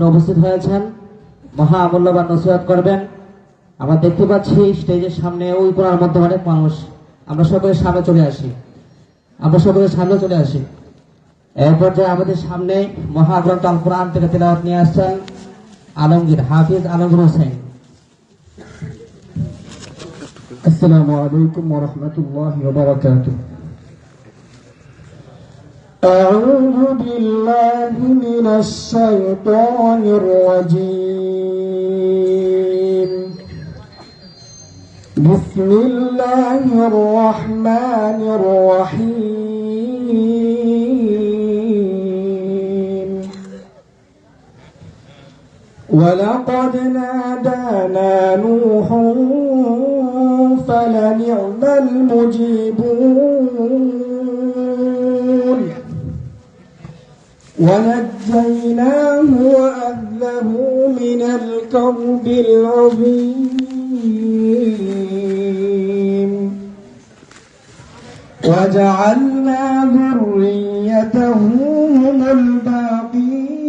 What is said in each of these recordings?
সামনে উপস্থিত হয়েছেন, মহামূল্যবান নসিহত করবেন। আমরা দেখতে পাচ্ছি স্টেজের সামনে ওই কোণার মধ্যে অনেক মানুষ। আমরা সকলের সামনে চলে আসি। এরপর যে আমাদের সামনে মহাগ্রন্থ আল কোরআন থেকে তেলাওয়াত নিয়ে আসছেন হাফিজ আলমগীর হোসেন। আসসালামু আলাইকুম ওয়া রাহমাতুল্লাহি ওয়া বারাকাতুহু। আউযু বিল্লাহি মিনাশ শাইতানির রাজীম। বিসমিল্লাহির রাহমানির রাহিম। ওয়ালাকাদ নাদানা নূহুন فلنعم المجيبون ونجيناه وأهله من الكرب العظيم وجعلنا ذريته هم الباقين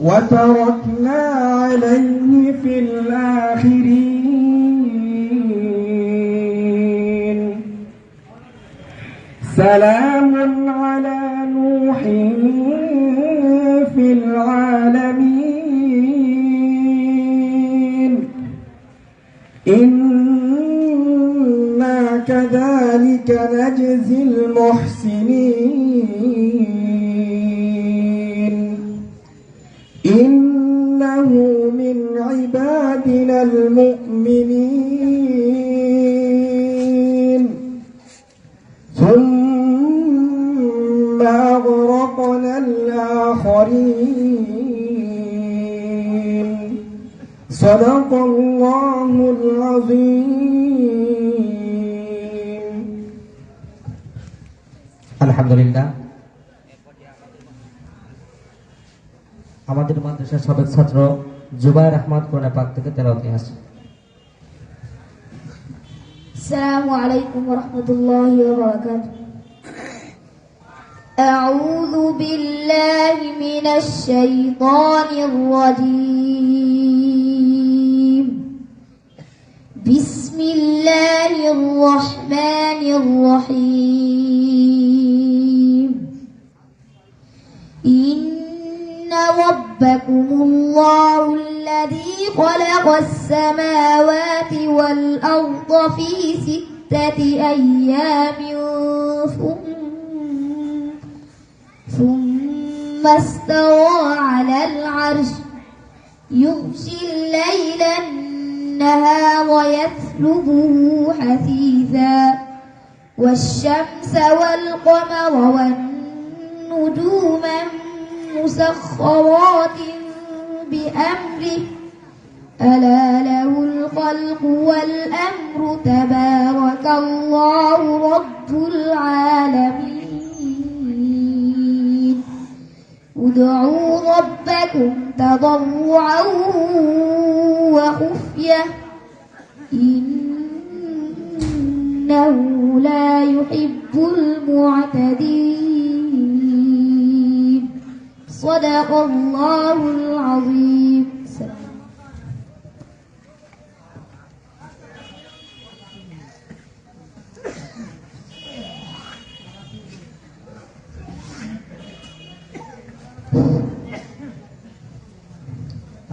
وتركنا عليه في الآخرين سلام على نوح في العالمين إنا كذلك نجزي المحسنين إنه من عبادنا المؤمنين ثم أغرقنا الآخرين صدق الله العظيم. الحمد لله. আমাদের মাদ্রাসার সাবেক ছাত্র জুবায়ের আহমদ কোরআন পাক থেকে তেলাওয়াত নিয়ে আসছে। আসসালামু আলাইকুম ওয়া রাহমাতুল্লাহি ওয়া বারাকাতুহু। আউযু বিল্লাহি মিনাশ শাইতানির রাজীম। বিসমিল্লাহির রাহমানির রাহিম। ربكم الله الذي خلق السماوات والأرض في 6 أيام ثم استوى على العرش يغشي الليل النهار يطلبه حثيثا والشمس والقمر والنجوم مسخرات بأمره ألا له الخلق والأمر تبارك الله رب العالمين ادعوا ربكم تضرعا وخفية إنه لا يحب المعتدين صدق الله العظيم.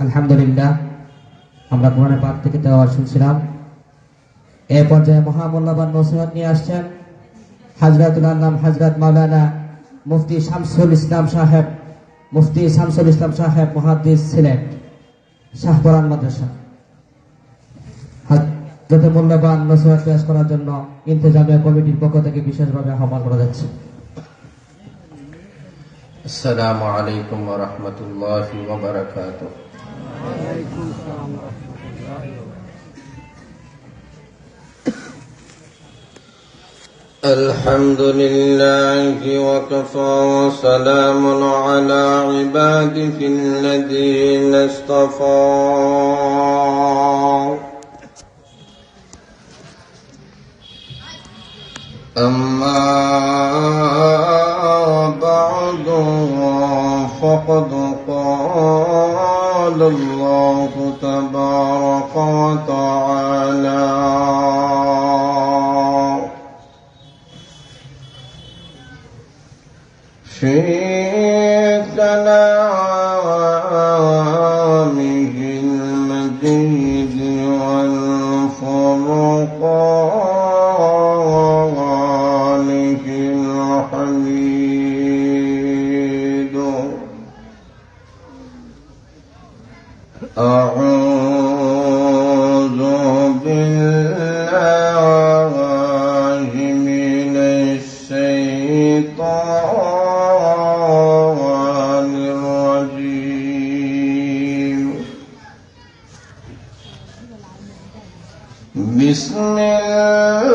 আলহামদুলিল্লাহ, আমরা কোরআন পাক থেকে তেলাওয়াত শুনছিলাম। এই পর্যায়ে মহামূল্যবান নসিহত নিয়ে আসছেন হযরতুল আল্লাম হযরত মাওলানা মুফতি শামসুল ইসলাম সাহেব মুহাদ্দিস সিলেট শাহপুরান মাদ্রাসা। যাতে মূল্যবান নসিহত পেশ করার জন্য ইন্তেজামিয়া কমিটির পক্ষ থেকে বিশেষভাবে আহ্বান করা যাচ্ছে। আসসালামু আলাইকুম ওয়া রাহমাতুল্লাহি ওয়া বারাকাতুহু। الحمد لله وكفى وسلام على عباده الذين اصطفى أما بعد فقد قال الله تبارك وتعالى في كلامه المجيد والفرقانه الحميد أعوذ بالله من الشيطان الرجيم بسم الله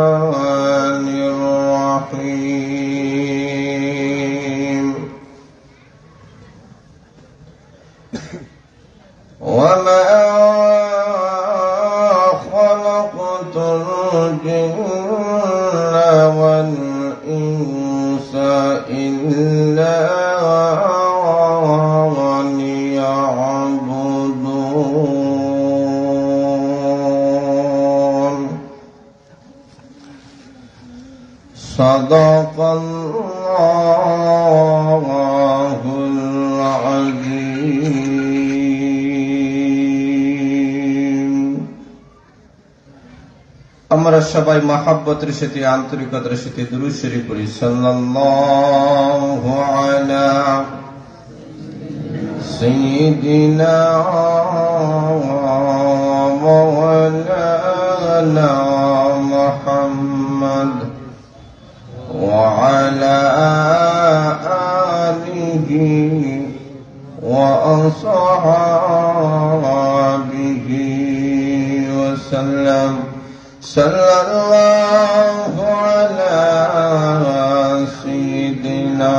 الرحمن الرحيم وما خلقت الجن والإنس إلا ليعبدون صدق الله العظيم আমরা সবাই মহব্বতের সাথে আন্তরিকতার সাথে দুরূদ শরীফ পড়ি সাল্লাল্লাহু আলা সাইয়্যিদিনা মাওলানা মুহাম্মদ ওয়া আলা আলিহি ওয়া আসহাবিহি ওয়া সাল্লাম صلى الله على سيدنا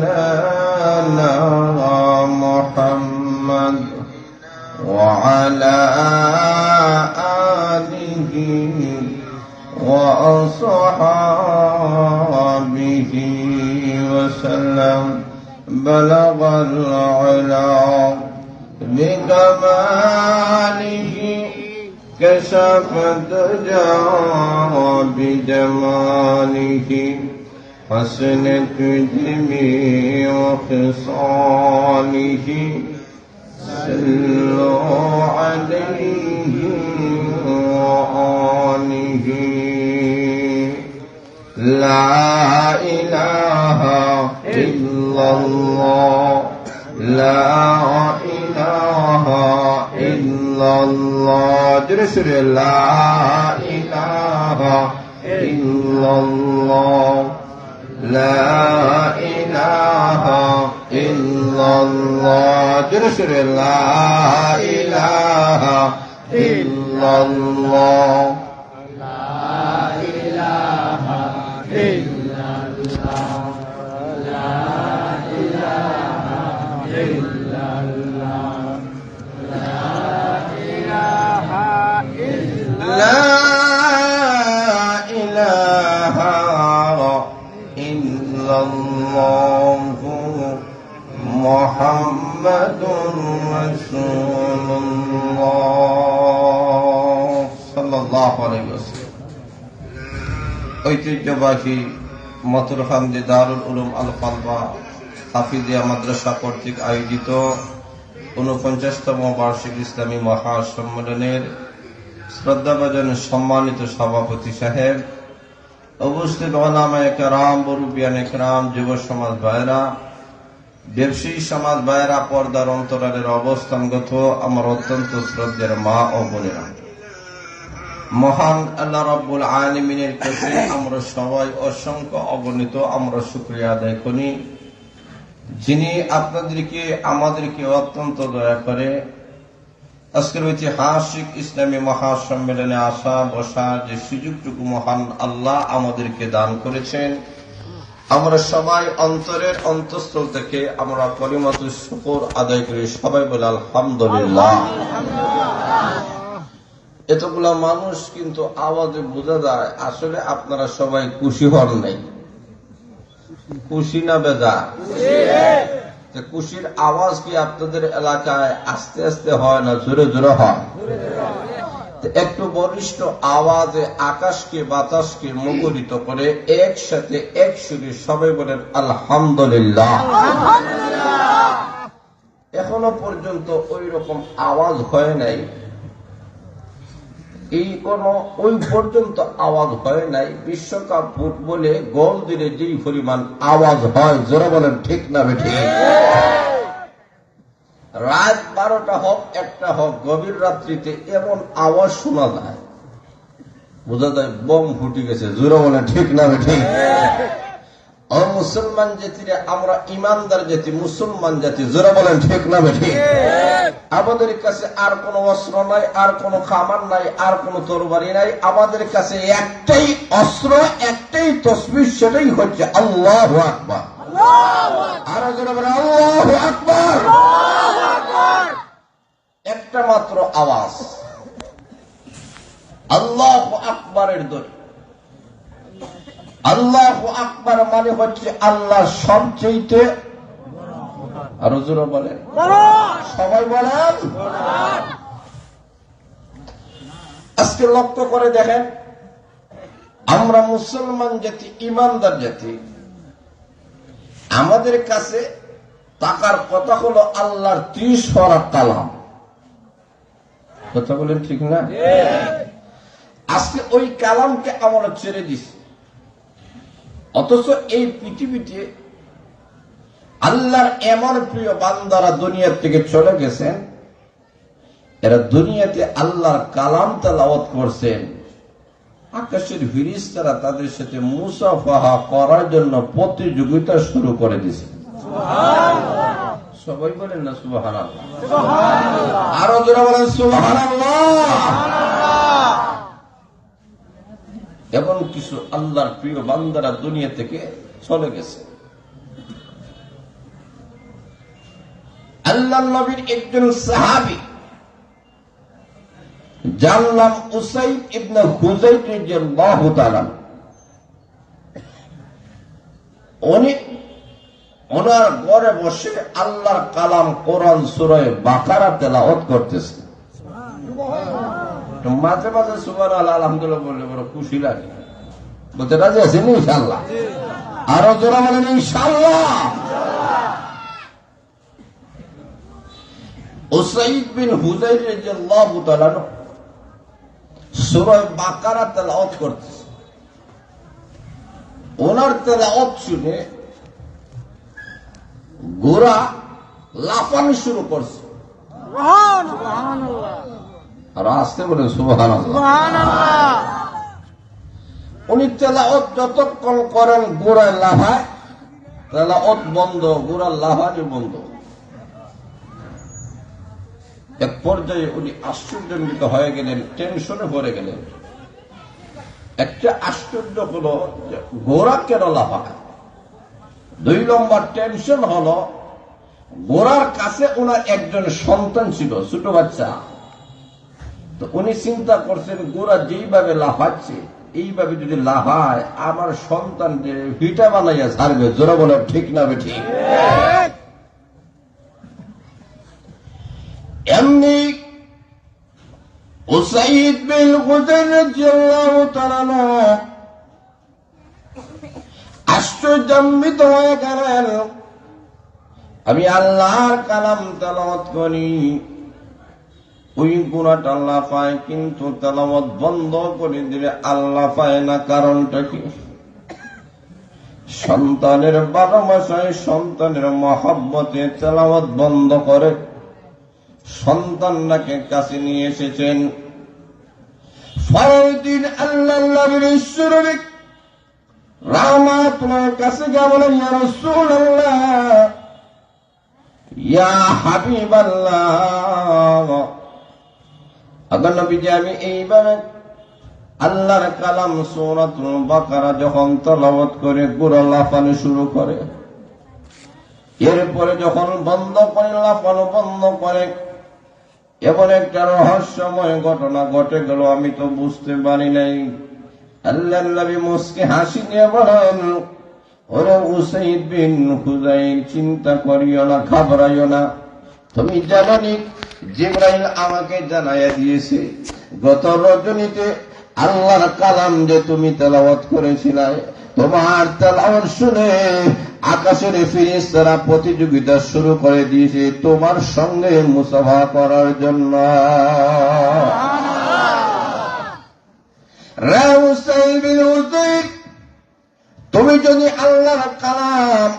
ومولانا محمد وعلى آله وأصحابه وسلم بلغ العلا بكماله كشف الدجى بجماله حسنت جميع خصاله صلوا عليه وآله لا إله إلا الله لا إله إلا الله جرسل لا إله إلا الله لا إله إلا الله جرسل لا إله إلا الله لا إله إلا الله لا إله إلا الله لا إله إلا الله محمد رسول الله صلى الله عليه وسلم ঐতিহ্যবাহী মথুরখান্দি দারুল উলুম আল ফালবা হাফিজিয়া মাদ্রাসা কর্তৃক আয়োজিত ৪৯তম বার্ষিক ইসলামী মহাসম্মেলনের শ্রদ্ধাভাজন সম্মানিত সভাপতি সাহেব, উপস্থিত ওলামায়ে কেরাম, মুরব্বিয়ানে কেরাম, যুব সমাজ ভাইরা, ব্যবসায়ী সমাজ ভাইরা, পর্দার অন্তরালের অবস্থানগত আমার অত্যন্ত শ্রদ্ধের মা ও বোনেরা, মহান আল্লাহ রাব্বুল আলামিনের কাছে আমরা সবাই অসংখ্য অগণিত আমরা শুকরিয়া আদায় করি, যিনি আপনাদেরকে আমাদেরকে অত্যন্ত দয়া করে আজকের ঐতিহাসিক ইসলামী মহাসম্মেলনে আসা বসার যে সুযোগটুকু মহান আল্লাহ আমাদেরকে দান করেছেন, আমরা সবাই অন্তরের অন্তঃস্থল থেকে আমরা কলিমাতুশ শুকর আদায় করি, সবাই বলে আলহামদুলিল্লাহ। এতগুলা মানুষ কিন্তু আওয়াজে বোঝা যায় আসলে আপনারা সবাই খুশি হন নাই। খুশি না বেজা? খুশির আওয়াজ কি আপনাদের এলাকায় আস্তে আস্তে হয় না জোরে জোরে হয়? একটু বলিষ্ঠ আওয়াজে আকাশকে বাতাসকে মুখরিত করে একসাথে এক সুরে সবাই বলেন আলহামদুলিল্লাহ। এখনো পর্যন্ত ওই রকম আওয়াজ হয় নাই, ওই পর্যন্ত আওয়াজ হয় নাই। বিশ্বকাপ ফুটবলে গোল দিলে যেই পরিমাণ আওয়াজ হয়, জোরে বলেন ঠিক না বেঠিক? রাত 12টা হোক 1টা হোক, গভীর রাত্রিতে এমন আওয়াজ শোনা যায়, বোঝা যায় বোম ফুটে গেছে, জোরে বলেন ঠিক না বেঠিক? ও মুসলমান জাতিরা, আমরা ইমানদার জাতি, মুসলমান জাতি, জোরে বলেন ঠিক না বেঠিক? আমাদের কাছে আর কোন অস্ত্র নাই, আর কোন খামান নাই, আর কোন তরবারি নাই। আমাদের কাছে একটাই অস্ত্র, একটাই তসবিহ, সেটাই হচ্ছে আল্লাহু আকবার। আর জোরে বলেন আল্লাহু আকবার। একটা মাত্র আওয়াজ, আল্লাহু আকবারের ধ্বনি। আল্লাহু আকবার মানে হচ্ছে আল্লাহ সবচেয়ে, আরো জোরে বলেন, সবাই বলেন। আজকে লক্ষ্য করে দেখেন, আমরা মুসলমান জাতি, ইমানদার জাতি, আমাদের কাছে টাকার কথা হলো আল্লাহর 30 পারা কালাম। কথা বলেন ঠিক না? আজকে ওই কালামকে আমরা ছেড়ে দিছি, অথচ এই পৃথিবীতে আল্লাহর এমন প্রিয় বান্দারা দুনিয়া থেকে চলে গেছেন, এরা দুনিয়াতে আল্লাহর কালাম তেলাওয়াত করছেন। আকাশের ফেরেশতারা তাদের সাথে মুসাফাহা করার জন্য প্রতিযোগিতা শুরু করে দিয়েছে। সবাই বলেন না সুবহানাল্লাহ? আরো জোরে বলেন সুবহানাল্লাহ। এমন কিছু আল্লাহর প্রিয় বান্দারা দুনিয়া থেকে চলে গেছে। আল্লাহর নবীর একজন সাহাবী, যার নাম উসাইদ ইবনে হুযাইর রাদিয়াল্লাহু তাআলা, উনি ওনার ঘরে বসে আল্লাহর কালাম কোরআন সূরা বাকারা তেলাওয়াত করতেছেন। মাঝে মাঝে সুবহানাল্লাহ আলহামদুলিল্লাহ বললে বড় খুশি লাগে। বলতে রাজি আছেন ইনশাআল্লাহ? আরো জোরে বলেন ইনশাআল্লাহ। উসাইদ বিন হুযাইর রাদিয়াল্লাহু তাআলা সূরা বাকারা তেলাওয়াত করতেছে। ওনার তেলাওয়াত শুনে ঘোড়া লাফানো শুরু করছে। আর আসতে বলেন সুবহানাল্লাহ। উনি তেলাওয়াত যতক্ষণ করেন ঘোড়ায় লাফায়, তেলাওয়াত বন্ধ, ঘোড়া লাফানি বন্ধ। এক পর্যায়ে উনি আশ্চর্যান্বিত হয়ে গেলেন, টেনশনে পড়ে গেলেন। একটা আশ্চর্য হলো ঘোড়া কেন লাফায়। 2 নম্বর টেনশন হলো ঘোড়ার কাছে ওনার একজন সন্তান ছিল, ছোট বাচ্চা। তো উনি চিন্তা করছেন, ঘোড়া যেইভাবে লাফাচ্ছে এইভাবে যদি লাফায় আমার সন্তান ভিটা বানাইয়া ছাড়বে। জোরে বলে ঠিক না বেঠিক? এমনি উসাইদ বিন হুযাইর রাদিয়াল্লাহু তাআলা আশ্চর্যান্বিত হয়ে গেলেন। আমি আল্লাহর কালাম তেলাওয়াত করি, ওই গুণাটা আল্লাহ পায়, কিন্তু তেলাওয়াত বন্ধ করে দিলে আল্লাহ পায় না। কারণটা কি? সন্তানের ভালোবাসায়, সন্তানের মহব্বতে তেলাওয়াত বন্ধ করে সন্তানটাকে কাছে নিয়ে এসেছেন। ফরদিন আল্লাহ নবীর সুররিক রাহমাতুল্লাহ কাছে গিয়ে বলেন, ইয়া রাসূলুল্লাহ, ইয়া হাবিবাল্লাহ, আল্লাহ নবীজি আমি এইভাবে আল্লাহর কালাম সূরাতুল বাকারা যখন তেলাওয়াত করে গোড়া লাফানো শুরু করে, এরপরে যখন বন্ধ করে লাফানো বন্ধ করে, এমন একটা রহস্যময় ঘটনা ঘটে গেল, আমি তো বুঝতে পারি নাই। আল্লাহর নবী মুস্কি হাসি দিয়ে বলেন, ওরে উসাইদ বিন হুযাইর, চিন্তা করিও না, ঘাবড়াইও না। তুমি জানোনি জিবরাইল আমাকে জানাইয়া দিয়েছে গত রজনীতে আল্লাহর কালাম যে তুমি তেলাওয়াত করেছিলে, তোমার তেলাওয়াত শুনে আকাশের ফেরেশতারা প্রতিযোগিতা শুরু করে দিয়েছে তোমার সঙ্গে মুসাফা করার জন্য। রে উসাইদ বিন হুযাইর, তুমি যদি আল্লাহর কালাম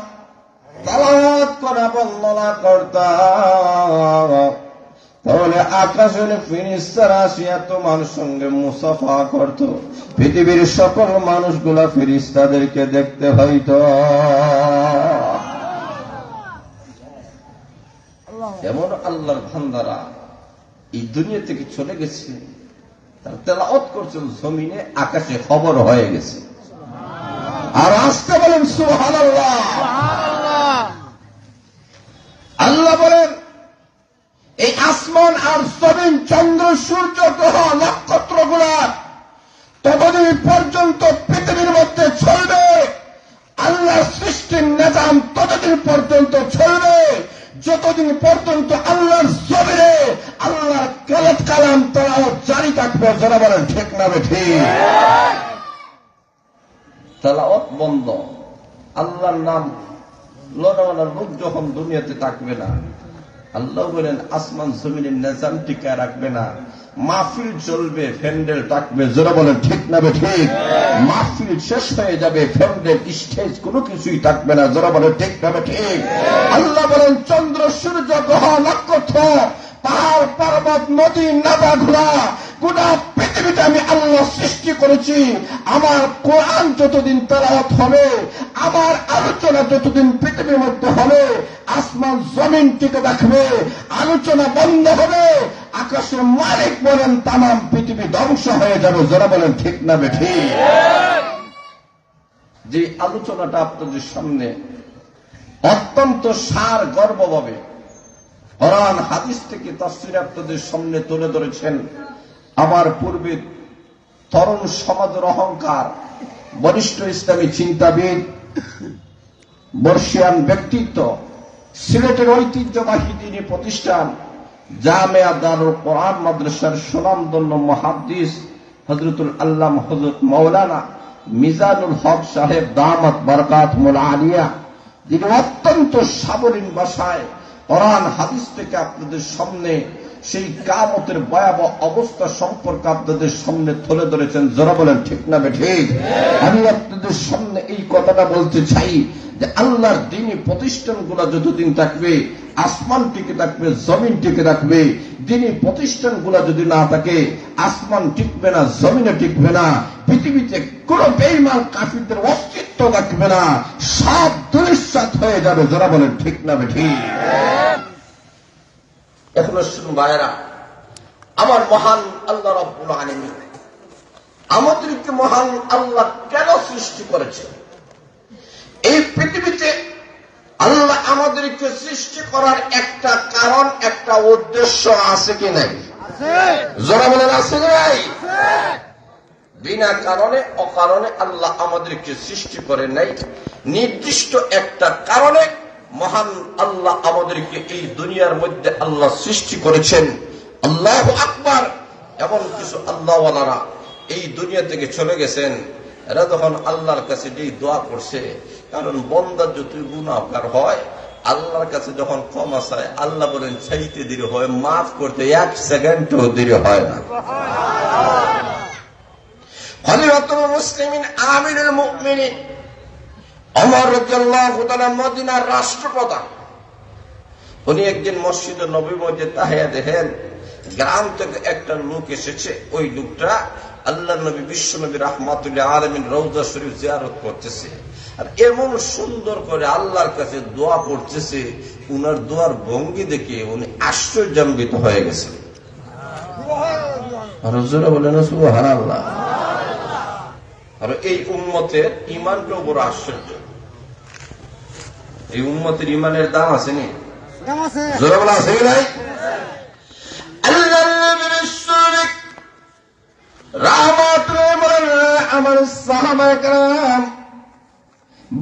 তেলাওয়াত করা বন্ধ না করতা, তাহলে আকাশের ফেরেশতারা আসিয়া তোমার সঙ্গে মুসাফা করত, পৃথিবীর সকল মানুষগুলা ফেরেশতাদেরকে দেখতে হইত। এমন আল্লাহর বান্দারা এই দুনিয়া থেকে চলে গেছে, তার তেলাওয়াত করছেন জমিনে, আকাশে খবর হয়ে গেছে। আর আসতে বলেন সুবহানাল্লাহ। আল্লাহ বলেন, এই আসমান আর জমিন, চন্দ্র সূর্য গ্রহ নক্ষত্রগুলা ততদিন পর্যন্ত পৃথিবীর মধ্যে চলবে, আল্লাহর সৃষ্টির নিজাম ততদিন পর্যন্ত চলবে যতদিন পর্যন্ত আল্লাহর জমিনে আল্লাহর কালাম তেলাওয়াত জারি থাকবে। যারা বলেন ঠিক না ঠিক? তেলাওয়াত বন্ধ, আল্লাহর নাম লড়ানোর লোক যখন দুনিয়াতে থাকবে না, আল্লাহ বলেন আসমান জমিনের নিজাম টিকা রাখবে না, মাহফিল চলবে, প্যান্ডেল থাকবে। যারা বলেন ঠিক না ঠিক? মাহফিল শেষ হয়ে যাবে, প্যান্ডেল স্টেজ কোনো কিছুই থাকবে না। যারা বলেন ঠিক না ঠিক? আল্লাহ বলেন, চন্দ্র সূর্য গ্রহ নক্ষত্র পাহাড় পর্বত নদী নাদা ঘোড়া গোটা পৃথিবীতে আমি আল্লাহ সৃষ্টি করেছি। আমার কোরআন যতদিন তেলাওয়াত হবে, আমার আলোচনা যতদিন পৃথিবীর মধ্যে হবে, আসমান জমিন টিকে থাকবে, আলোচনা বন্ধ হবে, আকাশের মালিক বলেন তামাম পৃথিবী ধ্বংস হয়ে যাবে। যারা বলেন ঠিক না ঠিক? যে আলোচনাটা আপনাদের সামনে অত্যন্ত সার গর্বভাবে কোরআন হাদিস থেকে তাফসীর আপনাদের সামনে তুলে ধরেছেন আমার পূর্বে তরুণ সমাজের অহংকার, বরিষ্ঠ ইসলামী চিন্তাবিদ, বর্ষিয়ান ব্যক্তিত্ব, সিলেটের ঐতিহ্যবাহী দ্বীনি প্রতিষ্ঠান জামিয়া দারুল কোরআন মাদ্রাসার সুনামধন্য মুহাদ্দিস হযরতুল আল্লামা হযরত মাওলানা মিজানুল হক সাহেব দামাত বারাকাতুহুল আলিয়া, যিনি অত্যন্ত সাবলীল ভাষায় কোরআন হাদিস থেকে আপনাদের সামনে সেই কিয়ামতের ভয়াবহ অবস্থা সম্পর্কে আপনাদের সামনে তুলে ধরেছেন। যারা বলেন ঠিক না ঠিক? আমি আপনাদের সামনে এই কথাটা বলতে চাই যে আল্লাহর দ্বীনি প্রতিষ্ঠানগুলো যতদিন থাকবে, আসমান টিকে থাকবে, জমিন টিকে থাকবে। দ্বীনি প্রতিষ্ঠানগুলো যদি না থাকে, আসমান টিকবে না, জমিনে টিকবে না, পৃথিবীতে কোন বেঈমান কাফিরদের অস্তিত্ব থাকবে না, সব ধূলিসাৎ হয়ে যাবে। যারা বলেন ঠিক না ঠিক? এখনো শুনুন ভাইয়েরা, আমার মহান আল্লাহ রাব্বুল আলামিন আমাদেরকে মহান আল্লাহ কেন সৃষ্টি করেছে? এই পৃথিবীতে আল্লাহ আমাদেরকে সৃষ্টি করার একটা কারণ, একটা উদ্দেশ্য আছে কি নাই? যারা বলেন আছে কি নাই? বিনা কারণে অকারণে আল্লাহ আমাদেরকে সৃষ্টি করে নাই। নির্দিষ্ট একটা কারণে মহান আল্লাহ আমাদেরকে এই দুনিয়ার মধ্যে আল্লাহ সৃষ্টি করেছেন। আল্লাহু আকবার। এমন কিছু আল্লাহওয়ালারা এই দুনিয়া থেকে চলে গেছেন, এরা যখন আল্লাহর কাছে যেই দোয়া করছে, কারণ বান্দা যতই গুনাহগার হয়, আল্লাহর কাছে যখন ক্ষমা চায়, আল্লাহ বলেন চাইতে দেরি হয়, মাফ করতে 1 সেকেন্ডও দেরি হয় না। খলিফাতুল মুসলিমিন আমিরুল মুমিনিন ওমর রাদিয়াল্লাহু তাআলা মদিনার রাষ্ট্রপ্রধান, উনি একদিন মসজিদে নববীর মধ্যে তাহিয়া দেখেন, গ্রাম থেকে একটা লোক এসেছে। ওই লোকটা আল্লাহর নবী বিশ্বনবী রাহমাতুল আলামিন রওজা শরীফ জিয়ারত করতেছে, আর এমন সুন্দর করে আল্লাহর কাছে দোয়া করতেছে, উনার দোয়ার ভঙ্গি দেখে উনি আশ্চর্যান্বিত হয়ে গেছেন। আর হুজুরা বলেন সুবহানাল্লাহ। আর এই উম্মতের ইমানটাও বড় আশ্চর্য। এই উম্মতের ইমানের দাম আছে নি? জোরে বলা আছে কি নাই? আল্লাহর নবীর শরীক রাহমাতুল বলেন, আমার সাহাবায়ে কেরাম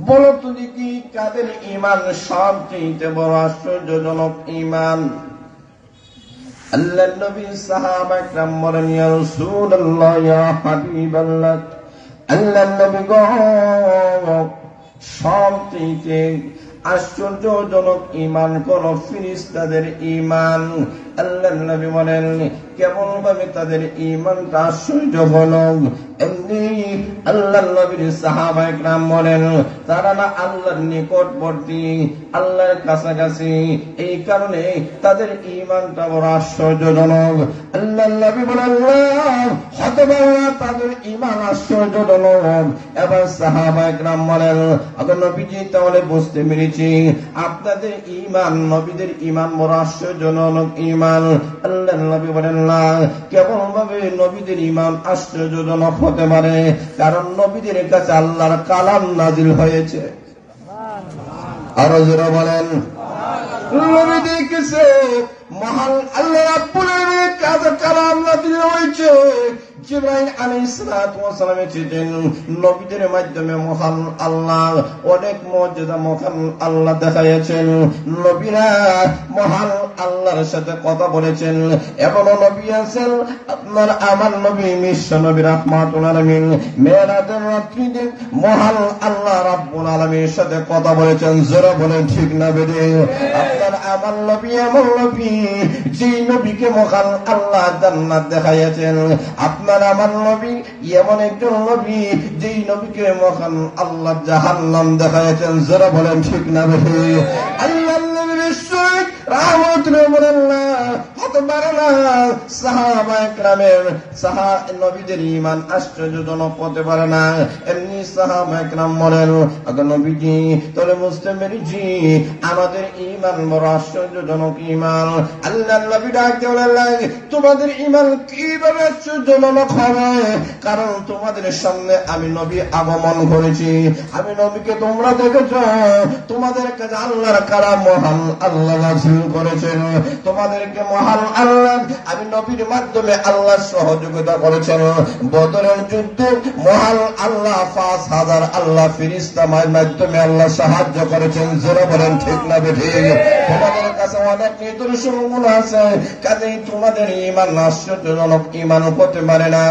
বলো তো দেখি কাদের ইমান সবচেয়ে বড় আশ্চর্যজনক ইমান? আল্লাহর নবী সাহাবায়ে কেরাম বলেন, ইয়া রাসূলুল্লাহ, ইয়া হাবিবাল্লাহ, আল্লাহর নবী গো, সবচেয়ে আশ্চর্যজনক ইমান কোন ফেরেশতাদের ইমান। আল্লাহর নবী বলেন, কেমন ভাবে তাদের ইমানটা আশ্চর্য হলো? এমনি আল্লাহর নবীর সাহাবায়ে কেরাম বলেন, তারা না আল্লাহর নিকটবর্তী, আল্লাহর কাছাকাছি, এই কারণে তাদের ইমানটা বড় আশ্চর্যজনক। আল্লাহর নবী বলেন, হতে পারে না তাদের ইমান আশ্চর্যজনক। এবার সাহাবায়ে কেরাম বলেন, আল্লাহর নবীজি তাহলে বুঝতে পেরেছি আপনাদের ইমান, নবীদের ইমান বড় আশ্চর্যজনক ইমান। আল্লাহর নবী বলেন, না, কেমন ভাবে নবীদের ইমান আশ্চর্যজনক হতে পারে? কারণ নবীদের কাছে আল্লাহর কালাম নাজিল হয়েছে। আরো জোরে বলেন, নবীদের কাছে মহান আল্লাহ রাব্বুল আলামিনের কাছে কালাম নাজিল হয়েছে। জিবরাইল আলাইহিস সালাতু ওয়াস সালাম এসেছেন, নবীদের মাধ্যমে মহান আল্লাহ অনেক মর্যাদা মহান আল্লাহ দেখাইছেন। নবীরা মহান আল্লাহর সাথে কথা বলেছেন। এমন নবী আছেন, আপনার আমার নবী বিশ্ব নবী রাহমাতুল আলামিন মেরাজের রাত্রিতে মহান আল্লাহ রাব্বুল আলামিনের সাথে কথা বলেছেন। জোরে বলেন ঠিক না বেদে? আপনার আমার নবী এমন নবী, যেই নবীকে মহান আল্লাহ জান্নাত দেখাইছেন। আপনার আমার নবী এমন একজন নবী, যেই নবীকে মহান আল্লাহ জাহান্নাম দেখাইছেন। জোরে বলেন ঠিক না বেদে? আল্লাহর নবীর শরীক রাহমাতুল্লাহ বলেন, হতে পারে না সাহাবায়ে কেরামের নবীদের ইমান আশ্চর্যজনক হতে পারে না। এমনি সাহাবায়ে কেরাম বলেন, আগে নবীজি তাহলে বুঝতে পেরেছি আমাদের ইমান বড় আশ্চর্যজনক ইমান। আল্লাহর নবী ডাকতে বললেন, তোমাদের ইমান কিভাবে আশ্চর্যজনক হবে? কারণ তোমাদের সামনে আমি নবী আগমন করেছি, আমি নবীকে তোমরা দেখেছো, তোমাদের কাছে আল্লাহর কালাম মহান আল্লাহ নাযিল করেছেন, তোমাদেরকে মহান আল্লাহ আমি নবীর মাধ্যমে আল্লাহ সহযোগিতা করেছেন। বদরের যুদ্ধে মহান আল্লাহ ৫,০০০ আল্লাহ ফেরেশতার মাধ্যমে আল্লাহ সাহায্য করেছেন। জোরে বলেন ঠিক না বেঠিক? তোমাদের কাছে অনেক নিদর্শনগুলো আছে, কাজেই তোমাদের ইমান আশ্চর্যজনক ইমান হতে পারে না।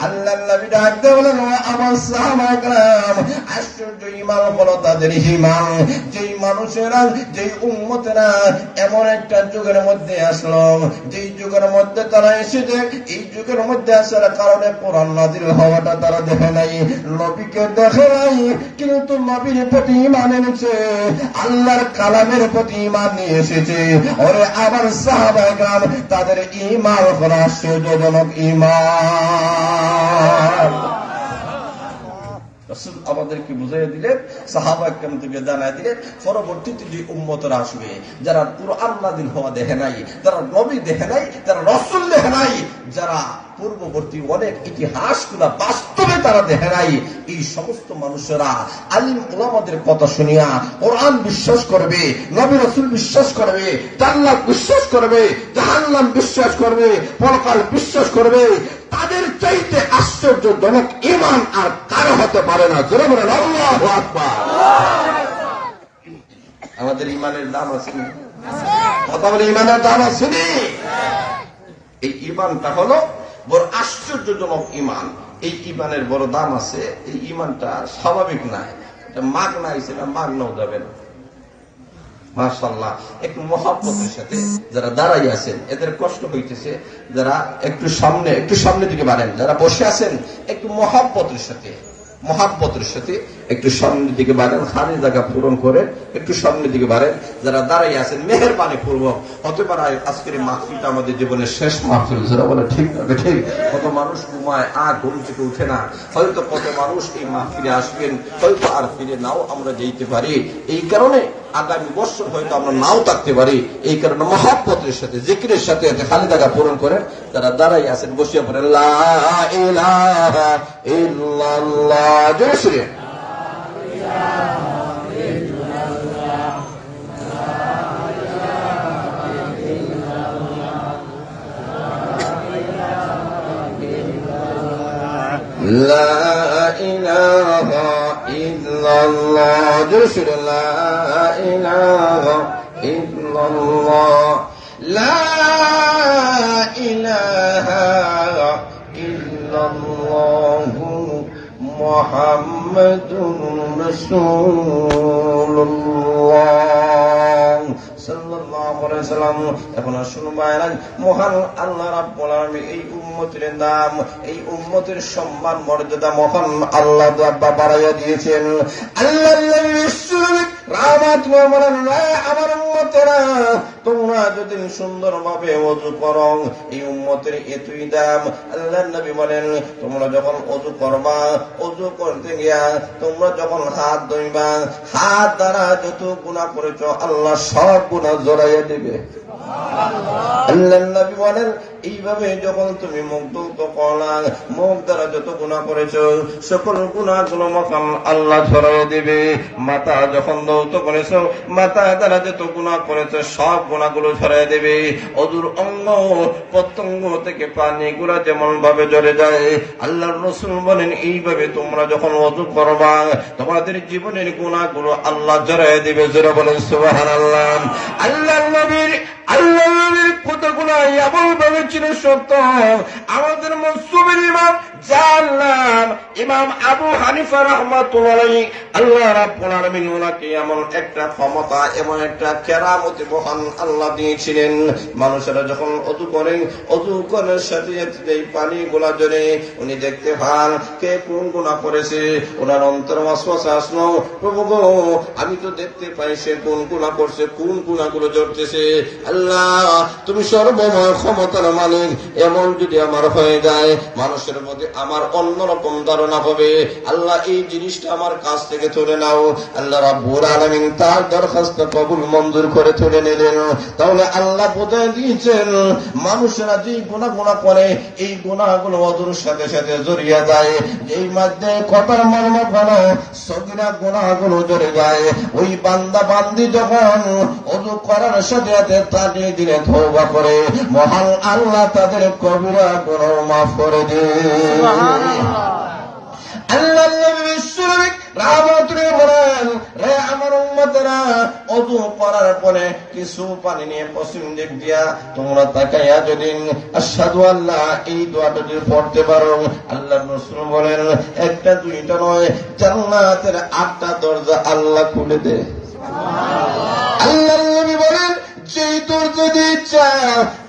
আল্লাহর নবী ডাকতে বলেন, আমার সাহাবায়ে কেরাম আশ্চর্য ইমান হলো তাদের ইমান, যেই মানুষেরা, যেই উম্মতেরা এমন একটা যুগের মধ্যে আসলো, যেই যুগের মধ্যে তারা এসেছে, এই যুগের মধ্যে আসার কারণে কোরআন নাযিল হওয়াটা তারা দেখে নাই, নবীকে দেখে নাই, কিন্তু নবীর প্রতি ঈমান এনেছে, আল্লাহর কালামের প্রতি ঈমান নিয়ে এসেছে। ওরে আমার সাহাবায়ে কেরাম তাদের ঈমান হলো আশ্চর্যজনক ঈমান। রাসূল আমাদেরকে বুঝাইয়া দিলেন, সাহাবায়ে কেরাম থেকে জানাই দিলেন, পরবর্তীতে যে উম্মতরা আসবে, যারা কুরআন নাযিল হওয়া দেখে নাই, যারা নবী দেখে নাই, যারা রাসূল দেখে নাই, যারা পূর্ববর্তী অনেক ইতিহাসগুলা বাস্তবে তারা দেখে নাই, এই সমস্ত মানুষেরা আলিম উলামাদের কথা শুনিয়া কোরআন বিশ্বাস করবে, নবী রাসূল বিশ্বাস করবে, জান্নাত বিশ্বাস করবে, জাহান্নাম বিশ্বাস করবে, পরকাল বিশ্বাস করবে। তাদের চাইতে আশ্চর্যজনক ঈমান আর কারো হতে পারে না। জোরে বলেন আল্লাহু আকবার। আমাদের ঈমানের দাম আছে না? কথা বলে ঈমানের দাম আছে না? এই ঈমানটা হলো বড় আশ্চর্যজনক ঈমান। এই ঈমানের বড় দাম আছে। এই ঈমানটা স্বাভাবিক নয়, এটা মাগনা হিসেবে মাগনাও যাবে না। মাশাআল্লাহ, একটু মহব্বতের সাথে যারা দাঁড়াই আছেন, এদের কষ্ট হইতেছে, যারা একটু সামনে দিকে বাড়েন, যারা বসে আছেন একটু মহব্বতের সাথে একটু সামনের দিকে বাড়েন, খালি জায়গা পূরণ করে একটু সামনের দিকে বাড়েন। যারা দাঁড়াই আছেন মেহেরবানি পূর্বক, হতে পারে আজকের এই মাহফিলটা আমাদের জীবনের শেষ মাহফিল। যারা বলে ঠিক না ঠিক, কত মানুষ ঘুমায় ঘুম থেকে উঠে না, হয়তো কত মানুষ এই মাহফিলে আসবেন, হয়তো আর ফিরে নাও আমরা যেতে পারি। এই কারণে আগামী বছর হয়তো আমরা নাও থাকতে পারি। এই কারণে মহব্বতের সাথে জিকিরের সাথে খালি জায়গা পূরণ করেন। যারা দাঁড়াই আছেন বসিয়া পড়েন লা ইলাহা ইল্লাল্লাহ, জোরে সুরে। লা ইলাহা ইল্লাল্লাহ, জোরে সুরে। লা ইলাহা ইল্লাল্লাহ, লা ইলাহা ইল্লাল্লাহু মুহাম্মাদুর রাসূলুল্লাহ সাল্লাল্লাহু আলাইহি ওয়াসাল্লাম। এখন আসুন ভাইরা, মহান আল্লাহ রাব্বুল আলামিন এই উম্মতের নাম, এই উম্মতের সম্মান মর্যাদা মহান আল্লাহ বাড়াইয়া দিয়েছেন। আল্লাহর নবী বিশ্বনবী রাহমাতুল্লাহ বলেন, আমার উম্মতেরা তোমরা যদি সুন্দরভাবে ওযু করো, এই উম্মতের এতই দাম। আল্লাহর নবী বলেন, তোমরা যখন ওযু করবা, ওযু করতে গিয়া তোমরা যখন হাত ধুইবা, হাত দ্বারা যত গুনাহ করেছো আল্লাহ সব গুনাহ জড়াইয়া দিবে। আল্লাহর নবী বলেন, এইভাবে যখন তুমি মুখ ধৌত করলা, মুখ দ্বারা যত গুনাহ করেছো সকল গুনাহগুলো মহান আল্লাহ ঝরাইয়া দিবে। মাথা যখন ধৌত করেছো, মাথা দ্বারা যত গুনাহ করেছো সব গুনাহগুলো ঝরাইয়া দেবে। অজুর অঙ্গ প্রত্যঙ্গ থেকে পানিগুলো যেমন ভাবে ঝরে যায়, আল্লাহর রাসূল বলেন এইভাবে তোমরা যখন ওযু করবা তোমাদের জীবনের গুনাহগুলো আল্লাহ ঝরাইয়া দিবে। জোরে বলেন সুবহানাল্লাহ। আল্লাহর নবীর কথাগুলো এমন ভাবে ছিল সত্য। আমাদের মসজিদের ইমাম যার নাম ইমাম আবু হানিফা রাহমাতুল্লাহ আলাইহি, আল্লাহ রাব্বুল আলামিন ওনাকে এমন একটা ক্ষমতা, এমন একটা কেরামতি মহান আল্লাহ দিয়েছিলেন। মানুষেরা যখন ওযু করেন, ওযু করার সাথে সাথে এই পানিগুলা ঝরে উনি দেখতে পান কে কোন গুনাহ করেছে। ওনার অন্তর ওয়াসওয়াসা আসলো, প্রভু গো আমি তো দেখতে পাই সে কোন গুনাহ করছে, কোন গুনাহগুলো ঝরতেছে। আল্লাহ তুমি সর্বময় ক্ষমতার মালিক, এমন যদি আমার হয়ে যায় মানুষের মধ্যে আমার অন্যরকম ধারণা হবে। আল্লাহ এই জিনিসটা আমার কাছ থেকে তুলে নাও। আল্লাহ রাব্বুল আলামিন তার দরখাস্ত কবুল মঞ্জুর করে তুলে নিলেন। তাহলে আল্লাহ বোঝায় দিয়েছেন মানুষেরা যে গুনাহ করে এই গুনাহগুলো ওযুর সাথে সাথে জড়িয়ে যায়। এই মধ্যে কথার মর্ম হলো সগীরা গুনাহগুলো জড়ে যায়। ওই বান্দা বান্দি যখন ওযু করার সাথে সাথে তাদের দিনে তওবা করে মহান আল্লাহ তাদের কবিরা গুনাহ মাফ করে দেন। আল্লাহর নবী বিশ্বনবী রাহমাতুল্লাহ বলেন, রে আমার উম্মতেরা ওযু করার পরে কিছু পানি নিয়ে পশ্চিম দিক দিয়া তোমরা তাকাইয়া যদি আশহাদু আল্লাহ এই দোয়াটা যদি পড়তে পারো, আল্লাহর রাসূল বলেন একটা দুইটা নয়, জান্নাতের 8টা দরজা আল্লাহ খুলে দেয়। আল্লাহর নবী বলেন, যেই দরজা দিয়ে ইচ্ছা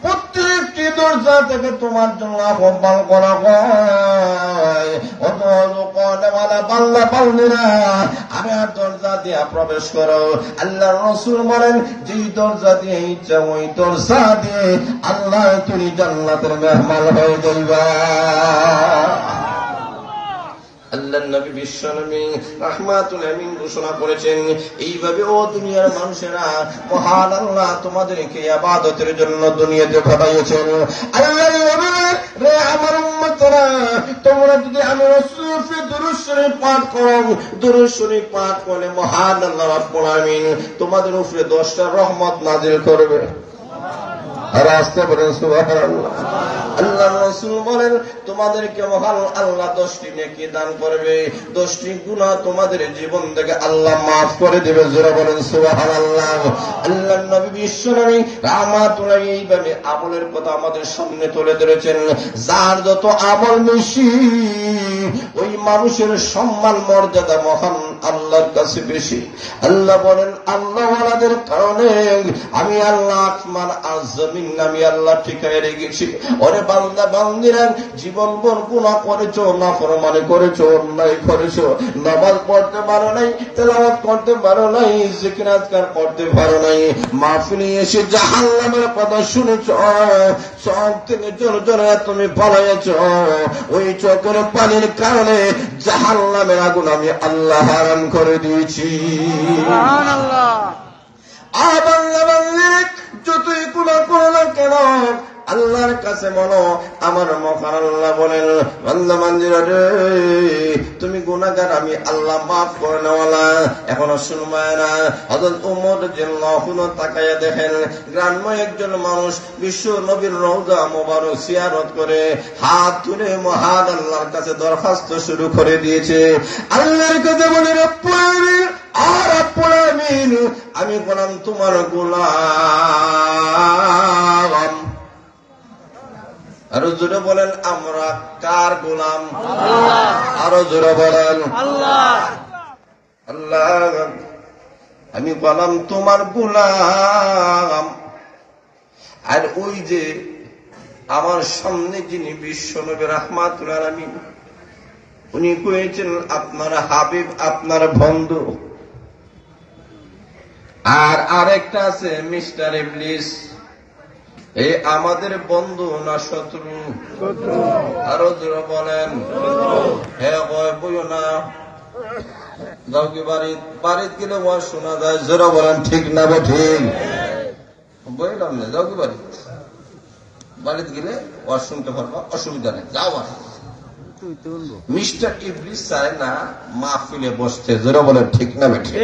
প্রত্যেকটি দরজা থেকে তোমার জন্য আহ্বান করা হয়। বাল্লা বাল্লিরা আমি আর দরজা দিয়া প্রবেশ করো। আল্লাহর রাসূল বলেন, যেই দরজা দিয়ে ইচ্ছা ওই দরজা দিয়ে আল্লাহ তুমি জান্নাতের মেহমান হয়ে যাইবা। আল্লাহর নবী বিশ্বনবী রাহমাতুল আমিন ঘোষণা করেছেন, এইভাবে ও দুনিয়ার মানুষেরা মহান আল্লাহ তোমাদেরকে ইবাদতের জন্য দুনিয়াতে পাঠাইছেন। আল্লাহর নবী রে আমার উম্মতরা তোমরা যদি আমি রাসূলের দুরূদ শরীফ পাঠ করো, দুরূদ শরীফ পাঠ করলে মহান আল্লাহ রাব্বুল আমিন তোমাদের উপরে 10টা রহমত নাযিল করবে। আর আসতে বলেন সুবহানাল্লাহ। আল্লাহর রাসূল বলেন তোমাদেরকে মহান আল্লাহ 10টি নেকি দান করবে, 10টি গুনাহ তোমাদের জীবন থেকে আল্লাহ মাফ করে দেবে। জোরে বলেন সুবহানাল্লাহ। আল্লাহর নবী বিশ্বনবী রাহমাতুল্লাহ এইভাবে আমলের কথা আমাদের সামনে তুলে ধরেছেন। যার যত আমল বেশি ওই মানুষের সম্মান মর্যাদা মহান আল্লাহর কাছে বেশি। আল্লাহ বলেন আল্লাহ ওয়ালাদের কারণে আমি আল্লাহ আসমান আর জমিন আমি আল্লাহ ঠিকায় রেখেছি। ওরে বান্দা বান্দিরা, জীবন ভর গুনাহ করেছো, নাফরমানি করেছো, অন্যায় করেছো, নামাজ পড়তে পারো নাই, তেলাওয়াত করতে পারো নাই, জিকির আজকার করতে পারো নাই, মাহফিলে এসে জাহান্নামের কথা শুনেছো, চোখ থেকে জোরে জোরে তুমি পালাইছো, ওই চোখের পানির কারণে জাহান্নামের আগুন আমি আল্লাহ হারাম করে দিয়েছি। সুবহানাল্লাহ। আবার যতই গুনাহ করো না কেন আল্লাহর কাছে বলো, আমার মহান আল্লাহ বলেন বান্দা বান্দিরা রে, তুমি গুনাহগার, আমি আল্লাহ মাফ করে নেওয়ালা। এখনো শুনবায় না? হযরত ওমর রাদিয়াল্লাহু আনহু তাকায়া দেখেন, গ্রাম্য একজন মানুষ বিশ্ব নবীর রওজা মোবারক জিয়ারত করে হাত তুলে মহান আল্লাহর কাছে দরখাস্ত শুরু করে দিয়েছে। আল্লাহর কাছে বলে, রব্বুল আলামিন, আর রব্বুল আলামিন, আমি গোলাম তোমার গোলাম। আরো জোরে বলেন, আমরা কার গোলাম? আরো জোরে বলেন, আল্লাহ। আল্লাহ, আমি গোলাম তোমার গোলাম। আর ওই যে আমার সামনে যিনি বিশ্ব নবী রাহমাতুল আলামিন, উনি কয়েছেন আপনার হাবিব, আপনার বন্ধু। আর আরেকটা আছে মিস্টার ইবলিস। এই আমাদের বন্ধু না শত্রু? আরো জোরে বলেন, হ্যাঁ বইও না। যাও কি বাড়িতে গেলে ওয়াজ শোনা যায়, জোরে বলেন ঠিক না বে ঠিক? বললাম না, যাও কি বাড়িতে গেলে ওয়াজ শুনতে পারবা, অসুবিধা নেই, যাও। মিস্টার ইবলিস চায় না মাহফিলে বসতে, জোরে বলেন ঠিক না বে ঠিক?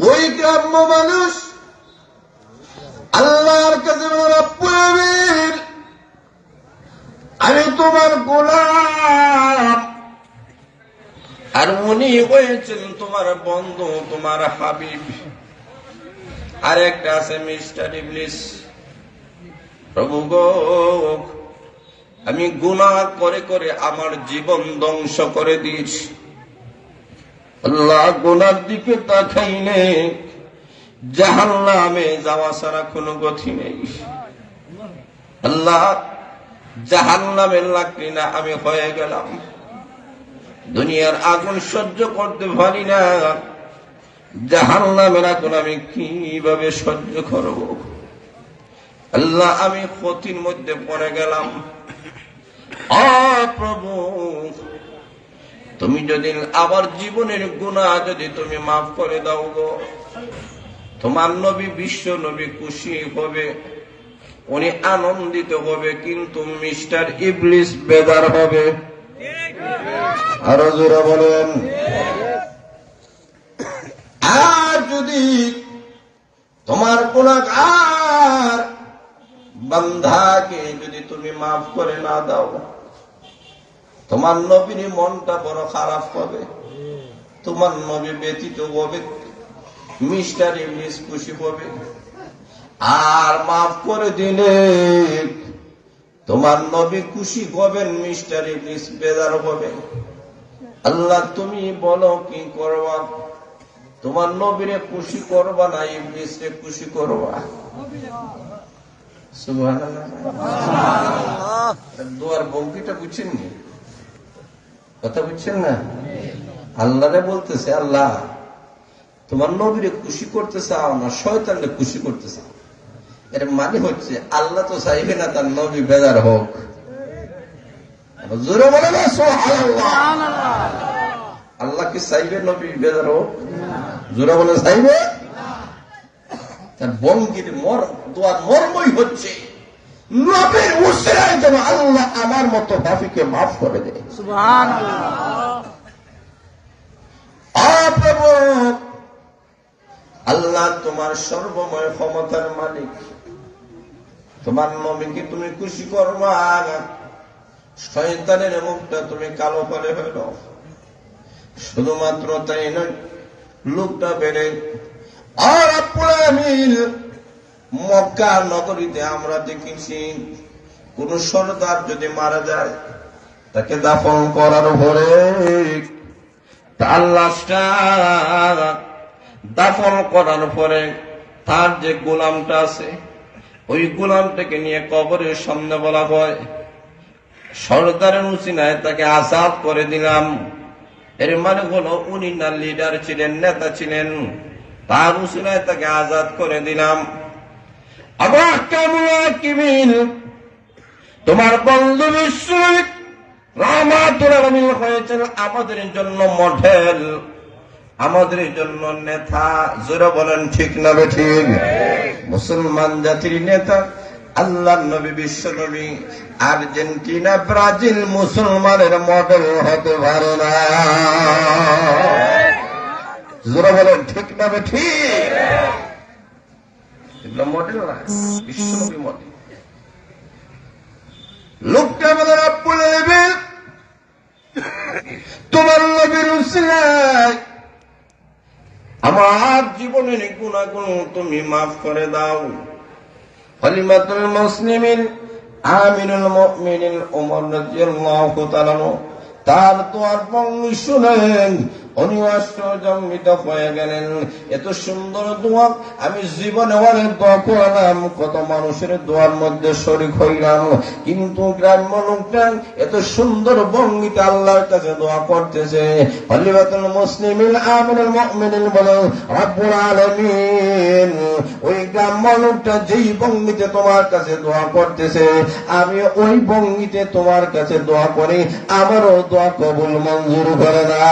ওই গ্রাম্য মানুষ আল্লাহর কাছে আমি তোমার গোলাম, আর উনি হয়েছেন তোমার বন্ধু, তোমার হাবিব। আর একটা আছে মিস্টার ইবলিস, প্রভু গো, আমি গুনাহ করে করে আমার জীবন ধ্বংস করে দিয়েছি। আল্লাহ, গুনার দিকে তাকাইলে জাহান্নামে যাওয়া ছাড়া কোনো গতি নেই। আল্লাহ, জাহান্নামের লাকড়ি না আমি হয়ে গেলাম, দুনিয়ার আগুন সহ্য করতে পারি না, জাহান্নামের আগুন আমি কিভাবে সহ্য করব? আল্লাহ, আমি ক্ষতির মধ্যে পড়ে গেলাম। প্রভু, তুমি যদি আবার জীবনের গুনাহ যদি তুমি মাফ করে দাও গো, তোমার নবী বিশ্ব নবী খুশি হবে, উনি আনন্দিত হবে, কিন্তু মিস্টার ইবলিস বেজার হবে। আরো জোরে বলেন। আর যদি তোমার গুনাহগার বান্দাকে যদি তুমি মাফ করে না দাও, তোমার নবীর মনটা বড় খারাপ হবে, তোমার নবী ব্যতীত হবে, মিস্টার ইবলিস খুশি হবে। আর মাফ করে দিলে তোমার নবী খুশি হবেন, মিস্টার ইবলিস বেজার হবে। আল্লাহ, তুমি বলো কি করবা? তোমার নবীরে খুশি করবা না ইবলিসরে খুশি করবা? সুবহানাল্লাহ। দোয়ার বঙ্কিটা বুঝছেন নি? কথা বুঝছেন না? আল্লাহরে বলতেছে, আল্লাহ তোমার নবীরে খুশি করতে চাও না শয়তানরে খুশি করতে চাও। এর মানে হচ্ছে আল্লাহ তো চাইবে না তার নবী বেজার হোক। জোরে বলে না সুবহানাল্লাহ। আল্লাহ কি চাইবে নবী বেজার হোক? জোরে বলে চাইবে? তার বঙ্গির দোয়ার মর্মই হচ্ছে নবীর উসিলায় যেন আল্লাহ আমার মতো পাপীকে মাফ করে দেয়। সুবহানাল্লাহ। প্রভু আল্লাহ তোমার সর্বময় ক্ষমতার মালিক, তোমার নবীকে তুমি খুশি করবা, শয়তানের মুখটা তুমি কালো করে ফেলো। শুধুমাত্র তাই নয়, লোকটা বেড়ে আর মক্কা নগরীতে আমরা দেখেছি কোন সর্দার যদি মারা যায় তাকে দাফন করার পরে তার লাশটা দাফন করার পরে তার যে গোলামটা আছে ওই গোলামটাকে নিয়ে কবরের সামনে বলা হয়, সরদারের উসিলায় তাকে আজাদ করে দিলাম। এর মানে হলো উনি না লিডার ছিলেন, নেতা ছিলেন, তার উসিলায় তাকে আজাদ করে দিলাম। আবার কেমন তোমার বন্ধু বিশ্ব রাহমাতুল আলামিন হয়েছেন আমাদের জন্য মডেল, আমাদের জন্য নেতা। জোরে বলেন ঠিক না ঠিক? মুসলমান জাতির নেতা আল্লাহর নবী, বিশ্ব নবী। আর্জেন্টিনা, ব্রাজিল মুসলমানের মডেল হতে পারে না। জোরে বলেন ঠিক না ঠিক? এগুলো মডেল না, বিশ্ব নবী মডেল। লোকটা বলে রব্বুল আলামিন তোমার নবীর উসিলায় আমার জীবনের গুনাহগুলো তুমি মাফ করে দাও। খলিফাতুল মুসলিমিন আমিনুল মুমিনিন ওমর রাদিয়াল্লাহু তাআলা তার দোয়ার বঙ্গি শুনেন উনি আশ্চর্যান্বিত হয়ে গেলেন। এত সুন্দর দোয়া আমি জীবনে অনেক দোয়া করলাম, কত মানুষের দোয়ার মধ্যে শরীক হইলাম, কিন্তু গ্রাম্য লোকটা এত সুন্দর ভঙ্গিতে আল্লাহর কাছে দোয়া করতেছে। খলিফাতুল মুসলিমিন আমিনুল মুমিনিন বলেন রব্বুল আলামিন ওই গ্রাম্য লোকটা যেই ভঙ্গিতে তোমার কাছে দোয়া করতেছে আমি ওই ভঙ্গিতে তোমার কাছে দোয়া করি, আমারও দোয়া কবুল মঞ্জুর করে না।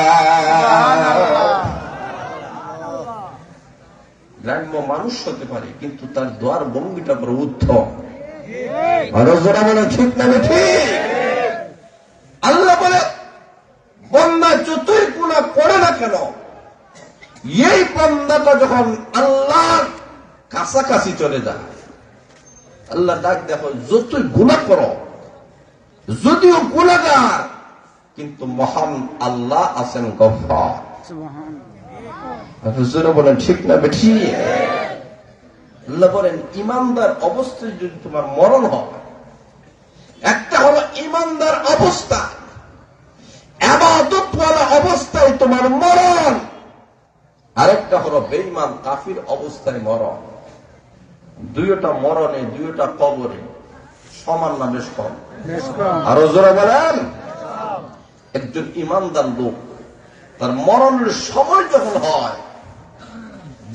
গ্রাম্য মানুষ হতে পারে কিন্তু তার দোয়ার ভঙ্গিটা বড় উত্তম। মানুষরা বলে ঠিক না ঠিক? আল্লাহ বলে বন্দা যতই গুনাহ করে না কেন, এই বন্দাটা যখন আল্লাহর কাছাকাছি চলে যায়, আল্লাহ ডাক দেখো যতই গুনাহ করো, যদিও গুনাহগার, কিন্তু মহান আল্লাহ আছেন গফফার। বলেন ঠিক না বেঠি? আল্লাহ বলেন ইমানদার অবস্থায় যদি তোমার মরণ হয়, একটা হলো ইমানদার অবস্থা, ইবাদতওয়ালা অবস্থায় তোমার মরণ, আরেকটা হলো বেঈমান কাফির অবস্থায় মরণ। দুইটা মরণে, দুইটা কবরে সমান না বেশ কম? আরো জোরে বলেন। একজন ইমানদার লোক তার মরণের সময় যখন হয়,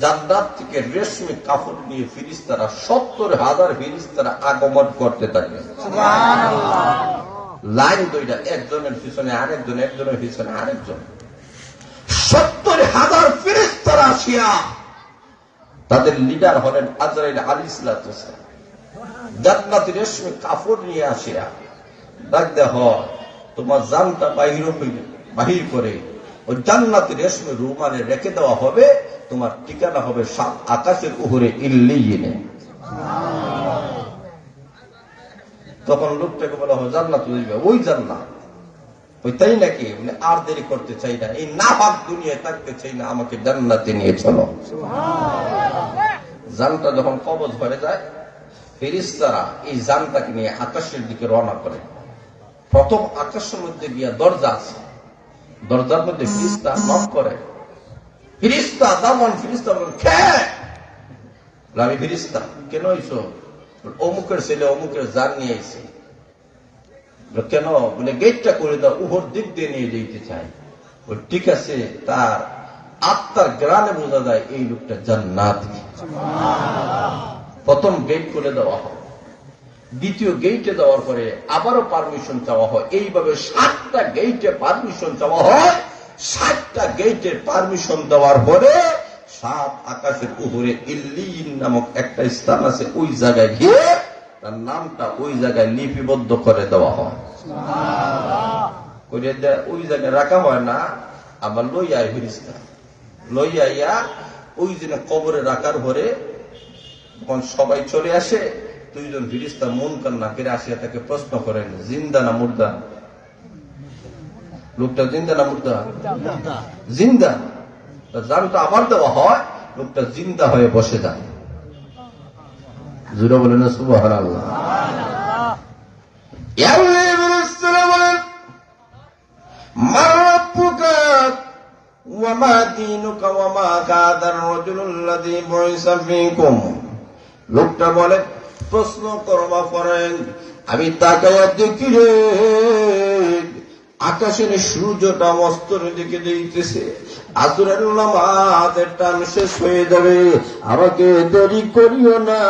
জান্নাত থেকে রেশমি কাপড় নিয়ে ফেরেশতারা 70,000 ফেরেশতারা আগমন করতে থাকে। লাইন দুইটা, একজনের পিছনে আরেকজন, একজনের পিছনে আরেকজন, 70,000 ফেরেশতারা আসিয়া তাদের লিডার হলেন আজরাইল আলাইহিস সালাম, জান্নাতি রেশমি কাপড় নিয়ে আসিয়া ডাক দেহ তোমার জানটা বাহির করে ওই জান্নাতি রেশমি রুমালে রেখে দেওয়া হবে, তোমার ঠিকানা হবে 7 আকাশের উপরে ইল্লিয়িনে। তখন লোকটাকে বলা হবে জান্নাত যাবে, ওই জান্নাত ওই তাই নাকি? বলে আর দেরি করতে চাই না, এই নাপাক দুনিয়ায় থাকতে চাই না, আমাকে জান্নাতে নিয়ে চলো। জানটা যখন কবজ হয়ে যায়, ফেরেশতারা এই জানটাকে নিয়ে আকাশের দিকে রওনা করে। প্রথম আকাশের মধ্যে গিয়া দরজা আছে, দরজার মধ্যে ফেরেশতা নক করে। ফেরেশতা দামন ফেরেশতা আমি ফেরেশতা, কেন হইছো? অমুকের ছেলে অমুকের জান নিয়ে আইছে। কেন? বলে গেটটা করে দাও, উপর দিক দিয়ে নিয়ে যেতে চাই। ঠিক আছে, তার আত্মার গ্রানে বোঝা যায় এই লোকটা জান্নাতি। প্রথম গেট করে দেওয়া হয়, দ্বিতীয় গেইটে দেওয়ার পরে আবারও পারমিশন চাওয়া হয়। এইভাবে 7টা গেইটে পারমিশন চাওয়া হয়। 7টা গেইটের পারমিশন দেওয়ার পরে 7 আকাশের উপরে ইল্লিয়িন নামক একটা স্থান আছে, ওই জায়গায় গিয়ে তার নামটা ওই জায়গায় লিপিবদ্ধ করে দেওয়া হয়। ওই জায়গায় রাখা হয় না, আবার লইয়া ফেরেশতা লইয়া ওই দিনে কবরে রাখার পরে যখন সবাই চলে আসে, 2 জন ফেরেশতা মুনকার নাকির আসিয়া তাকে প্রশ্ন করেন জিন্দা না মুর্দা? লোকটা জিন্দা না মুর্দা? জিন্দা। জানটা আবার দেওয়া হয়, লোকটা জিন্দা হয়ে বসে যায়। জুড়ে বলেন সুবহানাল্লাহ। বলেন মা রাব্বুকা, মা দীনুকা ওয়া মা কাদার রাজুলুল্লাযী বুইসা ফীকুম। লোকটা বলে, প্রশ্ন করবা পড়েন। আমি তাকায়া দেখি রে, আকাশের সূর্যটা অস্তরের দিকে যাইতেছে। আসরের নামাজের টান শেষ হয়ে যাবে, আমাকে দেরি করিও না।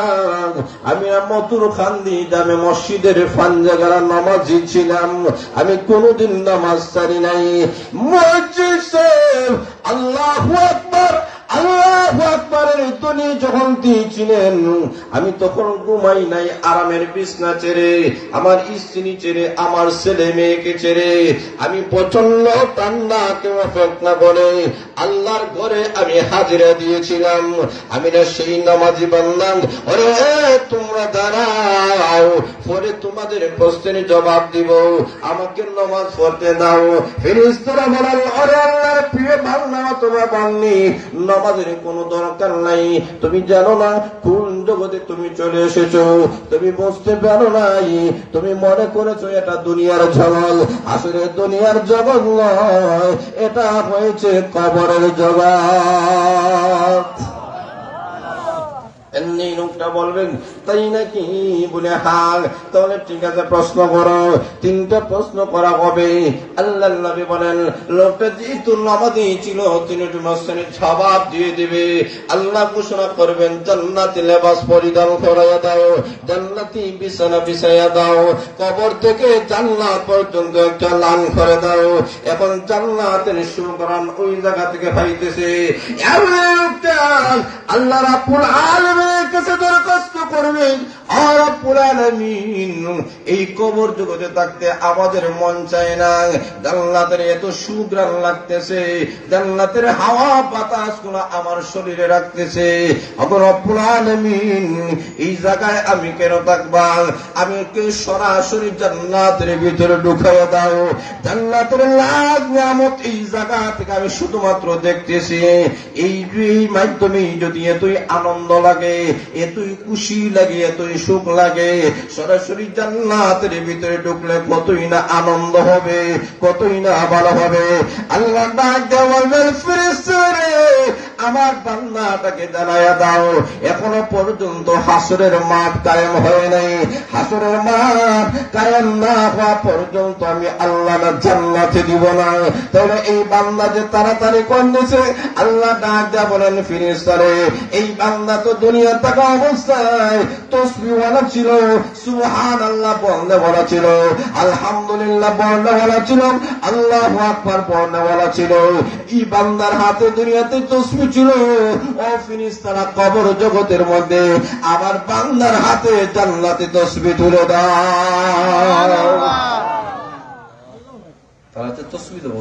আমি মতুর খান্দি জামে মসজিদের ফানজাগারা নামাজি ছিলাম, আমি কোনদিন নামাজ ছাড়ি নাই। মসজিদে আল্লাহু আকবার আল্লাহু আকবারের ধ্বনি যখন দিয়েছিলেন, আমি তখন ঘুমাই নাই আরামের বিছনা ছেড়ে, আমার স্ত্রী ছেড়ে, আমার ছেলে মেয়েকে ছেড়ে আমি প্রচন্ড ঠান্ডা কেমন ফেতনা বলে আল্লাহর ঘরে আমি হাজিরা দিয়েছিলাম। আমি না সেই নামাজি বান্দা? ওরে তোমরা দাঁড়াও, পরে তোমাদের প্রশ্নের জবাব দিব, আমাকে নামাজ পড়তে দাও। ফেরেশতারা বলেন, ওরে আল্লাহর প্রিয় বান্দা, তোমরা বান্নি নামাজের কোনো দরকার নাই। তুমি জানো না কোন জগতে তুমি চলে এসেছো? তুমি বুঝতে পারো নাই, তুমি মনে করেছো এটা দুনিয়ার জগৎ। আসলে দুনিয়ার জগৎ নয়, এটা হয়েছে কবরের জগৎ। এমনি লোকটা বলবেন, তাই নাকি? বলে হ্যাঁ। তাহলে ঠিক আছে, প্রশ্ন করো। 3টা প্রশ্ন করা হবে। আল্লাহ নবী বলেন, লোকটা যেহেতু নামাজি ছিল, 3টি প্রশ্নের জবাব দিয়ে দিবে। আল্লাহ ঘোষণা করবেন, জান্নাতি লেবাস পরিধান করাইয়া দাও, জান্নাতি বিছানা বিছাইয়া দাও, কবর থেকে জান্নাত পর্যন্ত একটা লাইন করে দাও। এখন জান্নাতের সুগ্রাণ ওই জায়গা থেকে পাইতেছে। আল্লাহ রাব্বুল আলামিন কাছে দরখাস্ত করবেন, আর রব্বুল আলামিন এই কবর জগতে থাকতে আমাদের মন চায় না, জান্নাতের এত সুঘ্রাণ লাগতেছে, জান্নাতের হাওয়া বাতাস গুলো আমার শরীরে রাখতেছে। রব্বুল আলামিন এই জায়গায় আমি কেন থাকবা? আমি কে সরাসরি জান্নাতের ভিতরে ঢুকাইয়া দাও। জান্নাতের লাখ নিয়ামত এই জায়গা থেকে আমি শুধুমাত্র দেখতেছি। এই মাধ্যমে যদি এতই আনন্দ লাগে, এতই খুশি লাগে, এতই সুখ লাগে, সরাসরি জান্নাতের ভিতরে ঢুকলে কতই না আনন্দ হবে, কতই না ভালো হবে। আল্লাহ ডাক দিয়ে বলবেন, ফেরেশতারা আমার বান্দাটাকে জানাইয়া দাও, এখনো পর্যন্ত হাসরের মাঠ কায়েম হয় নাই। হাসরের মাঠ কায়েম না হওয়া পর্যন্ত আমি আল্লাহ না জান্নাতে দিব না। তাহলে এই বান্দা যে তাড়াতাড়ি করতেছে, আল্লাহ ডাক দিয়া বলেন, ফেরেশতারা এই বান্দা তো দুনিয়া থাকা অবস্থায় তাসবিহওয়ালা ছিল, সুবহানাল্লাহ বলতে বলা ছিল, আলহামদুলিল্লাহ বলতে বলা ছিল, আল্লাহু আকবার বলতে বলা ছিল। এই বান্দার হাতে দুনিয়াতে তাসবিহ ছিল। ও ফেরেশতারা কবর জগতের মধ্যে আমার বান্দার হাতে জান্নাতে তাসবিহ তুলে দাও। তারা তো তাসবিহ দেব,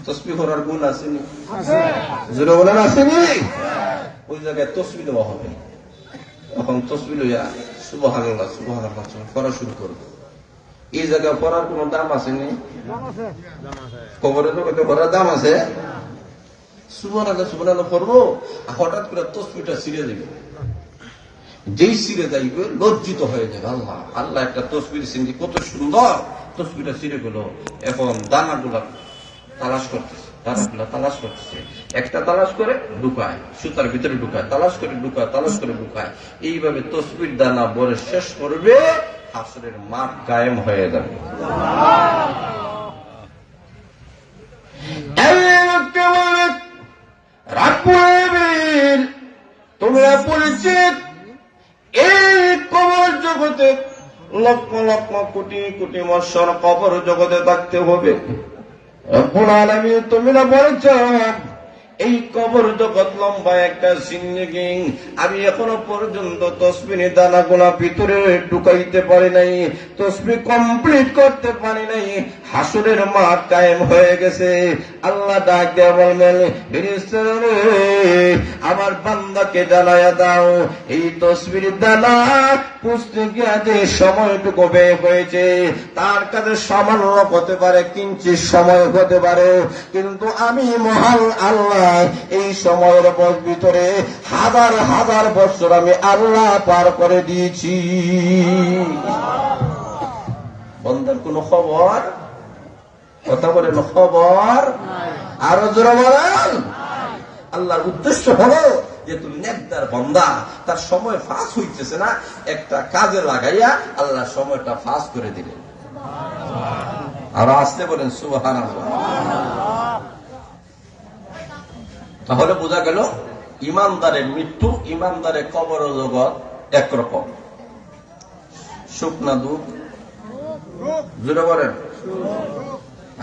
তাসবিহ করার গুণ আসেনি? জোরে বলেন, আসেনি? ওই জায়গায় তাসবিহ দেওয়া হবে। এখন তাসবিহ লইয়া সুবহানাল্লাহ সুবহানাল্লাহ পড়া শুরু করবে। এই জায়গায় পড়ার কোন দাম আসেনি? কবরের জগতে পড়ার দাম আছে? সুবহানাল্লাহ সুবহানাল্লাহ পড়বো, হঠাৎ করে তাসবিহটা ছিঁড়ে যাবে। যেই ছিঁড়ে যাইবে লজ্জিত হয়ে যাবে। আল্লাহ আল্লাহ একটা তাসবিহ সিন্ধি, কত সুন্দর তাসবিহটা ছিঁড়ে গেল। এখন দানাগুলা তালাশ করতেছে, দানাগুলা তালাশ করতেছে। একটা তালাশ করে ঢুকায়, সুতার ভিতরে ঢুকায়, তালাশ করে ঢুকায়, তালাশ করে ঢুকায়। এইভাবে তাসবিহর দানা বরে শেষ করবে, হাসরের মাঠ কায়েম হয়ে যাবে। তোমরা পরিচিত এই কবর জগতে লক্ষ লক্ষ কোটি কোটি বৎসর কবর জগতে থাকতে হবে। রব্বুল আলামিন তোমরা বলেছ এই কবর জগৎ লম্বা একটা জিন্দেগি, আমি এখনো পর্যন্ত তাসবিহের দানাগুলা ভিতরে ঢুকাইতে পারি নাই, তাসবিহ কমপ্লিট করতে পারি নাই। হাসরের মাঠ কায়েম হয়ে গেছে। আল্লাহ ডাক দিয়ে বলবেন, ফেরেশতারা আমার বান্দাকে জানাইয়া দাও, এই তাসবিহের দানা পুষতে গিয়ে যে সময়টুকু ব্যয় হয়েছে তার কাছে সামান্য হতে পারে, কিঞ্চিৎ সময় হতে পারে, কিন্তু আমি মহান আল্লাহ এই সময়ের ভিতরে হাজার হাজার বছর আমি আল্লাহ পার করে দিয়েছি। বন্দার কোন খবর? কথা বলেন, খবর আরো জোরে বলেন। আল্লাহর উদ্দেশ্য হলো যে তুমি নেকদার বান্দা, তার সময় ফাঁস হইতেছে না, একটা কাজে লাগাইয়া আল্লাহ সময়টা ফাঁস করে দিলেন। আরো আসতে বলেন সুবহানাল্লাহ। তাহলে বোঝা গেল ইমানদারের মৃত্যু, ইমানদারের কবর জগৎ একরকম। শুকনা দুধ, জোরে বলেন,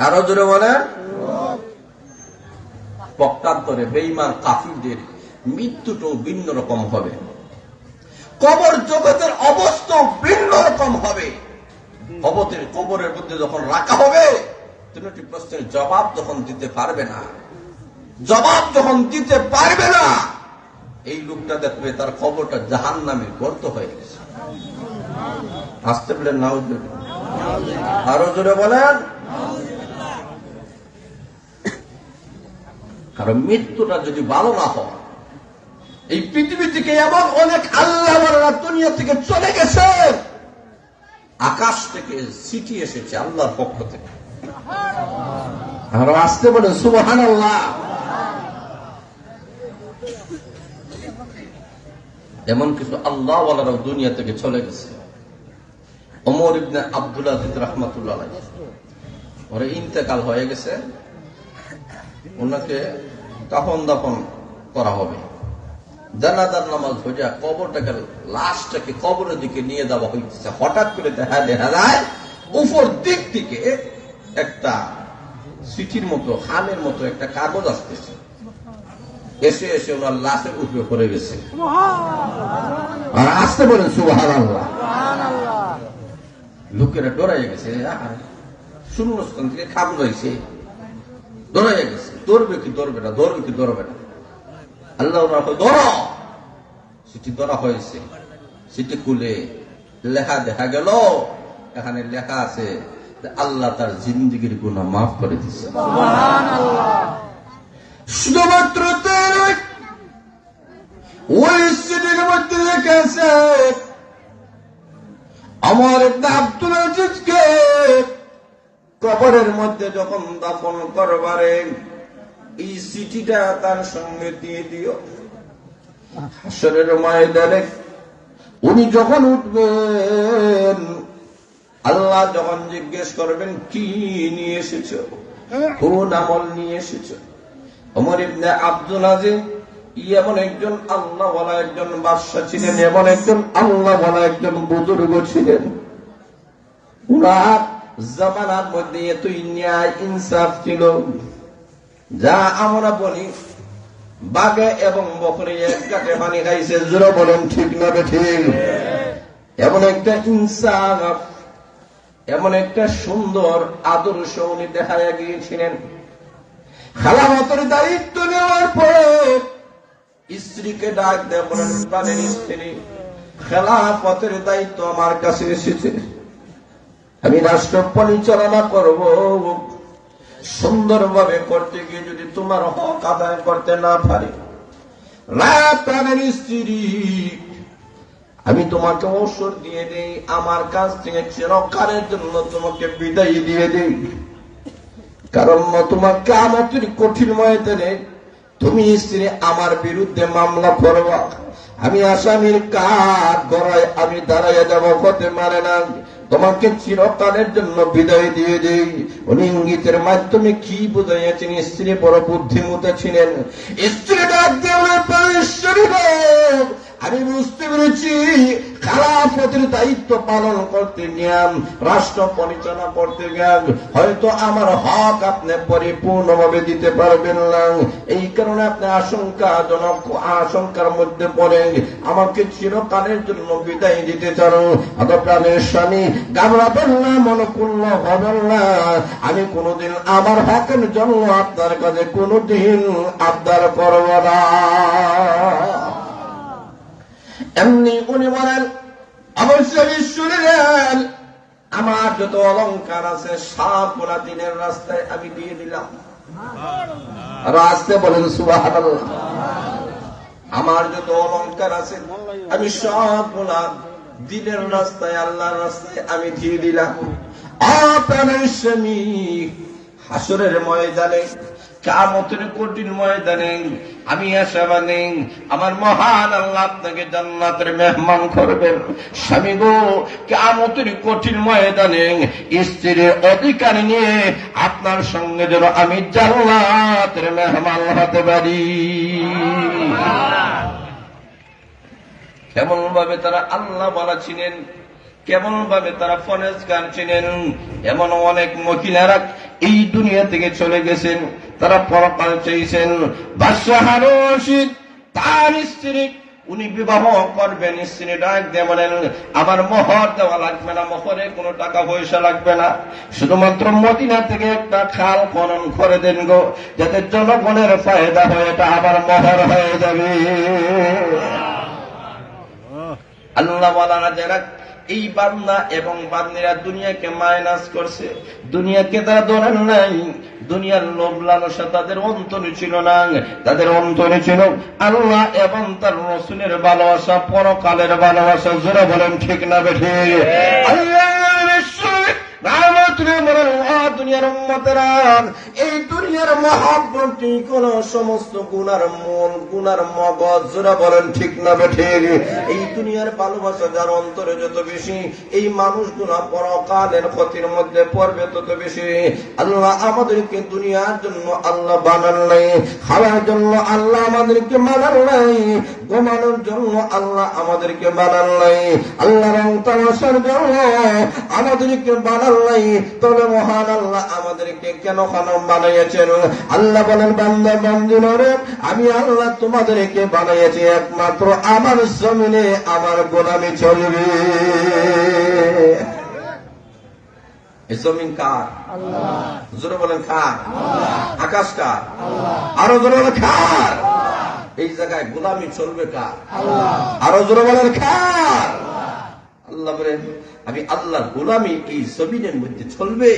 আরো জোরে বলেন। পক্ষান্তরে বেঈমান কাফিরদের মৃত্যুটাও ভিন্ন রকম হবে, কবর জগতের অবস্থা ভিন্ন রকম হবে। কবরের মধ্যে যখন রাখা হবে, তিনটি প্রশ্নের জবাব যখন দিতে পারবে না, এই লোকটা দেখবে তার কবরটা জাহান্নামের গর্ত হয়ে গেছে। আসতে বলেন নাউজুবিল্লাহ, আরো জোরে বলেন। কারণ মৃত্যুটা যদি ভালো না হয়, এই পৃথিবী থেকে এমন অনেক আল্লাহওয়ালারা দুনিয়া থেকে চলে গেছে, আকাশ থেকে চিঠি এসেছে আল্লাহর পক্ষ থেকে। আরো আসতে বলে সুবহানাল্লাহ। এমন কিছু আল্লাহওয়ালারাও দুনিয়া থেকে চলে গেছে। ওমর ইবনে আব্দুল আজিজ রাহমাতুল্লাহ আলাইহি, ওরে ইন্তেকাল হয়ে গেছে, ওনাকে কাফন দাফন করা হবে। জানাজার নামাজ হয়ে কবরটাকে, লাশটাকে কবরের দিকে নিয়ে যাওয়া হইতেছে। হঠাৎ করে দেখা যায় উপর দিক থেকে একটা চিঠির মতো, খামের মতো একটা কাগজ আসতেছে, এসে এসে ওনার লাশের উপরে পড়ে গেছে। আর আসতে বলেন সুবহানাল্লাহ। লোকেরা ডরাইয়া গেছে, শূন্যস্থান থেকে খাম রয়েছে, ডরাইয়া গেছে। ধরবে কি ধরবে না, ধরবে কি ধরবে না। আল্লাহ ধরো, চিঠি ধরা হয়েছে। চিঠি খুলে লেখা দেখা গেল, এখানে লেখা আছে আল্লাহ তার জিন্দিগির গুনাহ মাফ করে দিচ্ছে। শুধুমাত্র ওই চিঠির মধ্যে লেখা আছে ওমর ইবনে আব্দুল আজিজকে কবরের মধ্যে যখন দাফন করবারে এই চিঠিটা তার সঙ্গে দিয়ে দিও। হাসরের ময়দানে উনি যখন উঠবেন, আল্লাহ যখন জিজ্ঞেস করবেন কি নিয়ে এসেছো, কোন আমল নিয়ে এসেছো। ওমর ইবনে আব্দুল আজিজ এমন একজন আল্লাহওয়ালা একজন বাদশা ছিলেন, এমন একজন আল্লাহওয়ালা একজন বুজুর্গ ছিলেন। উনার জামানার মধ্যে এতই ন্যায় ইনসাফ ছিল, যা আমরা বলি বাঘে এবং বকরি এক কাটে পানি খাইছে। জোরে বলেন ঠিক না ঠিক? এমন একটা ইনসাফ, এমন একটা সুন্দর আদর্শ উনি দেখাইয়া গিয়েছিলেন। খেলাফতের দায়িত্ব নেওয়ার পরে স্ত্রীকে ডাক দেয়, বলেন প্রাণের স্ত্রী, খেলাফতের দায়িত্ব আমার কাছে এসেছে, আমি রাষ্ট্র পরিচালনা করব। সুন্দরভাবে করতে গিয়ে যদি তোমার হক আদায় করতে না পারি, প্রাণের স্ত্রী, আমি তোমাকে অবসর দিয়ে দেই, আমার কাছ থেকে চিরকালের জন্য তোমাকে বিদায় দিয়ে দেই। কারণ তোমার কিয়ামতের কঠিন ময়দানে তুমি স্ত্রী আমার বিরুদ্ধে মামলা করবা, আমি আসামির কাঠ গড়ায় আমি দাঁড়াইয়া যাব, হতে পারে না, তোমাকে চিরকালের জন্য বিদায় দিয়ে দেই। উনি ইঙ্গিতের মাধ্যমে কি বুঝাইয়াছেন? স্ত্রী বড় বুদ্ধিমতী ছিলেন। স্ত্রী ডাক দিয়ে আমি বুঝতে পেরেছি, খেলাফতের দায়িত্ব পালন করতে গিয়াম, রাষ্ট্র পরিচালনা করতে গিয়াম হয়তো আমার হক আপনি পরিপূর্ণভাবে দিতে পারবেন না। এই কারণে আপনি আশঙ্কার মধ্যে পড়ে আমাকে চিরকালের জন্য বিদায় দিতে চান। আমার প্রাণের স্বামী, ঘাবড়াবেন না, মনক্ষুণ্ণ হবেন না, আমি কোনোদিন আমার হকের জন্য আপনার কাছে কোনোদিন আবদার করব না। এমনি উনি বলেন, অবশ্যই শুনলেন, আমার যত অলংকার আছে সবগুলা দিনের রাস্তায় আমি দিয়ে দিলাম। আর আসতে বলেন সুবহানাল্লাহ। আমার যত অলংকার আছে আমি সবগুলা দিনের রাস্তায়, আল্লাহর রাস্তায় আমি দিয়ে দিলাম। আপনার স্বামী হাসরের ময়দানে কিয়ামতের কঠিন ময়দানে আমি আশাবাদী আমার মহান আল্লাহ আপনাকে জান্নাতের মেহমান করবেন। স্বামী গো, কিয়ামতের কঠিন ময়দানে স্ত্রীর অধিকার নিয়ে আপনার সঙ্গে যেন আমি জান্নাতের মেহমান হতে পারি। কেমন ভাবে তারা আল্লাহ বলা ছিলেন, কেমন ভাবে তারা ফরেজগার ছিলেন। এমন অনেক মহিলারা এই দুনিয়া থেকে চলে গেছেন, তারা পরকাল চাইছেন। বাদশাহ হারুন রশিদ তার স্ত্রী উনি বিবাহ করবেন, স্ত্রী ডাক দিয়ে বলেন আমার মোহর দেওয়া লাগবে না, মোহরে কোনো টাকা পয়সা লাগবে না, শুধুমাত্র মদিনা থেকে একটা খাল খনন করে দেন গো, যাতে জনগণের ফায়দা হয়, এটা আমার মোহর হয়ে যাবে। আল্লাহ ওয়ালারা যারা এই বান্দা এবং বান্দিরা দুনিয়াকে মাইনাস করছে, দুনিয়াকে তারা ধরেন নাই, দুনিয়ার লোভ লালসা তাদের অন্তরে ছিল না, তাদের অন্তরে ছিল আল্লাহ এবং তার রাসূলের ভালোবাসা, পরকালের ভালোবাসা। জোরে বলেন ঠিক না বেঠিক? আল্লাহ দুনিয়ার উম্মতেরা, এই দুনিয়ার মহাব্বতী কোন সমস্ত গুনার মূল, গুনার মগজ। জোরে বলেন ঠিক না বেঠিক? এই দুনিয়ার ভালোবাসা যার অন্তরে যত বেশি, এই মানুষগুলা পরকালের ক্ষতির মধ্যে পড়বে তত বেশি। আল্লাহ আমাদেরকে দুনিয়ার জন্য আল্লাহ বানান নাই, খাওয়ার জন্য আল্লাহ আমাদেরকে বানান নাই, ঘুমানোর জন্য আল্লাহ আমাদেরকে বানান নাই, আল্লাহ রং তামাশার জন্য আমাদেরকে বানান নাই। তবে মহান আল্লাহ আমাদেরকে কেন খানাম বানাইয়াছেন? আল্লাহ বলেন বান্দা বান্দিনরে, আমি আল্লাহ তোমাদেরকে বানাইয়াছি একমাত্র আমার জমিনে আমার গোলামি চলবে। এই জমিন কার? আল্লাহ। জোরে বলেন কার? আল্লাহ। আকাশ কার? আল্লাহ। আরো জোরে বলেন কার? এই জায়গায় গোলামি চলবে কার? আল্লাহ। আরো জোরে বলেন কার? আল্লাহ বলেন আমি আল্লাহর গোলামি এই জমিনের মধ্যে চলবে।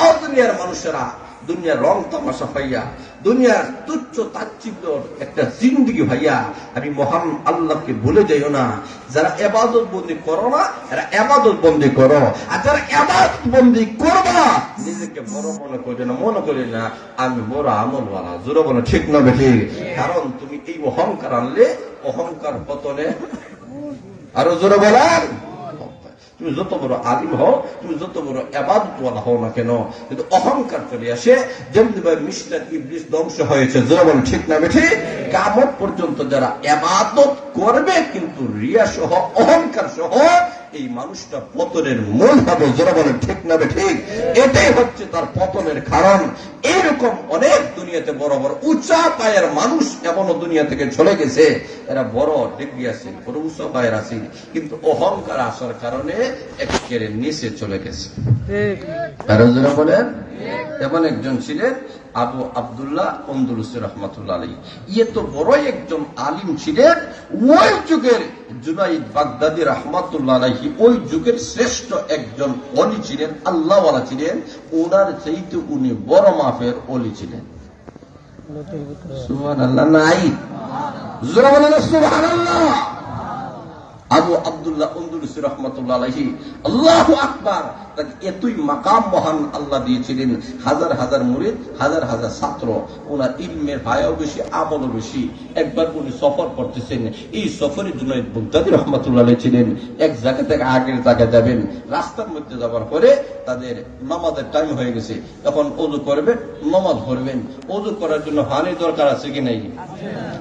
আর দুনিয়ার মানুষেরা দুনিয়ার রং তামাশা ভাইয়া, দুনিয়ার তুচ্ছ তাচ্ছিল্য একটা জিন্দগি ভাইয়া, আমি মহান আল্লাহকে ভুলে যাইও না। যারা ইবাদত বন্দি করো না, এরা ইবাদত বন্দি করো, আর যারা ইবাদত বন্দি করবা নিজেকে বড় মনে করে না, মনে করে না আমি বড় আমলওয়ালা। জোরে বলো ঠিক না বেঠিক? কারণ তুমি এই অহংকার আনলে অহংকার পতনে। আরো জোরে বলেন, তুমি যত বড় আলিম হও, তুমি যত বড় ইবাদতওয়ালা হও না কেন, কিন্তু অহংকার চলে আসে। যেমনি ভাবে মিস্টার ইবলিস ধ্বংস হয়েছে। জোরে বলেন ঠিক না বেঠিক? কিয়ামত পর্যন্ত যারা ইবাদত করবে কিন্তু রিয়া সহ, অহংকার সহ, এই মানুষটা পতনের মূল হবে। জোরে বলেন ঠিক না বেঠিক? এটাই হচ্ছে তার পতনের কারণ। এরকম অনেক দুনিয়াতে বড় বড় উঁচা পায়ের মানুষ এমনও দুনিয়া থেকে চলে গেছে, এরা বড় ডিগ্রি আছে, বড় উঁচা পায়ের আছে, কিন্তু অহংকার আসার কারণে একেবারে নিচে চলে গেছে। আরো জোরে বলেন। এমন একজন ছিলেন আবু আব্দুল্লাহ আন্দলুসি রহমাতুল্লাহ আলাইহি। ইয়ে তো বড়ই একজন আলিম ছিলেন। ওই যুগের জুনাইদ বাগদাদি রহমাতুল্লাহ আলাইহি ওই যুগের শ্রেষ্ঠ একজন ওলি ছিলেন, আল্লাহওয়ালা ছিলেন। ওনার চাইতে উনি বড় মাপের ওলি ছিলেন। সুবহানাল্লাহ নাই? জোরে বলেন সুবহানাল্লাহ। আবু আব্দুল্লাহ আন্দলুসি রহমাতুল্লাহ আলাইহি, আল্লাহু আকবার, তাকে এতই মাকাম মহান আল্লাহ দিয়েছিলেন। হাজার হাজার মুরিদ, হাজার হাজার ছাত্র। ওনার ইলমের ভায়াও বেশি, আমলও বেশি। একবার উনি সফর করতেছেন, এই সফরের জন্য বাগদাদি রহমাতুল্লাহ আলাইহি ছিলেন। এক জায়গা থেকে আগের জায়গায় যাবেন, রাস্তার মধ্যে যাওয়ার পরে তাদের নামাজের টাইম হয়ে গেছে। তখন ওযু করবেন, নামাজ পড়বেন। ওযু করার জন্য পানি দরকার আছে কি নাই?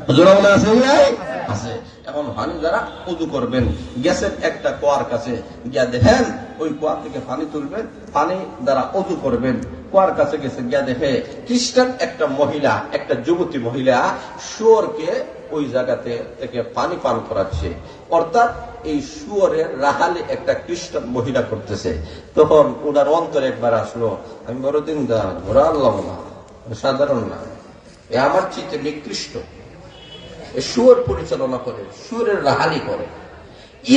হুজুরা বলে আছে কি নাই? আছে। এখন পানি দ্বারা ওযু করবেন, গ্যাসের একটা কুয়ার কাছে গিয়া দেখেন, ওই কুয়া থেকে পানি তুলবেন, পানি দ্বারা ওযু করবেন। কুয়ার কাছে গেছে, গিয়া দেখে খ্রিস্টান একটা মহিলা, একটা যুবতী মহিলা শুয়োরকে ওই জায়গাতে থেকে পানি পান করাচ্ছে। অর্থাৎ এই শুয়োরের রাহালে একটা খ্রিস্টান মহিলা করতেছে। তখন ওনার অন্তরে একবার আসলো, আমি বড়দিন দা ঘোরা আল্লাহ না, সাধারণ না, এ আমার চিত্তে নিকৃষ্ট, শুয়োর পরিচালনা করে, শুয়োরের রাহালি করে।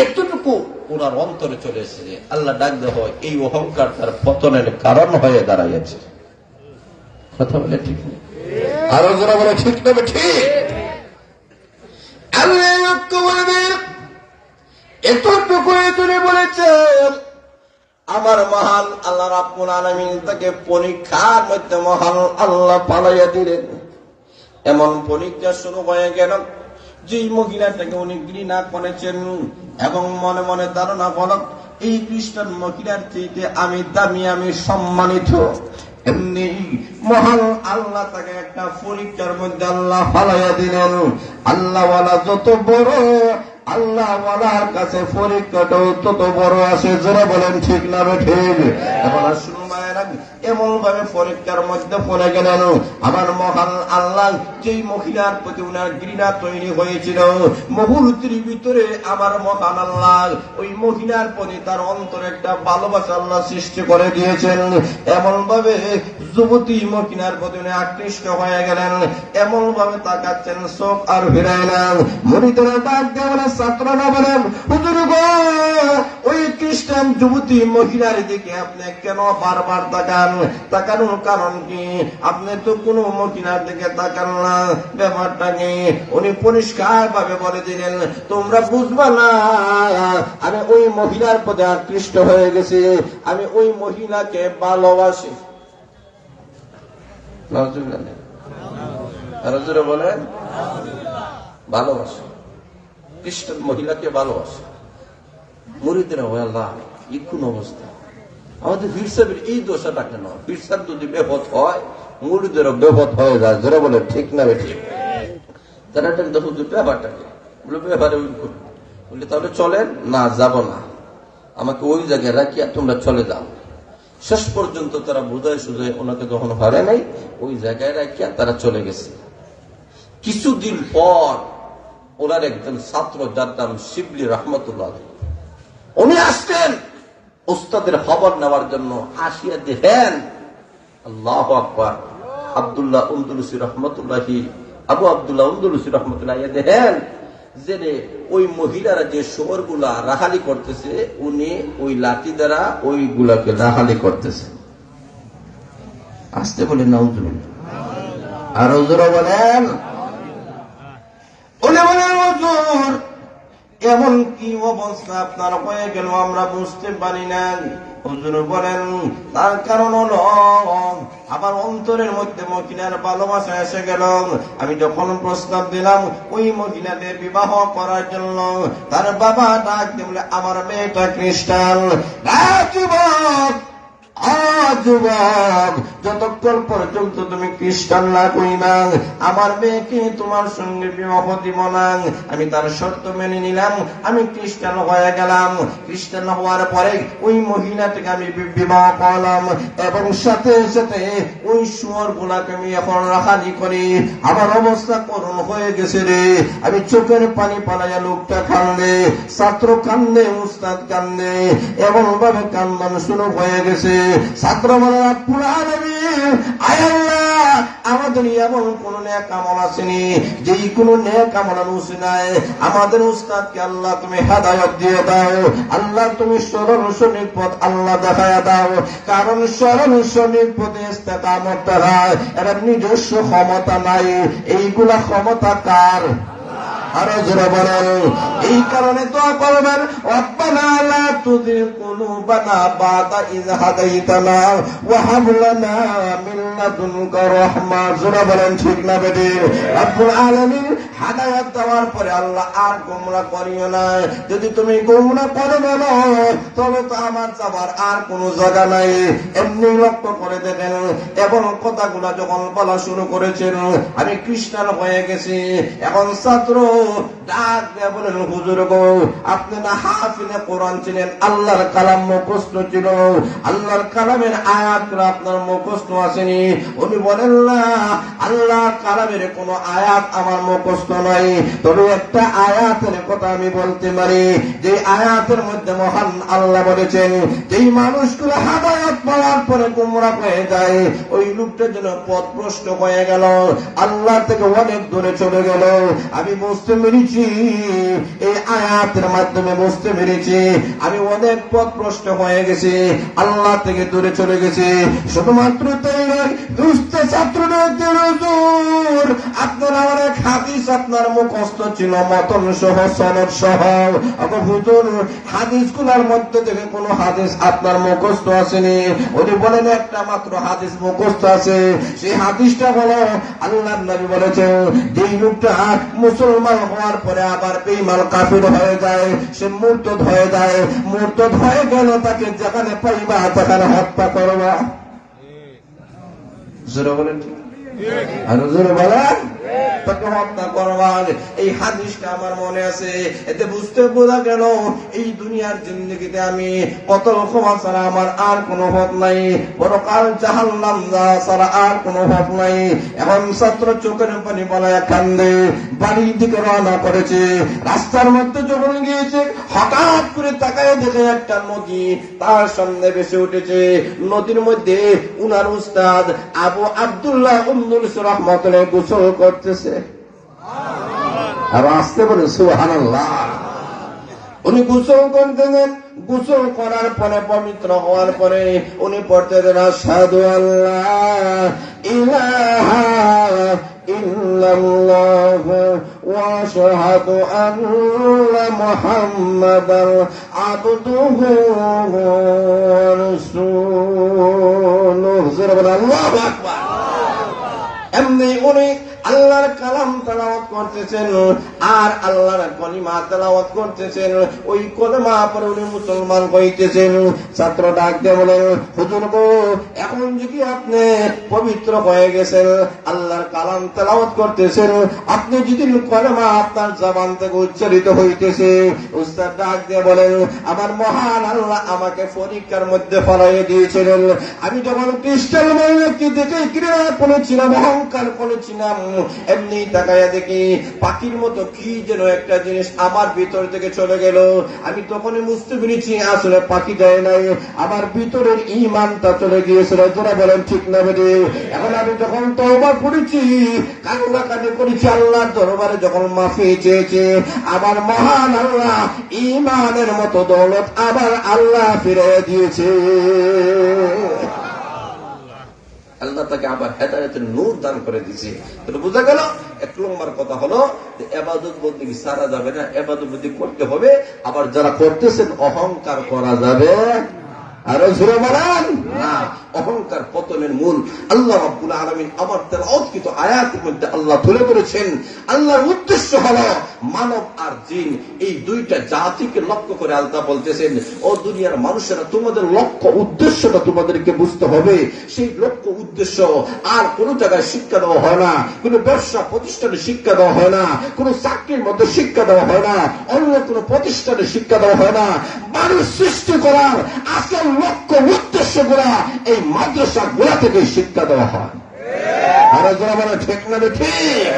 এতটুকু ওনার অন্তরে চলে এসেছে। আল্লাহ ডাক দেওয়া হয়, এই অহংকার তার পতনের কারণ হয়ে দাঁড়াইয়াছে। কথা বলে ঠিক নেই? আরো যারা বলে ঠিক নেবে ঠিক। আল্লাহ বলবেন এতটুকু তুমি বলেছেন আমার মহান আল্লাহ রাব্বুল আলামিন তাকে পরীক্ষার মধ্যে মহান আল্লাহ পালাইয়া দিলেন। এমন পরীক্ষা শুরু হয়ে গেল, যে মহিলাটাকে উনি ঘৃণা করেছেন এবং মনে মনে ধারণা করল এই খ্রিস্টান মহিলার চাইতে আমি দামি, আমি সম্মানিত। এমনি মহান আল্লাহ তাকে একটা পরীক্ষার মধ্যে আল্লাহ ফালাইয়া দিলেন। আল্লাহওয়ালা যত বড়, আল্লাহওয়ালার কাছে পরীক্ষাটাও তত বড় আসে। যারা বলেন ঠিক না ঠিক? এখন আসুন মায়েরা, এমন ভাবে পরীক্ষার মধ্যে পড়ে গেলেন আমার মহান আল্লাহ যেই মহিলার প্রতি উনার ঘৃণা তৈরি হয়েছিল, মুহূর্তের ভিতরে আমার মহান আল্লাহ ওই মহিলার প্রতি তার অন্তরে একটা ভালোবাসা আল্লাহ সৃষ্টি করে দিয়েছেন। এমন ভাবে যুবতী মহিলার প্রতি উনি আকৃষ্ট হয়ে গেলেন, এমন ভাবে তাকাচ্ছেন, চোখ আর ফিরায় না। মুরিদরা ডাক দিয়ে বলে, ছাত্ররা বলেন, হুজুর গো, ওই খ্রিস্টান যুবতী মহিলার দিকে আপনি কেন বারবার তাকান? তাকানোর কারণ কি? আপনি তো কোন মহিলার দিকে তাকান না, ব্যাপারটা কি? উনি পরিষ্কার ভাবে বলে দিলেন, তোমরা বুঝবা না, আমি ওই মহিলার প্রতি আকৃষ্ট হয়ে গেছি, আমি ওই মহিলাকে ভালোবাসি। বলেন ভালোবাসে, খ্রিস্টান মহিলাকে ভালোবাসে। মুরিদেরা হয় আল্লাহ, এই কোন অবস্থা? আমাদের পীর সাহেবের এই দোষাটা কেন? পীর সাহেব যদি বেপথ হয়, মুরিদেরও বেপথ হয়ে যায়। যারা বলে ঠিক না ঠিক? তারা দেখো ব্যাপারটাকে বলে, ব্যাপারে বলে তাহলে চলেন না, যাব না, আমাকে ওই জায়গায় রাখিয়া তোমরা চলে যাও। শেষ পর্যন্ত তারা বুঝায় সুঝায় ওনাকে যখন হারে নাই, ওই জায়গায় রাখিয়া তারা চলে গেছে। কিছুদিন পর ওনার একজন ছাত্র, যার নাম শিবলি রহমতুল্লাহ, উনি আসলেন উস্তাদের খবর নেওয়ার জন্য। আসিয়া দেখেন, আল্লাহু আকবার, আব্দুল্লাহ উন্দুলুসি রহমতুল্লাহি, আবু আব্দুল্লাহ উন্দুলুসি রহমতুল্লাহ দেখেন যে ওই মহিলারা যে শোরগুলা রাহালি করতেছে, উনি ওই লাঠি দ্বারা ওইগুলাকে রাহালি করতেছে। আসতে বলেন নাউজুবিল্লাহ, আর হুজুর বলেন, উনি বলেন, হুজুর এমন কি অবস্থা আপনার হয়ে গেল আমরা বুঝতে পারি না। হুজুর বলেন, তার কারণ হলো আমার অন্তরের মধ্যে মহিলার ভালোবাসা এসে গেল। আমি যখন প্রস্তাব দিলাম ওই মহিলাদের বিবাহ করার জন্য, তার বাবা ডাক দিয়ে বলে, আমার মেয়েটা খ্রিস্টান। যুবক, যুবক, যতক্ষণ পর্যন্ত তুমি খ্রিস্টান না কইবা, আমার মেয়েকে তোমার সঙ্গে বিবাহ দিব না। আমি তার শর্ত মেনে নিলাম, আমি খ্রিস্টান হয়ে গেলাম। খ্রিস্টান হওয়ার পরে ওই মহিলাটাকে আমি বিবাহ করলাম, এবং সাথে সাথে ওই শুয়োর গুলাকে আমি এখন রাখালি করি। আমার অবস্থা করুণ হয়ে গেছে রে। আমি চোখের পানি পালাইয়া, লোকটা কান্দে, ছাত্র কান্দে, উস্তাদ কান্দে, এমন ভাবে কান্দান শুরু হয়ে গেছে। ছাত্র বলে, আমাদের এমন কোন নেক আমল আসেনি, যেই কোন নেক আমল অনুসি নাই। আমাদের উস্তাদকে আল্লাহ তুমি হেদায়েত দিয়ে দাও, আল্লাহ তুমি সরল সঠিক পথ আল্লাহ দেখায়া দাও। কারণ সরল সঠিক পথে ইস্তেকামত হয়, এর নিজস্ব ক্ষমতা নাই, এইগুলা ক্ষমতা কার? আরো জোরে বলেন। এই কারণে দোয়া করবেন, রব্বানা লা তুযিগ কুলুবানা বা'দা ইয হাদাইতানা ওয়া হাব লানা মিন লাদুনকা রাহমা। জোরে বলেন ঠিক না বেটি? রব্বুল আলামিন হেদায়েত দেওয়ার পরে আল্লাহ আর গোমরাহ করিও না। যদি তুমি গোমরাহ করে বলো, তবে তো আমার যাবার আর কোনো জায়গা নাই। এমনি লক্ষ্য করে দেখেন, এবং কথাগুলো যখন বলা শুরু করেছেন, আমি খ্রিস্টান হয়ে গেছি, এখন ছাত্র ডাক দিয়ে বলেন, হুজুর গো, আপনি না হাফিজে কোরআন ছিলেন, আল্লাহর কালাম মুখস্থ ছিল, আল্লাহর কালামের আয়াতগুলো আপনার মুখস্থ আসেনি? উনি বলেন, না, আল্লাহর কালামের কোন আয়াত আমার মুখস্থ নাই, তবে একটা আয়াতের কথা আমি বলতে পারি, যে আয়াতের মধ্যে মহান আল্লাহ বলেছেন, যেই মানুষগুলো হেদায়েত পাওয়ার পরে গোমরাহ হয়ে যায়, ওই লোকটার জন্য পথভ্রষ্ট হয়ে গেল, আল্লাহ থেকে অনেক দূরে চলে গেল। আমি বুঝতে বুঝতে পেরেছি, এই আয়াতের মাধ্যমে বুঝতে পেরেছি আমি অনেক পথ প্রশ্ন হয়ে গেছি, আল্লাহ থেকে দূরে চলে গেছি। শুধুমাত্র তাই নয়, দুষ্ট ছাত্রদের হুজুর আপনার আমার এক হাদিস আপনার মুখস্থ ছিল মতন সহ সনদ সহ। হুজুর হাদিসগুলোর মধ্যে থেকে কোন হাদিস আপনার মুখস্থ আসেনি? উনি বলেন একটা মাত্র হাদিস মুখস্থ আছে। সেই হাদিসটা হলো আল্লাহর নবী বলেছেন, যেই লোকটা মুসলমান হওয়ার পরে আবার বেঈমান কাফির হয়ে যায়, সে মুরতাদ হয়ে যায়। মুরতাদ হয়ে গেল তাকে যেখানে পাইবা সেখানে হত্যা করবা। জোরে বলেন, আর জোরে বলেন, তাকে হত্যা করবার। এই হাদিসটা আমার মনে আছে। এতে বোঝা গেল এই দুনিয়ার জিন্দেগিতে আমি কতল ক্ষমা ছাড়া আমার আর কোনো পথ নাই, পরকাল জাহান্নাম ছাড়া আর কোনো পথ নাই। এখন ছাত্র চোখের পানি বলায় কান্দে বাড়ির দিকে রওনা করেছে। রাস্তার মধ্যে যখন গিয়েছে, হঠাৎ করে তাকায় দেখে একটা নদী তার সামনে ভেসে উঠেছে। নদীর মধ্যে উনার উস্তাদ আবু আব্দুল্লাহ উন্নুস রহমতুল্লাহ গোসল করতেছে। আর আসতে বলে সুবহানাল্লাহ। উনি গোসল করতেছেন। গোসল করার পরে পবিত্র হওয়ার পরে উনি পড়তেছেন আশহাদু আল্লাহ ইলাহা ইল্লাল্লাহ ওয়া আশহাদু আন্না মুহাম্মাদান আবদুহু ওয়া রাসূলুহু। আল্লাহু আকবার। এমনি উনি আল্লাহর কালাম তেলাওয়াত করতেছেন আর আল্লাহর কলিমা তেলাওয়াত করতেছেন। ওই কলিমা পরে উনি মুসলমান হইতেছেন। ছাত্র ডাক দিয়ে বলেন, হুজুর গো, এখন যদি আপনি পবিত্র হয়ে গেছেন, আল্লাহর কালাম তেলাওয়াত করতেছেন, আপনি যদি কলিমা আপনার জবান থেকে উচ্চারিত হইতেছে। উস্তাদ ডাক দিয়ে বলেন, আমার মহান আল্লাহ আমাকে পরীক্ষার মধ্যে ফলাইয়ে দিয়েছিলেন। আমি যখন খ্রিস্টান মহিলাকে দেখে ক্রীড়া করেছিলাম, অহংকার করেছিলাম, এমনি তাকাইয়া দেখি পাখির মতো কি যেন একটা জিনিস আমার ভিতর থেকে চলে গেল। আমি তখনই বুঝতে পেরেছি আসলে পাখি যায় নাই, আমার ভিতরের ঈমানটা চলে গিয়েছিল। যারা বলেন ঠিক না বেটে? এখন আমি যখন তওবা করেছি, কান্নাকাটি করেছি, আল্লাহর দরবারে যখন মাফি চেয়েছি, আমার মহান আল্লাহ ঈমানের মতো দৌলত আবার আল্লাহ ফিরে দিয়েছে। আল্লাহ তাকে আবার হেদায়েতের নূর দান করে দিয়েছে। তাহলে বোঝা গেল 1 নম্বর কথা হলো যে ইবাদত বন্দেগী সারা যাবে না, ইবাদত বন্দেগী করতে হবে। আবার যারা করতেছেন অহংকার করা যাবে আরো জোরে বলেন না। অহংকার পতনের মূল। আল্লাহ রাব্বুল আলামিন আমার তেলাওয়াতকৃত আয়াতের মধ্যে আল্লাহ তুলে ধরেছেন, আল্লাহর উদ্দেশ্য হলো মানব আর জিন এই দুইটা জাতিকে লক্ষ্য করে আল্লাহ বলতেছেন, ও দুনিয়ার মানুষেরা, তোমাদের লক্ষ্য উদ্দেশ্যটা তোমাদেরকে বুঝতে হবে। সেই লক্ষ্য উদ্দেশ্য আর কোন জায়গায় শিক্ষা দেওয়া হয় না, কোন ব্যবসা প্রতিষ্ঠানে শিক্ষা দেওয়া হয় না, কোন চাকরির মধ্যে শিক্ষা দেওয়া হয় না, অন্য কোন প্রতিষ্ঠানে শিক্ষা দেওয়া হয় না। মানুষ সৃষ্টি করার আসল লক্ষ্য উদ্দেশ্য গুলা এই মাদ্রাসা গুলা থেকে শিক্ষা দেওয়া হয়। আর যারা বলে ঠিক না ঠিক,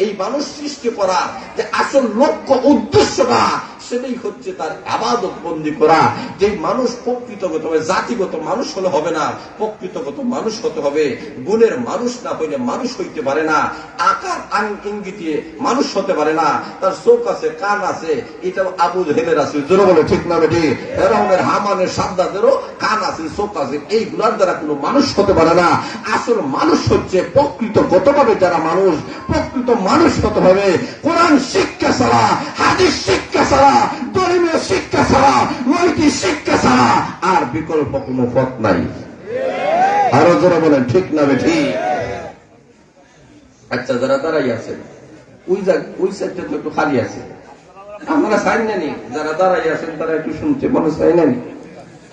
এই মানুষ সৃষ্টি করা যে আসল লক্ষ্য উদ্দেশ্যটা সেটাই হচ্ছে তার ইবাদত বন্দি করা। যে মানুষ প্রকৃতগত জাতিগত মানুষ হলে হবে না, প্রকৃতগত মানুষ হতে হবে। গুণের মানুষ না হইলে মানুষ হইতে পারে না। আকার ইঙ্গিতে মানুষ হতে পারে না। তার চোখ আছে, কান আছে, এটা আবু জেহেলের আছে, জোরে বলে ঠিক না বেটি? ফেরাউনের, হামানের, সাদ্দাতেরও কান আছে, চোখ আছে, এইগুলার দ্বারা কোনো মানুষ হতে পারে না। আসল মানুষ হচ্ছে প্রকৃতগতভাবে যারা মানুষ, প্রকৃত মানুষ হতে হবে। কোরআন শিক্ষা ছাড়া, হাদিস শিক্ষা ছাড়া, ধর্মীয় শিক্ষা ছাড়া, নৈতিক শিক্ষা ছাড়া আর বিকল্প কোনো পথ নাই। আরো যারা বলেন ঠিক না বেঠি? আচ্ছা, যারা দাঁড়াই আছেন ওই সাইডটা তো একটু খালি আছে, আপনারা সাইন নেনি। যারা দাঁড়াই আছেন তারা একটু শুনছে, মনে সাইন নেনি।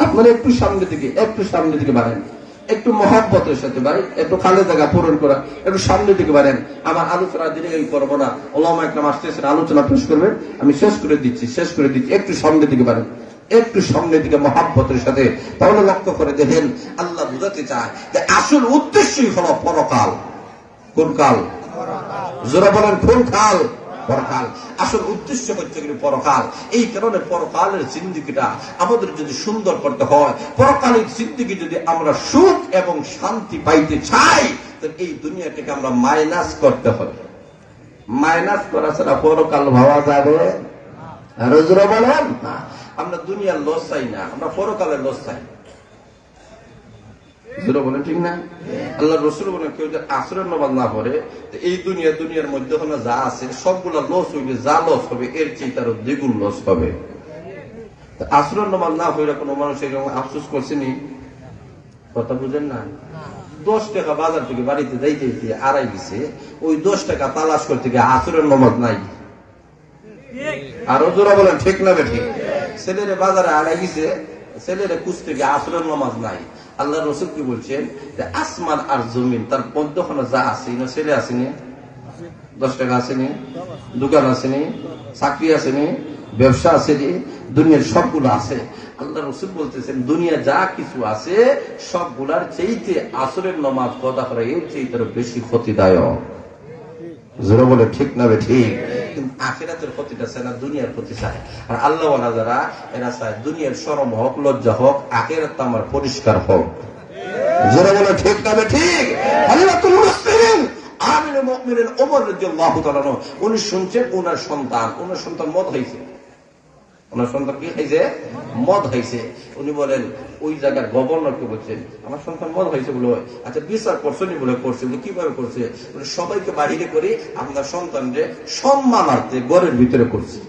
আপনারা একটু সামনের দিকে বাড়েন, একটু মহব্বতের সাথে বাড়ি, একটু খালি জায়গা পূরণ করা, একটু সামনের দিকে বাড়েন। আমার আলোচনা দিনে করবো না, ওলামা একরাম আসতেছেন, আলোচনা পেশ করবেন, আমি শেষ করে দিচ্ছি। একটু সামনের দিকে বাড়েন, একটু সামনের দিকে মহব্বতের সাথে। তাহলে লক্ষ্য করে দেখেন, আল্লাহ বুঝাতে চায় যে আসল উদ্দেশ্যই হলো পরকাল। কোন কাল? যারা বলেন কোন কাল? পরকাল। আসল উদ্দেশ্য হচ্ছে কিন্তু পরকাল। এই কারণে পরকালের জিন্দেগিটা আমাদের যদি সুন্দর করতে হয়, পরকালের জিন্দেগি যদি আমরা সুখ এবং শান্তি পাইতে চাই, তো এই দুনিয়াটাকে আমরা মাইনাস করতে হবে। মাইনাস করা ছাড়া পরকাল ভাবা যাবে? আরো জোরে বলেন। আমরা দুনিয়ার লস চাই না, আমরা পরকালের লস চাই। জোরে বলেন ঠিক না? আল্লাহ রসুল বলেন কেউ যদি আসরের নামাজ না পড়ে এই দুনিয়ার মধ্যে যা আছে সবগুলা লস হইবে, যা লস হবে এর চেয়ে তার দ্বিগুণ লস হবে। আসরের নামাজ না পড়ে কোনো মানুষ এরকম আফসোস করছেনি? কথা বুঝেন না? 10 টাকা বাজার থেকে বাড়িতে যাইতে আড়াই গেছে, ওই 10 টাকা তালাশ করতে গিয়ে আসরের নামাজ নাই। আরো জোরে বলেন ঠিক না ঠিক? ছেলেরে বাজারে আড়াই গেছে, ছেলেরে খুঁজতে গিয়ে আসরের নামাজ নাই। আল্লাহ রসুল কি বলছেন যে আসমান আর জমিন তার মধ্যখানে যা আছে, ছেলে আসেনি, 10 টাকা আসেনি, দোকান আসেনি, চাকরি আসেনি, ব্যবসা আসেনি, দুনিয়ার সবগুলো আছে। আল্লাহ রসুল বলতেছেন দুনিয়া যা কিছু আছে সবগুলার চাইতে আসরের নামাজ কদা করা এর চাইতে বেশি ক্ষতিদায়ক। জোরে বলে ঠিক না ঠিক? কিন্তু আখিরাতের ক্ষতিটা চায় না, দুনিয়ার ক্ষতি চায়। আর আল্লাহ ওয়ালা যারা এরা চায় দুনিয়ার শরম হোক, লজ্জা হোক, আখিরাত আমার পরিষ্কার হোক। জোরে বলে ঠিক না ঠিক? খলিফাতুল মুসলিমিন আমিরুল মুমিনিন ওমর রাদিয়াল্লাহু তাআলা উনি শুনছেন ওনার সন্তান মদ হয়েছে। ওনার সন্তান কি হয়েছে? মদ হয়েছে। উনি বলেন ওই জায়গার গভর্নরকে বলছেন আমার সন্তান মদ হয়েছে বলে, আচ্ছা বিচার করছেন বলে করছে, কিভাবে করছে? সবাইকে বাহিরে করে আপনার সন্তানকে সম্মানার্থে ঘরের ভিতরে করছে।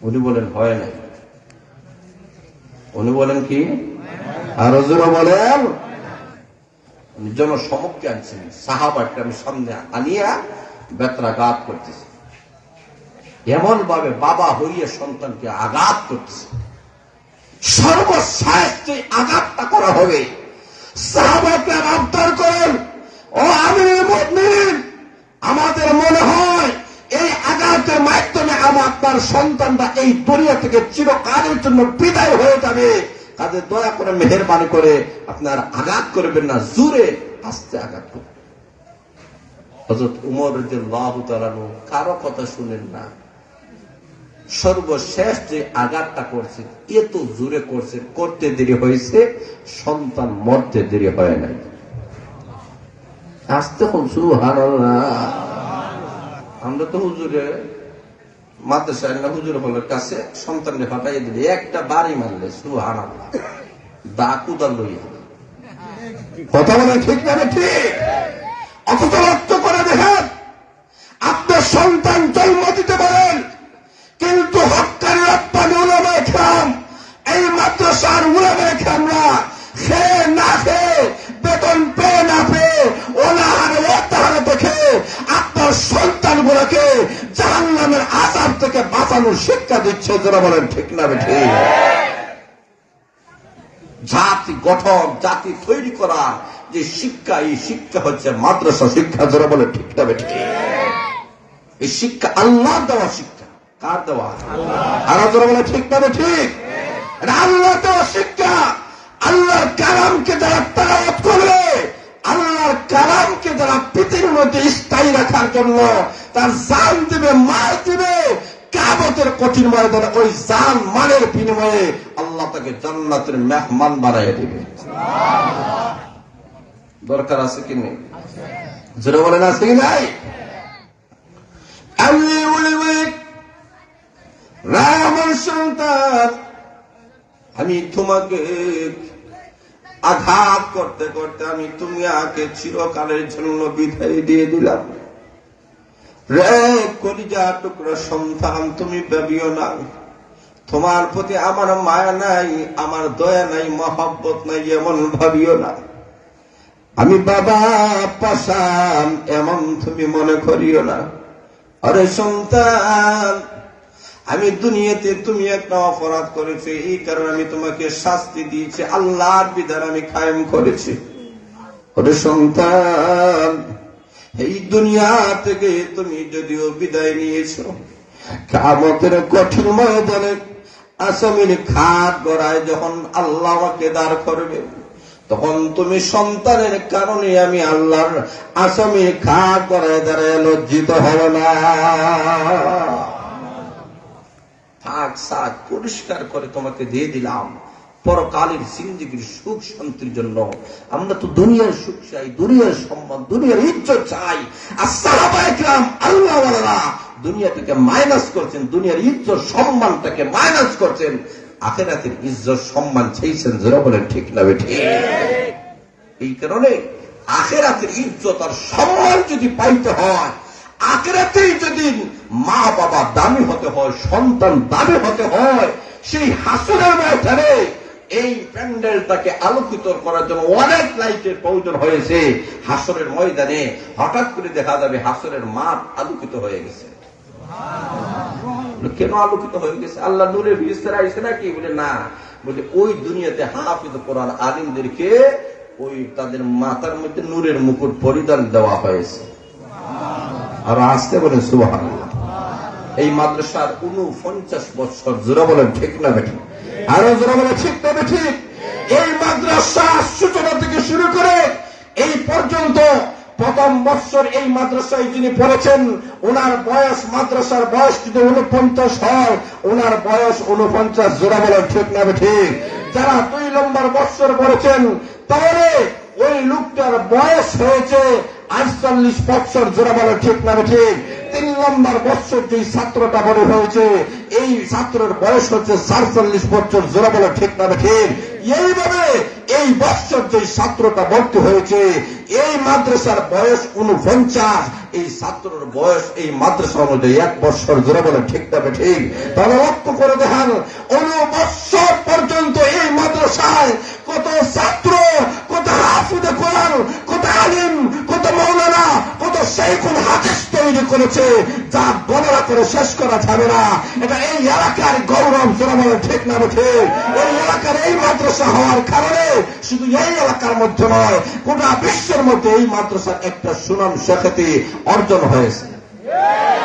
উনি বলেন হয় নাই। উনি বলেন কি? আরো জোরে বলেন। উনি জনসমক্ষে আনছেন, সাহাবাকে আমি সামনে আনিয়া বেত্রাঘাত করতেছে, এমন ভাবে বাবা হইয়া সন্তানকে আঘাত করতেছে। সর্বশেষ যে আঘাতটা করা হবে, সাহাবাকে আবদার করেন ও আমিরুল মুমিনিন, আমাদের মনে হয় এই আঘাতের মাধ্যমে আপনার সন্তানটা এই দুনিয়া থেকে চিরকালের জন্য বিদায় হয়ে যাবে। কাজে দয়া করে মেহেরবানি করে আপনার আঘাত করবেন না, জোরে আস্তে আঘাত করবেন। হযরত উমর রাদিয়াল্লাহু তাআলা কারো কথা শুনেন না, সর্বশেষ যে আঘাতটা করছে এত জোরে করছে, করতে দেরি হয়েছে, সন্তান মরতে দেরি হয় নাই। আসতে খুব সুবহানাল্লাহ। আমরা তো হুজুরে মাদ্রাসায় না হুজুর হলের কাছে সন্তানকে ফাটাই দিলে একটা বাড়ি মারলে সুবহানাল্লাহ দাকুদা লইয়া। কথা বলে ঠিক না ঠিক? অথচ লক্ষ্য করে দেখেন আপনার সন্তান জন্ম দিতে পারেন, কিন্তু হক্কানি রব্বানি উলামায়ে কেরাম এই মাদ্রাসার উলামায়ে কেরামরা খেয়ে না খেয়ে, বেতন পেয়ে না পেয়ে, ওনাহারে ওতাহারে দেখে আপনার সন্তানগুলোকে জাহান্নামের আযাব থেকে বাঁচানোর শিক্ষা দিচ্ছে। যারা বলেন ঠিক না ঠিক? জাতি গঠন, জাতি তৈরি করা যে শিক্ষা, এই শিক্ষা হচ্ছে মাদ্রাসা শিক্ষা। যারা বলে ঠিক না ঠিক? এই শিক্ষা আল্লাহর দেওয়া শিক্ষা। কার দেওয়া? আর যারা বলে ঠিক না ঠিক? এটা আল্লাহর দেওয়া শিক্ষা। আল্লাহর কালামকে যারা তেলাওয়াত করবে, আল্লাহর কালামকে যারা পৃথিবীর মধ্যে স্থায়ী রাখার জন্য তার জান দিবে, মাল দিবে, কিয়ামতের কঠিন ময়দানে ওই জান মালের বিনিময়ে আল্লাহ তাকে জান্নাতের মেহমান বানাইয়া দিবে। দরকার আছে কি নেই? যারা বলেন আছে কি নাই? আমার সন্তান, আমি তোমাকে আঘাত করতে করতে আমি তুমি আগে চিরকালের জন্য বিদায় দিয়ে দিলাম। রে কলিজা টুকরা সন্তান, তুমি ভাবিও না তোমার প্রতি আমার মায়া নাই, আমার দয়া নাই, মহব্বত নাই, এমন ভাবিও না। আমি বাবা পাশান এমন তুমি মনে করিও না। আরে সন্তান, আমি দুনিয়াতে তুমি একটা অপরাধ করেছো, এই কারণে আমি তোমাকে শাস্তি দিয়েছি, আল্লাহর বিধান আমি কায়েম করেছি। ওরে সন্তান, এই দুনিয়া থেকে তুমি যদিও বিদায় নিয়েছো, কিয়ামতের কঠিন ময়দানে আসামির খাট গড়ায় যখন আল্লাহ আমাকে দাঁড় করবে, তখন তুমি সন্তানের কারণে আমি আল্লাহর আসামির খাট গড়ায় দাঁড়ায় লজ্জিত হবে না। ফাঁক সাক পরিষ্কার করে তোমাকে দিয়ে দিলাম, পরকালের জিন্দেগির সুখ শান্তির জন্য। আমরা তো দুনিয়ার সুখ চাই, দুনিয়ার সম্মান, দুনিয়ার ইজ্জত চাই। আর সাহাবায়ে কেরাম আল্লাহওয়ালারা দুনিয়াটাকে মাইনাস করছেন, দুনিয়ার ইজ্জত সম্মানটাকে মাইনাস করছেন, আখিরাতের ইজ্জত সম্মান চাইছেন। যারা বলেন ঠিক না ঠিক? এই কারণে আখিরাতের ইজ্জত আর সম্মান যদি পাইতে হয়, আখিরাতেই যদি মা বাবা দামি হতে হয়, সন্তান দামি হতে হয়, সেই হাসরের ময়দানে এই প্যান্ডেলটাকে আলোকিত করার জন্য অনেক লাইটের প্রয়োজন হয়েছে। হাসরের ময়দানে হঠাৎ করে দেখা যাবে হাসরের মাঠ আলোকিত হয়ে গেছে। কেন আলোকিত হয়ে গেছে? আল্লাহ নূরের ফেরেশতারা আইছে নাকি? বলে না, বলে ওই দুনিয়াতে হাফিজ কোরআন আলিমদেরকে ওই তাদের মাথার মধ্যে নূরের মুকুট পরিধান দেওয়া হয়েছে। আর আসতে বলেন সুবহানাল্লাহ। এই মাদ্রাসার 49 বছর। জোরে বলেন ঠিক না বেঠিক? আরো জোরে বলেন ঠিক না বেঠিক? এই মাদ্রাসা সূচনা থেকে শুরু করে এই পর্যন্ত প্রথম বছর এই মাদ্রাসায় যিনি পড়েছেন, ওনার বয়স, মাদ্রাসার বয়স যদি 49 হয়, ওনার বয়স 49। জোরে বলেন ঠিক না বেঠিক? যারা 2 নম্বর বছর পড়েছেন, তাহলে ওই লোকটার বয়স হয়েছে 48 বছর। জোরে বলেন ঠিক না ঠিক? 3 নম্বর বছর যে ছাত্রটা বড় হয়েছে, এই ছাত্রের বয়স হচ্ছে 47 বছর। জোরে বলেন ঠিক না ঠিক? এইভাবে এই বছর যে ছাত্রটা ভর্তি হয়েছে, এই মাদ্রাসার বয়স 49, এই ছাত্রের বয়স এই মাদ্রাসা অনুযায়ী 1 বছর। জোরে বলেন ঠিক না ঠিক? তাহলে লক্ষ্য করে দেখেন, 19 বছর পর্যন্ত এই মাদ্রাসায় কত ছাত্র, কত হাফিজে কোরআন, কত আলিম, কত মাওলানা, কত শাইখুল হাদিস তৈরি করেছে, যা বর্ণনা করে শেষ করা যাবে না। এটা এই এলাকার গৌরব। জোরে বলেন ঠিক না ঠিক? এই এলাকার এই মাদ্রাসা হওয়ার কারণে শুধু এই এলাকার মধ্যে নয়, গোটা বিশ্বের মধ্যে এই মাদ্রাসার একটা সুনাম খ্যাতি অর্জন হয়েছে।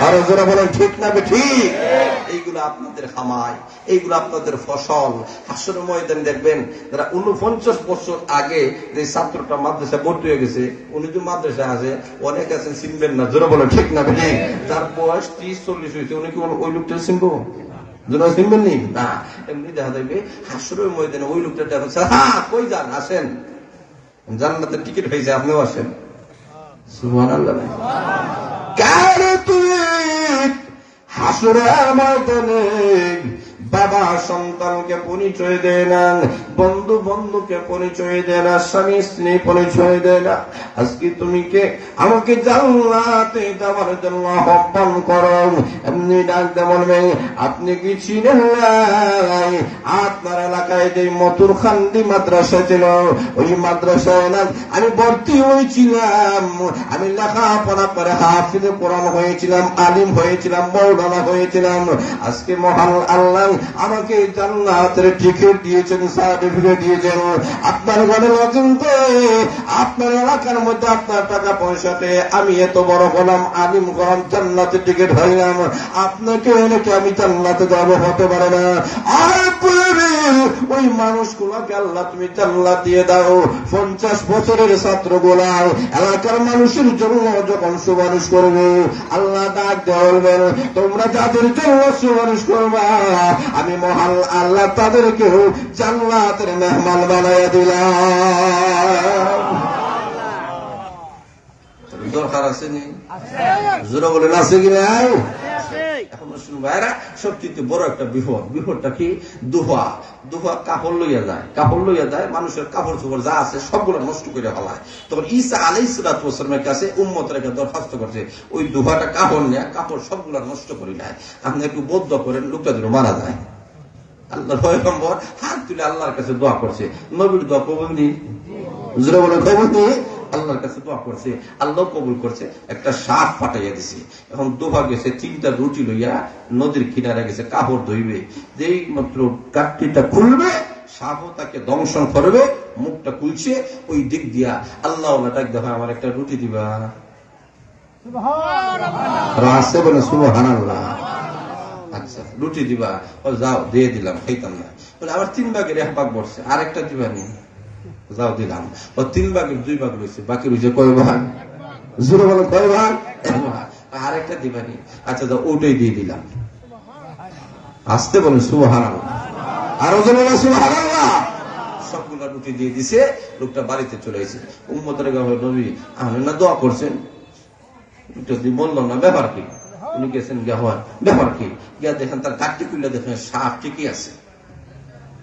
আরো জোরে বলেন ঠিক না ঠিক? এইগুলো আপনাদের খামায়, এইগুলো আপনাদের ফসল। হাসরের ময়দানে দেখবেন, যারা 49 বছর আগে যে ছাত্রটা মাদ্রাসা ভর্তি হয়ে গেছে, উনি যে মাদ্রাসা আছে, অনেক আছেন চিনবেন না। জোরে বলেন ঠিক না ঠিক? যার বয়স 30-40 হয়েছে, উনি কি ওই লোকটা চিনবো? চিনবেন নি? না, এমনি দেখা যাবে হাসরের ময়দানে ওই লোকটা দেখা যাচ্ছে, হ্যাঁ কই যান, আসেন, জান্নাতের টিকিট হয়েছে, আপনিও আসেন। সুবহানাল্লাহ। কারে তুই হাসরের ময়দানে বাবা সন্তানকে পরিচয় দেয় না, বন্ধু বন্ধুকে পরিচয় দেয় না, স্বামী স্ত্রী পরিচয় দেয় না। আজকে তুমি কে? আমাকে জান্নাতে যাওয়ার জন্য আহ্বান করো। এমনি ডাক দেয় বলবে, আপনি কি চিনেন নাই আপনার এলাকায় যে মতুরখান্দি মাদ্রাসা ছিল, ওই মাদ্রাসায় না আমি ভর্তি হয়েছিলাম, আমি লেখাপড়া করে হাফিজে কোরআন হয়েছিলাম, আলিম হয়েছিলাম, মাওলানা হয়েছিলাম। আজকে মহান আল্লাহ আমাকে জান্নাতের টিকিট দিয়েছেন, সার্টিফিকেট দিয়েছেন। আপনার ঘরে লজেন্তে, আপনার এলাকার মধ্যে আপনার টাকা পয়সাতে আমি এত বড় হলাম, আলিম হলাম, জান্নাতের টিকিট হইলাম, আপনাকে এনেকে আমি জান্নাতে যাব, হতে পারে না। আর ওই মানুষগুলাকে আল্লাহ তুমি জান্নাত দিয়ে দাও। 50 বছরের ছাত্রগুলা এলাকার মানুষের জন্য যখন সুপারিশ করবে, আল্লাহ ডাক দিয়ে বলবেন, তোমরা যাদের জন্য সুপারিশ করবা, আমি মহান আল্লাহ তাদেরকেও জান্নাতের মেহমান বানাইয়া দিলাম। দরকার আছে নি? জোরে বলেন আছে কি নাই? এখন শুনুন ভাইরা, সবচেয়ে বড় একটা বিপদ, বিপদটা কি? দুহা। দুহা কাপড় লইয়া যায়, কাপড় লইয়া যায়, মানুষের কাপড় চোপড় যা আছে সবগুলো নষ্ট করে ফেলায়। তখন ঈসা আলাইহিস সালাতু ওয়াস সালামের কাছে উম্মতরা দরখাস্ত করছে, ওই দুহাটা কাপড় নিয়ে কাপড় সবগুলো নষ্ট করে নেয়, আপনি একটু বদ্ধ করেন, লোকটা যেন মারা যায়। আল্লাহ পয়গম্বর হাত তুলে আল্লাহর কাছে দোয়া করছে। নবীর দোয়া কবুল নি? জোরে বলে কবুল নি? আল্লাহর কাছে দোয়া করছে, আল্লাহ কবুল করছে। একটা সাপ ফাটাইয়া দিছে। এখন দোহা গেছে, 3টা রুটি লইয়া নদীর কিনারে গেছে, কাপড় ধুইবে। যেই মাত্র কাঠটিটা খুলবে, সাপও তাকে দংশন করবে। মুখটা খুলছে, ওই দিক দিয়া আল্লাহ ডাক দেখো, আমার একটা রুটি দিবা। আসছে বলে সুবহানাল্লাহ। আচ্ছা রুটি দিবা? যাও দিয়ে দিলাম, খাইতাম না। বলে আবার 3 ভাগের 1 ভাগ বসছে, আরেকটা দিবা নি? যাও দিলাম। 3 ভাগের 2 ভাগ রয়েছে, বাকি রয়েছে কয় ভাগ? জোরে বলো কয় ভাগ? 1 ভাগ। আরেকটা দিবানি? আচ্ছা যাও, ওটাই দিয়ে দিলাম। আসতে বলেন সুবহানাল্লাহ। আরো জোরে বলেন সুবহানাল্লাহ। রুটি দিয়ে দিছে, লোকটা বাড়িতে চলে এসেছে। উম্মতের নবী আপনি না দোয়া করছেন, যদি বললাম না ব্যাপার কি, উনি গেছেন গিয়া হওয়ার ব্যাপার কি, গিয়া দেখেন তার কাটটি খুললে দেখেন সাপ ঠিকই আছে।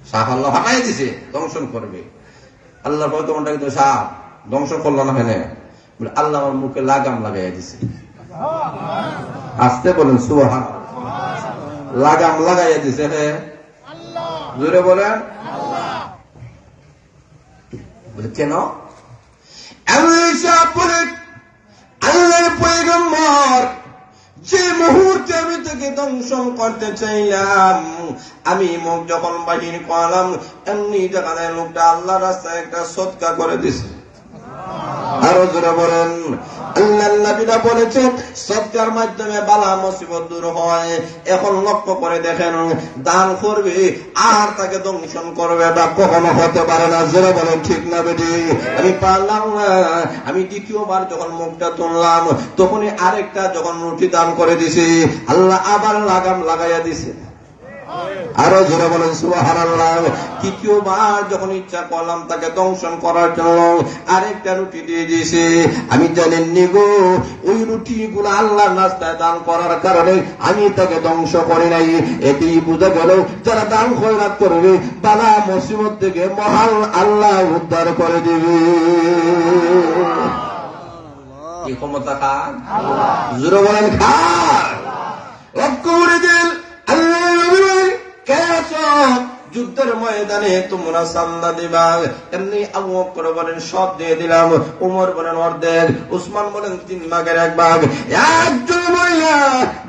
সাপ আল্লাহ হাঁটাই দিছে, দংশন করবে। আল্লাহ তোমারটা কিন্তু সাপ দংশন করলো না, হেনে বলে আল্লাহ আমার মুখে লাগাম লাগাই দিছে। আসতে বলেন সুবহান, লাগাম লাগাইয়া দিছে। হ্যাঁ জোরে বলেন কেন? আল্লাহর পয়গম্বর যে মুহূর্তে আমি তাকে দংশন করতে চাইলাম, আমি মুখ যখন বাহির করলাম, এমনি দেখা যায় লোকটা আল্লাহ রাস্তায় একটা সদকা করে দিছে। আরো জোরে বলেন, আল্লাহ নবীরা বলেছেন সদকার মাধ্যমে বালা মুসিবত দূর হয়। এখন লক্ষ্য করে দেখেন, দান করবে আর তাকে দংশন করবে, এটা কখনো হতে পারে না। জোরে বলেন ঠিক না বেটি? আমি পারলাম না, আমি দ্বিতীয়বার যখন মুখটা তুললাম, তখনই আরেকটা যখন রুটি দান করে দিছি, আল্লাহ আবার লাগাম লাগাইয়া দিছে। আরো জোরে বলেন সুবহানাল্লাহ। তৃতীয়বার যখন ইচ্ছা করলাম তাকে দংশন করার জন্য, আরেকটা রুটি দিয়ে দিয়েছে। আমি জানেননি গো, ওই রুটি গুলো আল্লাহর রাস্তায় দান করার কারণে আমি তাকে ধ্বংস করি নাই। এতেই বোঝা গেল, যারা দান খয়রাত করবে বালা মুসিবত থেকে মহান আল্লাহ উদ্ধার করে দেবে। কি ক্ষমতা খান? জোরে বলেন খান। লক্ষ্য করে দেন, আল্লাহ যুদ্ধের ময়দানে তোমরা সামনা দিবা, এমনি আবু বকর বলেন সব দিয়ে দিলাম, উমর বলেন অর্ধেক, উসমান বলেন 3 ভাগের 1 ভাগ। একজন মহিলা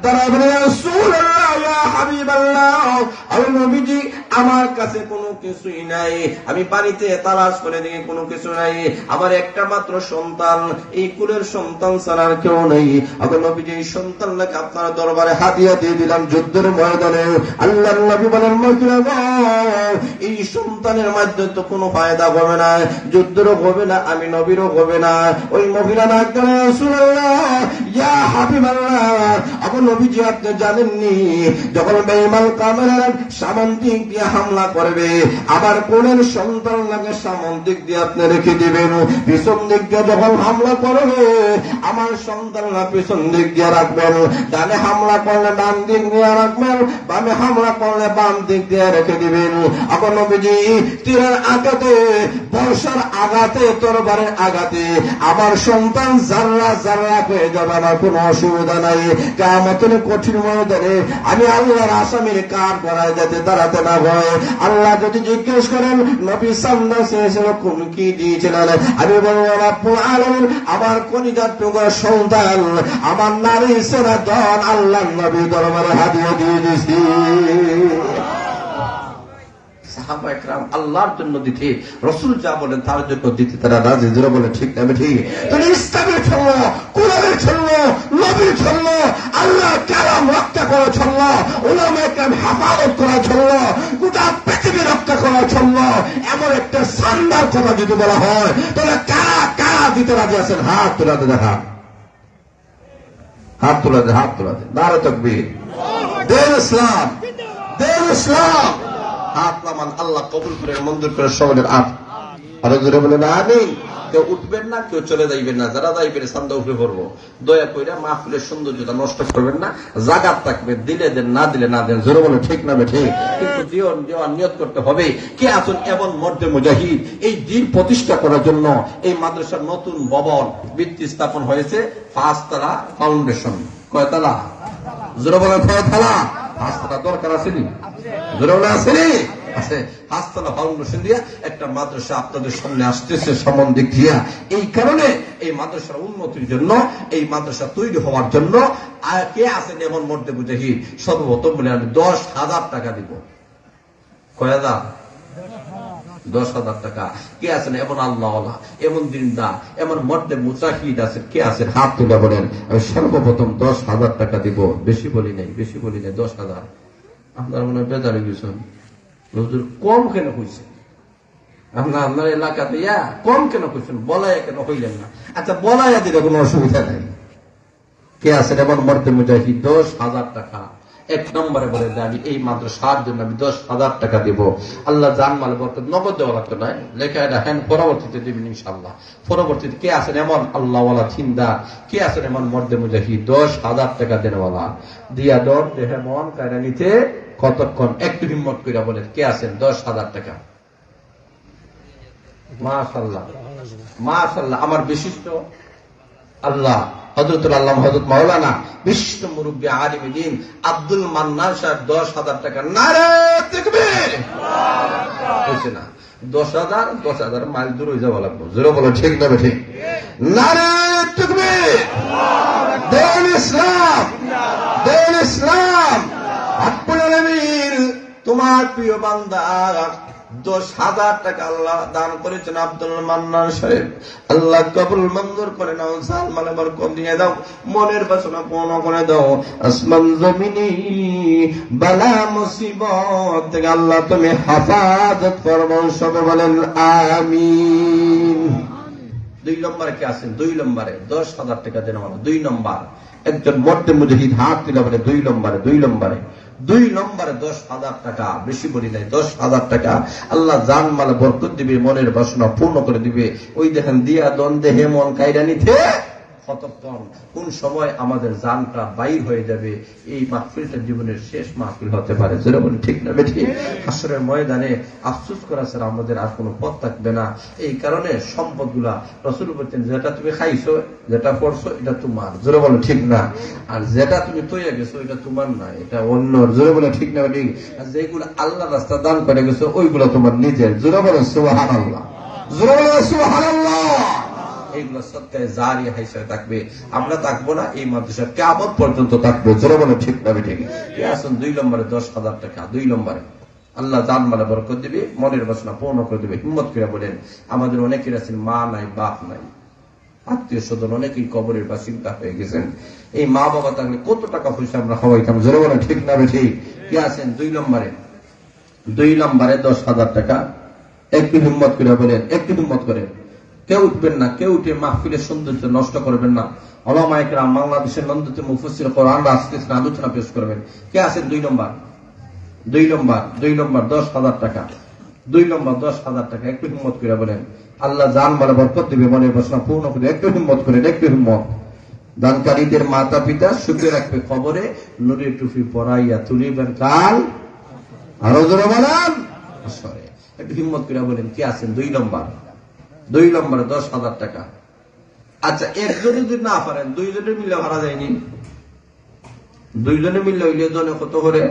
তারা বলে রাসূলুল্লাহ ইয়া হাবিবাল্লাহ, আল্লাহর নবীজি আমার কাছে কোনো কিছুই নাই, আমি বাড়িতে তালাশ করে দেখি কোনো কিছু নাই, আমার একটা মাত্র সন্তান, এই কুলের সন্তান ছাড়া আর কেউ নেই। আল্লাহর নবীজি এই সন্তানটাকে আপনার দরবারে হাদিয়া দিয়ে দিলাম যুদ্ধের ময়দানে। আল্লাহর নবী বলেন মহিলা এই সন্তানের মাধ্যমে তো কোনো ফায়দা হবে না, যুদ্ধেরও হবে না, আমি নবীরও হবে না। ওই মহিলা না রাসূলুল্লাহ ইয়া হাবিবাল্লাহ, আপনি নবীজি আপনি জানেননি যখন বেঈমান কামেরা সামন দিক দিয়ে হামলা করবে, আবার কোনের সন্তানকে সামন দিক দিয়ে আপনি রেখে দিবেন, পিছন দিক দিয়ে যখন হামলা করবে আমার সন্তানরা পিছন দিক দিয়ে রাখবেন, ডানে হামলা করলে ডান দিক দিয়ে রাখবেন, বামে হামলা করলে বাম দিক দিয়ে রেখে দিবেন। এখন নবীজি তীরের আঘাতে, বর্ষার আঘাতে, তরবারের আঘাতে আমার সন্তান জাররা জাররা হয়ে যাবে, আমার কোনো অসুবিধা নাই। কিয়ামতের কঠিন ময়দানে আমি আল্লাহর আসামির কাঠ গড়ায় যাতে দাঁড়াতে না হয়। আল্লাহ যদি জিজ্ঞেস করেন নবী সাল্লাল্লাহু আলাইহি ওয়াসাল্লাম কোন কি দিয়েছিলেন, আমি বলবো রব্বুল আলামিন আমার কলিজার টুকরা সন্তান, আমার নারী সেরা দল আল্লাহর নবী দরবারে হাদিয়া দিয়ে দিয়েছি। সাহাবা একরাম আল্লাহর জন্য দিতে, রাসূল যা বলেন তার জন্য দিতে তারা রাজি। জোরে বলে ঠিক না ঠিক? তুমি ইসলামের জন্য, কোরআনের জন্য, নবীর জন্য, আল্লাহর কালাম রক্ষা করার জন্য, উলামায়ে কেরাম হেফাজত করার জন্য, গোটা পৃথিবী রক্ষা করার জন্য এমন একটা শানদার কথা যদি বলা হয়, তাহলে কারা কারা দিতে রাজি আছেন? হাত তোলাতে দেখা, হাত তোলাতে, হাত তোলাতে। নারে তাকবীর, দেন ইসলাম, দেন ইসলাম। হাত নামান, আল্লাহ কবুল করে মঞ্জুর করে সকলের হাত। আরো জোরে বলেন আমিন। কেউ উঠবেন না, কেউ চলে যাইবেন না, যারা যাইবেন সান্দা উঠে পড়বো। দয়া কইরা মাহফিলের সৌন্দর্যতা নষ্ট করবেন না, জাগাত থাকবেন, দিলে দেন, না দিলে না দেন। জোরে বলে ঠিক না ঠিক? কিন্তু জীবন দেওয়ার নিয়ত করতে হবে। কে আছেন এমন মর্দে মুজাহিদ এই দিন প্রতিষ্ঠা করার জন্য? এই মাদ্রাসার নতুন ভবন ভিত্তি স্থাপন হয়েছে, 5 তলা ফাউন্ডেশন। কয়তলা? জোরে বলেন কয়তলা? 5 তলা। দরকার আসেনি? জোরে বলে আসেনি? আছে। 5 তলা ফাউন্ডেশন দিয়া একটা মাদ্রাসা আপনাদের সামনে আসতেছে সামন দিক দিয়া। এই কারণে এই মাদ্রাসার উন্নতির জন্য, এই মাদ্রাসা তৈরি হওয়ার জন্য কে আছেন এমন মর্দে মুজাহিদ? সর্বপ্রথম বলে আমি 10,000 টাকা দিব। কয় হাজার? 10,000 টাকা। কে আছেন এমন আল্লাহওয়ালা, এমন দিনদার, এমন মর্দে মুজাহিদ আছেন? কে আছেন? হাত তুলে বলেন আমি সর্বপ্রথম 10,000 টাকা দিব। বেশি বলি নাই, বেশি বলি নাই, 10,000। আপনার মনে হয় বেজারে গেছেন, কম কেন হয়েছে? আপনার এলাকাতে কম কেন করছেন? বলাইয়া কেন হইলেন না? আচ্ছা বলাইয়া দিলে কোনো অসুবিধা নাই। কে আছেন এমন মর্দে মুজাহিদ? 10,000 টাকা এক নম্বরে বলে যে আমি এই মাদ্রাসার জন্য আমি 10,000 টাকা দেব। আল্লাহ জানমাল বরকত, নগদ দেওয়া লাগতো না, লেখা রাখেন, পরবর্তীতে দিবেন ইনশাআল্লাহ। পরবর্তীতে কে আছেন এমন আল্লাহওয়ালা চিন্তার, কে আছেন এমন মর্দে মুজাহিদ 10,000 টাকা দেনওয়ালা, দিয়া দর দেহে মন কায়রা নিতে কতক্ষণ, একটু হিম্মত করে বলেন কে আছেন 10,000 টাকা। মাশাআল্লাহ মাশাআল্লাহ। আমার বিশিষ্ট আল্লাহ হযরতুল আল্লাহ হযরত মাওলানা বিশিষ্ট মুরব্বী আলিম দ্বীন আব্দুল মান্নান সাহেব 10,000 টাকা। নারে তাকবীর। হইছে না 10,000 মাইল দূর হয়ে যাওয়া লাগবে, জোরে বলো ঠিক না ঠিক? নারে তাকবীর। দিন ইসলাম, দিন ইসলাম। রব্বুল আলামিন তোমার প্রিয় বান্দা 10,000 টাকা আল্লাহ দান করেছেন আব্দুল মান্নান সাহেব। আল্লাহ কবুল মঞ্জুর করে নাও, জাল মালে বরকত দিয়ে দাও, মনের বাসনা পূর্ণ করে দাও। আসমান জমিনে বালা মুসিবত থেকে আল্লাহ তুমি হেফাজত করবে, সবে বলেন আমিন। 2 নম্বরে কে আছেন? 2 নম্বরে 10,000 টাকা দেন আমার। 2 নম্বর একজন মর্দে মুজাহিদ হাত তুলে বলে 2 নম্বরে 2 নম্বরে 10,000 টাকা, বেশি বলি নাই, 10,000 টাকা আল্লাহ জান মাল বরকত দিবে, মনের বাসনা পূর্ণ করে দিবে। ওই দেখেন দিয়া দ্বন্দ্বে হেমন কায়রা নিতে কতক্ষণ, কোন সময় আমাদের জানটা বাইর হয়ে যাবে। এই মাহফিলটা জীবনের শেষ মাহফিল হতে পারে, যেটা বলি ঠিক না বেঠি? হাসরের ময়দানে আফসোস করা ছাড়া আমাদের আর কোনো পথ থাকবে না। এই কারণে সম্পদগুলা রাসূল বলতেন, যেটা তুমি খাইছো, যেটা পড়ছো, এটা তোমার, জোরে বলো ঠিক না? আর যেটা তুমি তৈরি গেছো, এটা তোমার না, এটা অন্যর, জোরে বলো ঠিক না বেঠি? আর যেগুলো আল্লাহ রাস্তা দান করে গেছো, ওইগুলো তোমার নিজের, জোরে বলো সুবহানাল্লাহ, জোরে বলো সুবহানাল্লাহ। এইগুলো সদকায়ে জারিয়া হিসেবে থাকবে, আমরা থাকবো না, এই মাদ্রাসা কিয়ামত পর্যন্ত থাকবে, জোরে বলে ঠিক না ঠিক? কে আছেন 2 নম্বরে 10,000 টাকা? 2 নম্বরে আল্লাহ জান মালে বরকত দিবে, মনের বাসনা পূর্ণ করে দিবে। হিম্মত করে বলেন, আমাদের অনেকের আছেন মা নাই, বাপ নাই, আত্মীয় স্বজন অনেকেই কবরের বাসিন্দা হয়ে গেছেন। এই মা বাবা থাকলে কত টাকা পয়সা আমরা খাওয়াইতাম, জোরে বলে ঠিক না ঠিক? কে আছেন 2 নম্বরে? 2 নম্বরে 10,000 টাকা। একটু হিম্মত করে বলেন, একটু হিম্মত করেন। কেউ উঠবেন না, কেউ উঠে মাহফিলের সৌন্দর্য নষ্ট করবেন না। উলামায়ে কেরাম বাংলাদেশের নন্দিত মুফাসসির কোরআন আজকে আলোচনা পেশ করবেন। কে আছেন 2 নম্বর? 2 নম্বর 2 নম্বর 10,000 টাকা। 2 নম্বর 10,000 টাকা। একটু হিম্মত করে বলেন, আল্লাহ জান মালে বরকত দিবে, মনের বাসনা পূর্ণ করে। একটু হিম্মত করেন, একটু হিম্মত। দানকারীদের মাতা পিতা সুখে রাখবে, কবরে নুরের টুপি পরাইয়া তুলিবেন কাল। আরো জোরে বলেন আসরে। একটু হিম্মত করে বলেন, কে আছেন 2 নম্বর? 2 নম্বরে 10,000 টাকা। আচ্ছা, একজনে যদি না পারেন, 2 জনে মিলে ভাড়া যায়নি? 2 জনে মিললে হইলে জনে কত করে?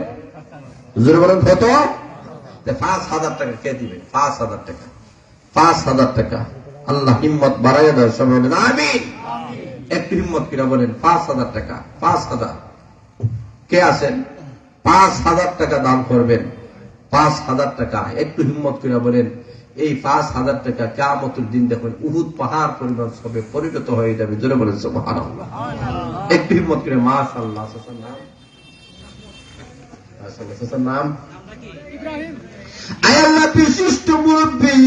জোরে বলেন কত? 5,000 টাকা কে দিবেন? 5,000 টাকা। 5,000 টাকা। আল্লাহ হিম্মত বাড়াইয়া দেয়, সবাই বলেন আমিন। একটু হিম্মত করে বলেন 5,000 টাকা। 5,000 কে আছেন? 5,000 টাকা দান করবেন। 5,000 টাকা। একটু হিম্মত করে বলেন, এই 5,000 টাকা কিয়ামতের দিন দেখুন উহুদ পাহাড় পরিমাণ সবে পরিণত হয়ে যাবে, জোরে বলেন সুবহানাল্লাহ। একটু হিম্মত করে মাশাআল্লাহ। সাসার নাম? মাশাআল্লাহ। সাসার নাম ইব্রাহিম। আয় আল্লাহ, বিশিষ্ট মুরব্বী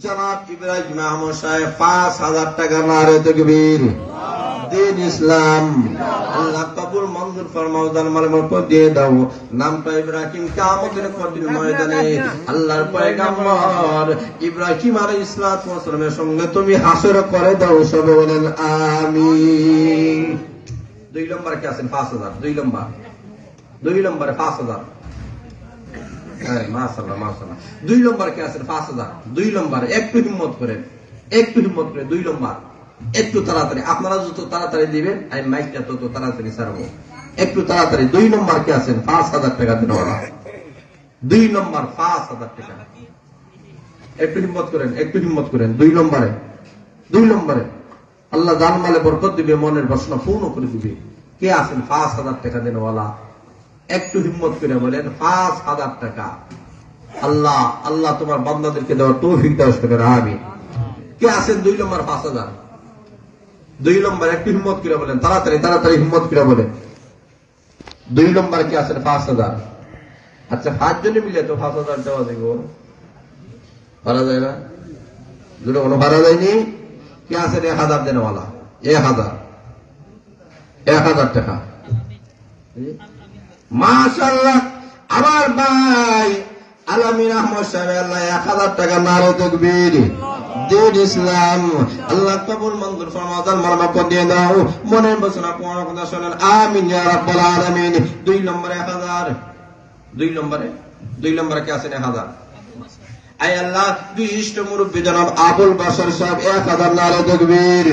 জনাব ইব্রাহিম আহমদ সাহেব 5,000 টাকা। নারে তাকবীর। দিন ইসলাম আল্লাহ কবুল মঞ্জুর ফরমাও, জান মাল বরকত দিয়ে দাও। নামটা ইব্রাহিম, কিয়ামতের কঠিন ময়দানে আল্লাহর পয়গম্বর ইব্রাহিম আলাইহিস সালাতু ওয়াস সালামের সঙ্গে তুমি হাসর করে দাও, সবে বলেন আমিন। 2 নম্বরে কে আছেন? 5,000। 2 নম্বর 2 নম্বরে 5,000। হ্যাঁ মাশাআল্লাহ মাশাআল্লাহ। 2 নম্বরে কে আছেন? 5,000। 2 নম্বরে একটু হিম্মত করেন, একটু হিম্মত করে। 2 নম্বর একটু তাড়াতাড়ি, আপনারা যত তাড়াতাড়ি দিবেন আমি মাইকটা তত তাড়াতাড়ি ছাড়বো। একটু তাড়াতাড়ি। 2 নম্বর কে আছেন? 5,000 টাকা দিন। 2 নম্বর 5,000 টাকা। একটু হিম্মত করেন, একটু হিম্মত করেন। 2 নম্বরে 2 নম্বরে আল্লাহ জান মালে বরকত দিবে, মনের বাসনা পূর্ণ করে দিবে। কে আছেন 5,000 টাকা দেনওয়ালা? একটু হিম্মত করে বলেন 5,000 টাকা। আল্লাহ আল্লাহ তোমার বান্দাদেরকে দেওয়ার তৌফিক দাও, সবার আমিন। কে আছেন 2 নম্বর 5,000? 2 নম্বর একটু হিম্মত করে বলেন, তাড়াতাড়ি তাড়াতাড়ি হিম্মত করে বলেন। 2 নম্বর কে আছেন? 5,000। আচ্ছা, 5 জনে মিলে তো 5,000 দেওয়া যাবে, ভাড়া যায় না? দুটো কোনো ভাড়া যায়নি। কে আছেন 1,000 দেনওয়ালা? 1,000 টাকা। মাশাআল্লাহ আমার ভাই আলামিন আহমদ সাহেব আল্লাহ 1000 টাকা নারে তাকবীর দিন ইসলাম আল্লাহ কবুল মঞ্জুর ফরমাদান মারমাক দিয়ে দাও মনের বাসনা পূর্ণ কথা শুনেন আমিন ইয়া রাব্বাল আলামিন 2 নম্বরে 1000 2 নম্বরে কে আছেন 1000 আয় আল্লাহ বিশিষ্ট মুরব্বী জনাব আবুল বাশার সাহেব 1000 নারে তাকবীর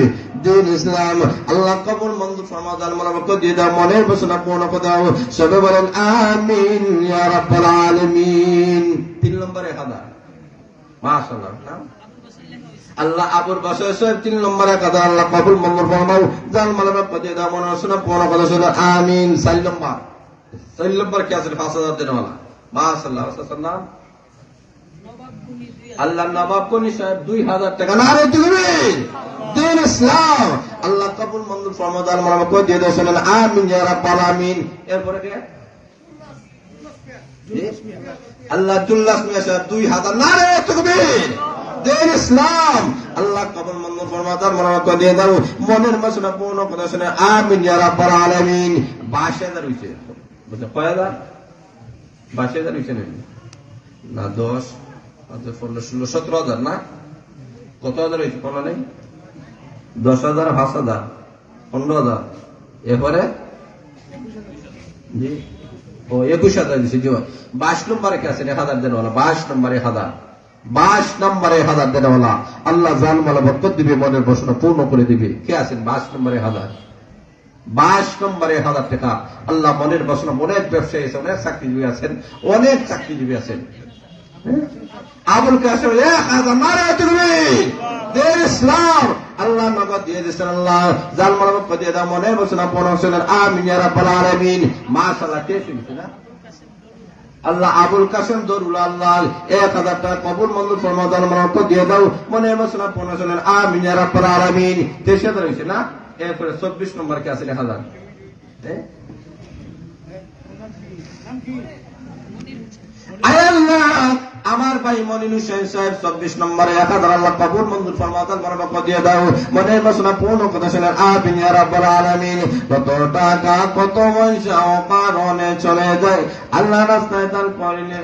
দিন ইসলাম আল্লাহ কবুল মঞ্জুর ফরমাদান মারমাক দিয়ে দাও মনের বাসনা পূর্ণ কথা দাও সবাই বলেন আমিন ইয়া রাব্বাল আলামিন 3 নম্বরে 1000 মাশাআল্লাহ আল্লাহ আবুল বাশার সাহেব 3 নম্বরে 1000 আল্লাহ কবুল মঞ্জুর ফরমাও জান মারমাক দিয়ে দাও মনের বাসনা পূর্ণ কথা শুনে আমিন 4 নম্বর কে আছে 5000 দেনওয়ালা মাশাআল্লাহ সাল্লাল্লাহু আল্লাহ নবাব কোনি সাহেব 2000 টাকা নারে তাকবীর দিন ইসলাম আল্লাহ কবুল মঞ্জুর ফরমাদান মারমাক দিয়ে দাও শুনেন আমিন ইয়া রাব্বাল আলামিন এরপরে কে আল্লাহ জুল্লাস মিয়া সাহেব 2000 নারে তাকবীর দিন ইসলাম আল্লাহ কবুল মঞ্জুর ফরমাদান মারমাক দিয়ে দাও মনের বাসনা পূর্ণ করে শুনে আমিন ইয়া রাব্বাল আলামিন 22000 হইছে বুঝলে কয়হাজার 22000 হইছে না 10 15 16 17000 না কত হাজার হয়েছে কোনো নেই 10,000 5,000 15,000 এরপরে জি ও 21,000 দিচ্ছে জি 22 নম্বরে কে আছে 1000 দেনওয়ালা 22 নম্বরে 1000 দেনওয়ালা আল্লাহ জানমালা বরকত দিবে মনের বাসনা পূর্ণ করে দিবে কে আছেন 22 নম্বরে 1000 টাকা আল্লাহ মনের বাসনা অনেক ব্যবসায়ী আছে অনেক চাকরিজীবী আছেন আবুল কাসেম 1000 নারে তাকবীর দিন ইসলাম আল্লাহ নগদ দিয়ে দিয়েছেন আল্লাহ জান মারমাক দিয়ে দাও মনের বাসনা পূর্ণ শুনেন আমিন ইয়া রাব্বাল আলামিন মাশাআল্লাহ কে শুনছে না আল্লাহ আবুল কাসেম দরুল্লাহ আল্লাহ 1000 টাকা কবুল মঞ্জুর ফরমাদান মারমাক দিয়ে দাও মনের বাসনা পূর্ণ শুনেন আমিন ইয়া রাব্বাল আলামিন 23000 হইছে না এরপরে 24 নম্বর কে আছে 1000 আল্লাহ আমার ভাই মনির হোসেন সাহেব 24 নম্বরে 1000 আল্লাহ কবুল মঞ্জুর ফরমাদান মারমাক দিয়ে দাও মনের বাসনা পূর্ণ কথা শুনেন আমিন ইয়া রাব্বাল আলামিন কত টাকা কত পয়সা কারণে চলে যায় আল্লাহ রাস্তায় দান করিলে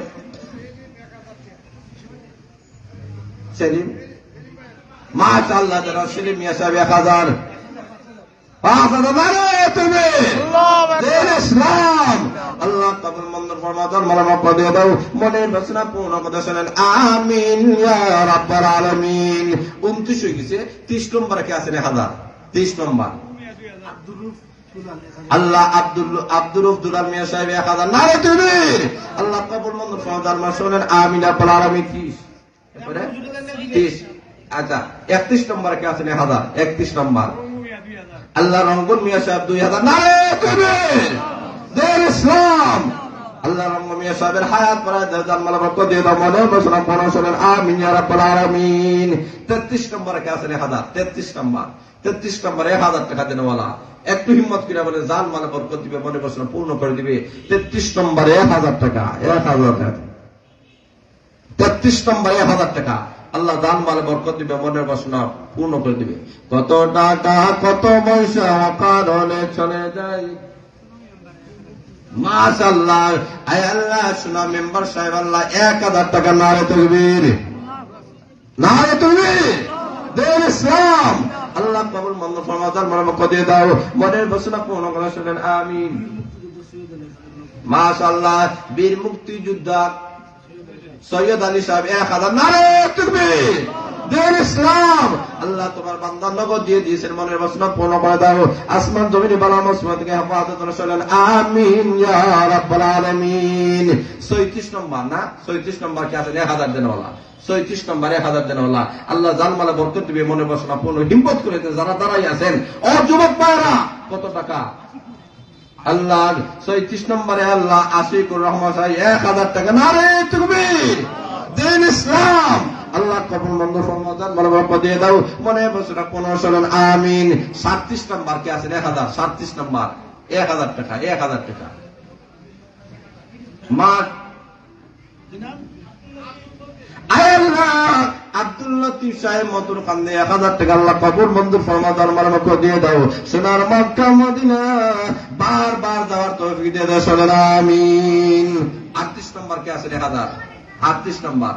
সেলিম মাশাআল্লাহ যারা সেলিম মিয়া সাহেব 1000 5,000 নারে তাকবীর দিন ইসলাম আল্লাহ কবুল মঞ্জুর ফরমাদান মারমাক দিয়ে দাও মনের বাসনা পূর্ণ কথা শুনেন আমিন ইয়া রাব্বাল আলামিন 29 হয়ে গেছে 30 নম্বরে কে আছে 1000 30 নম্বর আল্লাহ আব্দুর দুলাল মিয়া সাহেব 1000 নারে তাকবীর আল্লাহ কবুল মঞ্জুর ফরমাদান মারমাক শুনেন আমিন ইয়া রাব্বাল আলামিন 30 এরপরে 30 আচ্ছা 31 নম্বরে কে আছে 1000 31 নম্বর আল্লাহ রঙ্গন মিয়া সাহেব 2000 নারে তাকবীর দিন ইসলাম আল্লাহ রঙ্গন মিয়া সাহেবের হায়াত পরায় জানমালা বরকত দিয়ে দাও মনের বাসনা পূর্ণ শুনেন আমিন ইয়া রাব্বাল আলামিন 33 নম্বরে কে আছে 1000 33 নম্বরে 1000 টাকা দেনওয়ালা একটু হিম্মত করে বলে জানমালা বরকত দিবে মনের বাসনা পূর্ণ করে দিবে 33 নম্বরে 1000 টাকা 33 নম্বরে 1000 টাকা আল্লাহ দান মালে বরকত দিবে মনের বাসনা পূর্ণ করে দিবে কত টাকা কত পয়সা কারণে চলে যায় মাশাআল্লাহ আয় আল্লাহ শোনা মেম্বার সাহেব আল্লাহ 1000 টাকা নারে তাকবীর দিন ইসলাম আল্লাহ কবুল মঞ্জুর ফরমাদান মারমাক দিয়ে দাও মনের বাসনা পূর্ণ করে শুনেন আমিন মাশাআল্লাহ বীর মুক্তিযোদ্ধা সৈয়দ আলী সাহেব 1000 নারে তাকবীর দিন ইসলাম আল্লাহ তোমার বান্দার নগদ দিয়ে দিয়েছেন মনের বাসনা পূর্ণ করে দাও আসমান জমিনে বালা মুসিবত থেকে হেফাজত করে চলেন আমিন ইয়া রাব্বাল আলামিন 36 নম্বর না 36 নম্বর কি আছে 1000 দেনওয়ালা 36 নম্বর 1000 দেনওয়ালা আল্লাহ জানমালা বরকত দিবে মনের বাসনা পূর্ণ হিম্মত করে যারা দাঁড়াই আছেন ও যুবক ভাইরা কত টাকা আল্লাহ 36 নম্বরে আল্লাহ আশিকুর রহমান সাহেব 1000 টাকা নারে তাকবীর দিন ইসলাম আল্লাহ কবুল মঞ্জুর ফরমাদান মারমাক দিয়ে দাও মনে বাসনা পূর্ণ শুনেন আমিন 37 নম্বর কে আছে 1000 37 নম্বর 1000 টাকা 1000 টাকা মা আল্লাহ আব্দুল লতিফ সাহেব মতুর কান্দে 1000 টাকা আল্লাহ কবুল মঞ্জুর ফরমা দরবার মুখ দিয়ে দাও। সোনার মক্কা মদিনা বারবার যাওয়ার তৌফিক দিয়ে দাও, শুনুন আমিন। 38 নম্বর কে আছে 1000? 38 নম্বর,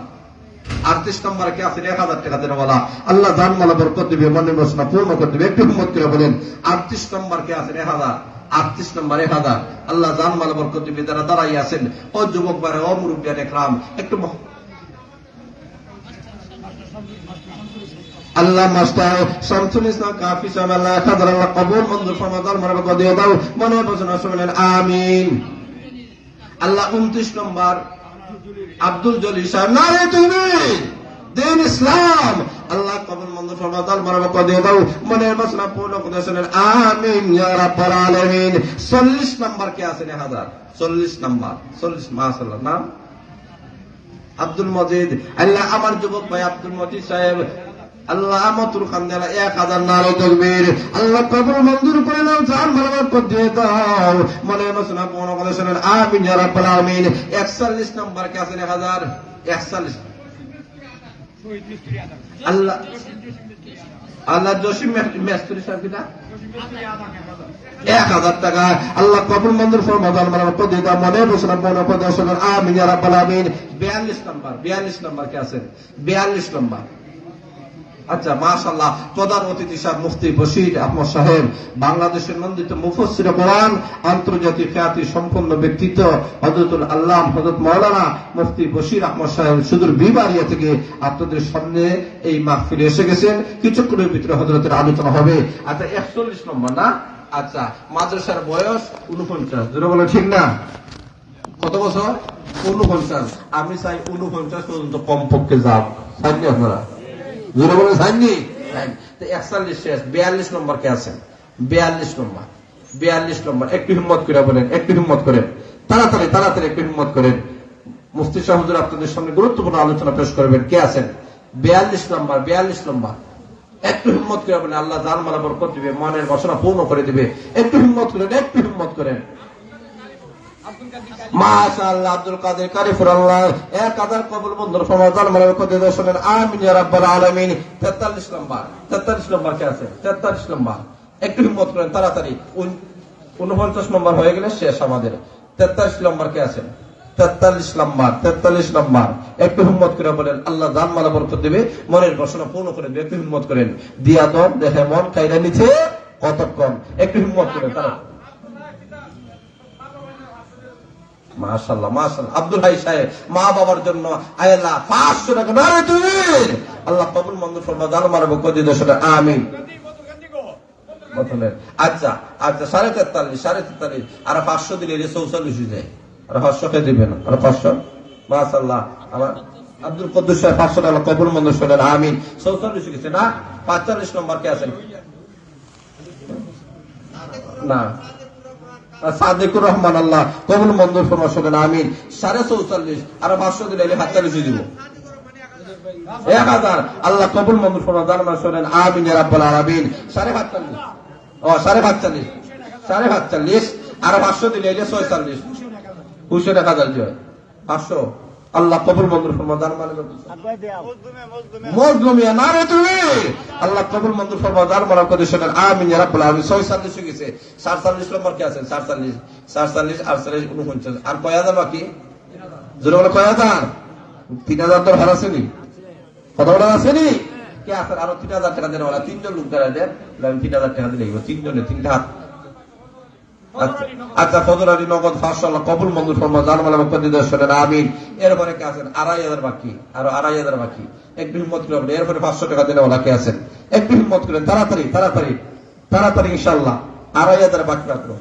38 নম্বর কে আছে 1000 টাকা দেন বলা। আল্লাহ জান মালা বরকত দিবে, মনে বাসনা পূর্ণ করে দিবে। একটু হিম্মত করে বলেন 38 নম্বর কে আছে 1000? 38 নম্বর 1000। আল্লাহ জান মালা বরকত দিবে। যারা দাঁড়াই আছেন, ও যুবক ভাইরা, ও মুরব্বিয়ান একরাম, একটু আল্লাহ মাস্টার শামসুল ইসলাম কাফি সাহেব আল্লাহ 1000 আল্লাহ কবুল মঞ্জুর ফরমা দরবার মুখ দিয়ে দাও, মনে বাসনা শুনেন আমিন। আল্লাহ 29 নম্বর আব্দুল জলিল সাহেব, নারে তাকবীর, দিন ইসলাম, আল্লাহ কবুল মঞ্জুর ফরমা দরবার মুখ দিয়ে দাও, মনে বাসনা পূর্ণ করে শুনেন আমিন ইয়া রাব্বাল আলামিন। 40 নম্বর কে আছে 1000? 40 নম্বর, 40 মাশাআল্লাহ। নাম আব্দুল মজিদ। আল্লাহ আমার যুবক ভাই আব্দুল মজিদ সাহেব, আল্লাহ মতুর খান্দালা 1000 নারে তাকবীর, আল্লাহ কবুল মঞ্জুর করে নাও, জান বরকত দিয়ে দাও, মনে বাসনা পূর্ণ করে শুনেন আমিন ইয়া রাব্বাল আলামিন। 41 নম্বর কে আছে 1000? 41 আল্লাহ আল্লাহ জসিম মেস্তুরি সাহেব কিনা 1000 টাকা আল্লাহ কবুল মঞ্জুর ফরমা দরবার মুখ দিয়ে দাও, মনে বাসনা পূর্ণ করে দাও, শুনেন আমিন ইয়া রাব্বাল আলামিন। 42 নম্বর, 42 নম্বর কে আছে? 42 নম্বর। আচ্ছা মাশাআল্লাহ, প্রধান অতিথি সাহেব মুফতি বশির আহমদ সাহেব, বাংলাদেশের নন্দিত মুফাসসির কোরআন, আন্তর্জাতিক খ্যাতি সম্পন্ন ব্যক্তিত্ব হযরতুল আল্লাহ হযরত মাওলানা মুফতি বশির আহমদ সাহেব সুদূর বিবারিয়া থেকে আপনাদের সামনে এই মাহফিলে এসে গেছেন। কিছুক্ষণের ভিতরে হযরতের আলোচনা হবে। আচ্ছা 41 নম্বর না? আচ্ছা, মাদ্রাসার বয়স 49, জোরে বলে ঠিক না? কত বছর? 49। আমি চাই 49 পর্যন্ত কমপক্ষে যাও, চাইনি আপনারা? জোরে বলে চাইনি? 41 শেষ। 42 নম্বর কে আছেন? 42 নম্বর, 42 নম্বর। একটু হিম্মত করে বলেন, একটু হিম্মত করেন, তাড়াতাড়ি তাড়াতাড়ি একটু হিম্মত করেন। মুফতি সাহেব হুজুর আপনাদের সামনে গুরুত্বপূর্ণ আলোচনা পেশ করবেন। কে আছেন? 42 নম্বর, 42 নম্বর। একটু হিম্মত করে বলেন, আল্লাহ জান মালা বরকত দিবে, মনের বাসনা পূর্ণ করে দিবে। একটু হিম্মত করেন, একটু হিম্মত করেন। মাশাআল্লাহ, আব্দুল কাদের কারিফুর আল্লাহ 1000 কবুল মঞ্জুর ফরমা জান মালা বরকত দিয়ে দাও, শুনেন আমিন ইয়া রাব্বাল আলামিন। 43 নম্বর, 43 নম্বর কে আছে? 43 নম্বর। একটু হিম্মত করেন তাড়াতাড়ি, 49 নম্বর হয়ে গেলে শেষ আমাদের। 43 নম্বর কে আছেন? 43 নম্বর, 43 নম্বর। একটু হিম্মত করে বলেন, আল্লাহ জান মালা বরকত দিবে, মনের বাসনা পূর্ণ করে দিবে। একটু হিম্মত করেন। দিয়া দন দেখে মন কাইরা নিছে কতক্ষণ। একটু হিম্মত করেন তারা। মাশাআল্লাহ মাশাআল্লাহ। আব্দুল হাই সাহেব মা বাবার জন্য আল্লাহ 500 টাকা নারে তাকবীর, আল্লাহ কবুল মঞ্জুর ফরমা জান মালা বরকত দিয়ে দাও, আমিন। আচ্ছা আচ্ছা, 43.5, 43.5 আর 500 দিলে 44 হয়ে যায়। আর 500 কে দিবেন? আর 500। মাশাআল্লাহ, আমার আব্দুল কুদ্দুস সাহেব 500 টাকা কবুল মঞ্জুর শুনেন আমিন। 44 হয়ে গেছে না? 45 নম্বর কে আছেন? না, সাদেকুর রহমান আল্লাহ কবুল মঞ্জুর ফরমা শুনেন আমিন। 44.5 আর 500 দিলে 47 দিব। 1000 আল্লাহ কবুল মঞ্জুর ফরমা জান মালা শুনেন আমিন ইয়া রাব্বাল আলামিন। 45.5 ও 45.5, 45.5 আর 500 দিলে 46, 200 টাকা দিতে হয়। 500 আল্লাহ কবুল মঞ্জুর ফরমা জান মালা মজলুমিয়া নারে তাকবীর, আল্লাহ কবুল মঞ্জুর ফরমা জান মালা করে শুনেন আমিন ইয়া রাব্বাল আলামিন। 46 হয়ে গেছে। 47 নম্বর কে আছেন? 47, 48, 49 আর কয় হাজার বাকি? জোরে বলে কয় হাজার? 3000 তো হারাছেনি, কত বড় আসেনি? কে আছেন? আরো 3000 টাকা দেন ওরা। 3 জন লোক দ্বারা দেন, 3000 টাকা দিলে 3 জনে 3টা হাত। আচ্ছা, ফজর আলী নগদ 500 আল্লাহ কবুল মঞ্জুর ফরমা জান মালা বরকত দিয়ে দাও, শুনেন আমিন। এরপরে কে আছেন? 2500 বাকি, আরো 2500 বাকি। একটু হিম্মত করে বলেন। এরপরে 500 টাকা দিলে ওরা কে আছেন? একটু হিম্মত করেন, তাড়াতাড়ি তাড়াতাড়ি তাড়াতাড়ি, ইনশাআল্লাহ 2500 বাকি রাখলো।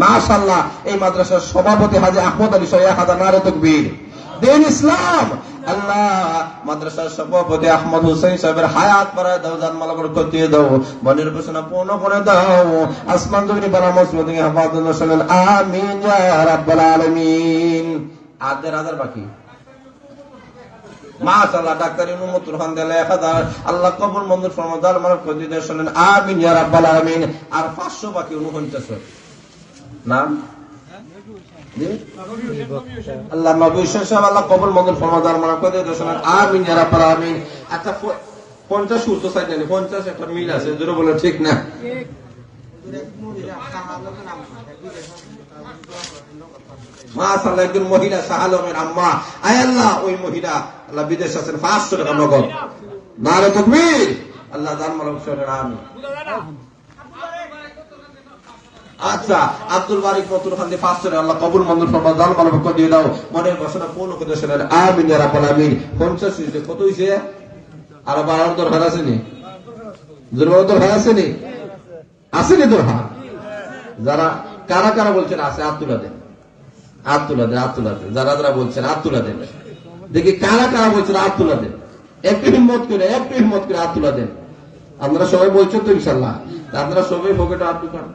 মাশাআল্লাহ, এই মাদ্রাসার সভাপতি হাজী আহমদ আলী সাহেব 1000 নারে তাকবীর, দিন ইসলাম। আল্লাহ মাদ্রাসার সভাপতি আহমদ হুসাইন সাহেবের হায়াত বাড়ায় দাও, জান মালা বরকত দিয়ে দাও, মনের বাসনা পূর্ণ করে দাও। আসমান জমিন বালা মসজিদ হেফাজত শুনেন আমিন ইয়া রাব্বাল আলামিন। 1000 বাকি। মাশাআল্লাহ, ডাক্তার ইনুমতুল খান দিলে 1000 আল্লাহ কবুল মঞ্জুর ফরমা জান মালা বরকত দিয়ে দাও, শুনেন আমিন ইয়া রাব্বাল আলামিন। আর 500 বাকি 49। নাম আল্লাহ নবী সাহেব আল্লাহ কবুল মঞ্জুর ফরমাদার মানা করে দেন আমিন ইয়া রাব্বাল আলামিন। আচ্ছা 50 সুর তো চাই না, 50 একটা মিল আছে, জোরে বলে ঠিক না? মাশাআল্লাহ, একজন মহিলা শাহ আলমের আম্মা, আয় আল্লাহ ওই মহিলা আল্লাহ বিদেশ আছেন, 500 টাকা নগদ। নারে তাকবীর, আল্লাহ দান মালক শরীর আমিন। আচ্ছা আব্দুল বারিক নতুন খান দিয়ে 500 টাকা আল্লাহ কবুল মঞ্জুর ফরমা, দান মালক দিয়ে দাও। মনের বাসনা পূর্ণ করে শোনেন আমিন ইয়া রাব্বাল আলামিন। 50 হইছে, কত হইছে? আর 12 দরকার আছে নি? জোরে দরকার আছে নি? আসেনি দরকার? যারা কারা কারা বলছেন আছে, হাত তুলে দেন, হাত তুলে দেন, হাত তুলে দেন। যারা যারা বলছেন হাত তুলে দেন, দেখি কারা কারা বলছেন হাত তুলে দেন। একটু হিম্মত করে হাত তুলে দেন। আপনারা সবাই বলছেন তো ইনশাল্লাহ? আপনারা সবাই পকেটে হাত ঢুকান।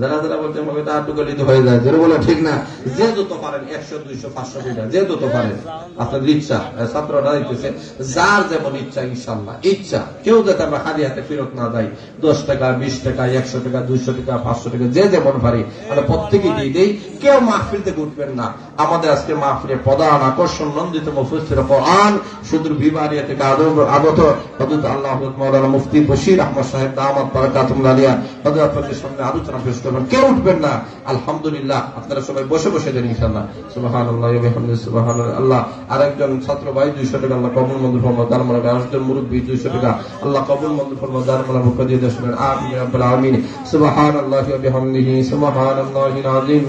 যারা যারা বলছেন পকেটে হাত ঢুকালে তো হয়ে যায়, যেটা বলে ঠিক না? যে যত পারেন 100, 200, 500 টাকা যে যত পারেন আপনাদের ইচ্ছা। ছাত্ররা দিতেছে যার যেমন ইচ্ছা, ইনশাল্লাহ ইচ্ছা। কেউ যাতে আমরা খালি হাতে ফেরত না যাই। 10 টাকা, 20 টাকা, 100 টাকা, 200 টাকা, 500 টাকা, যে যেমন পারি আমরা প্রত্যেকে দিয়ে দিই। কেউ মাহফিল থেকে উঠবেন না। আমাদের আজকে মাহফিলের প্রধান আকর্ষণ নন্দিত মুফাসসির কোরআন সুদূর বিবারিয়া থেকে আগত হযরত আল্লাহ হযরত মাওলানা মুফতি বশির আহমদ সাহেব দামাত বারাকাতুহুল আলিয়া, হযরত আপনাদের সামনে আলোচনা পেশ করবেন। কেউ উঠবেন না। আলহামদুলিল্লাহ, আপনারা সবাই বসে বসে দেন ইনশাআল্লাহ। সুবহানাল্লাহ ওয়া বিহামদিহি সুবহানাল্লাহ। আরেকজন ছাত্র ভাই 200 টাকা আল্লাহ কবুল মঞ্জুর ফরমাও, দান মালক। আরেকজন মুরব্বি 200 টাকা আল্লাহ কবুল মঞ্জুর ফরমাও, দান মালক দিয়ে দেন। আমিন ইয়া রাব্বাল আলামিন। সুবহানাল্লাহি ওয়া বিহামদিহি সুবহানাল্লাহিল আযীম।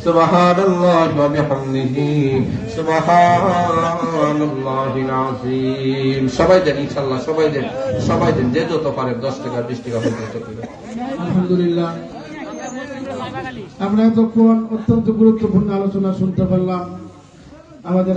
সুবহানাল্লাহি ওয়া বিহামদিহি সুবহানাল্লাহিল আযীম। সবাই দেন ইনশাআল্লাহ, সবাই দেন, সবাই দেন। যে যত পারেন 10 টাকা, 20 টাকা, 50 টাকা। আলহামদুলিল্লাহ, আমরা এতক্ষণ অত্যন্ত গুরুত্বপূর্ণ আলোচনা শুনতে পারলাম। আমাদের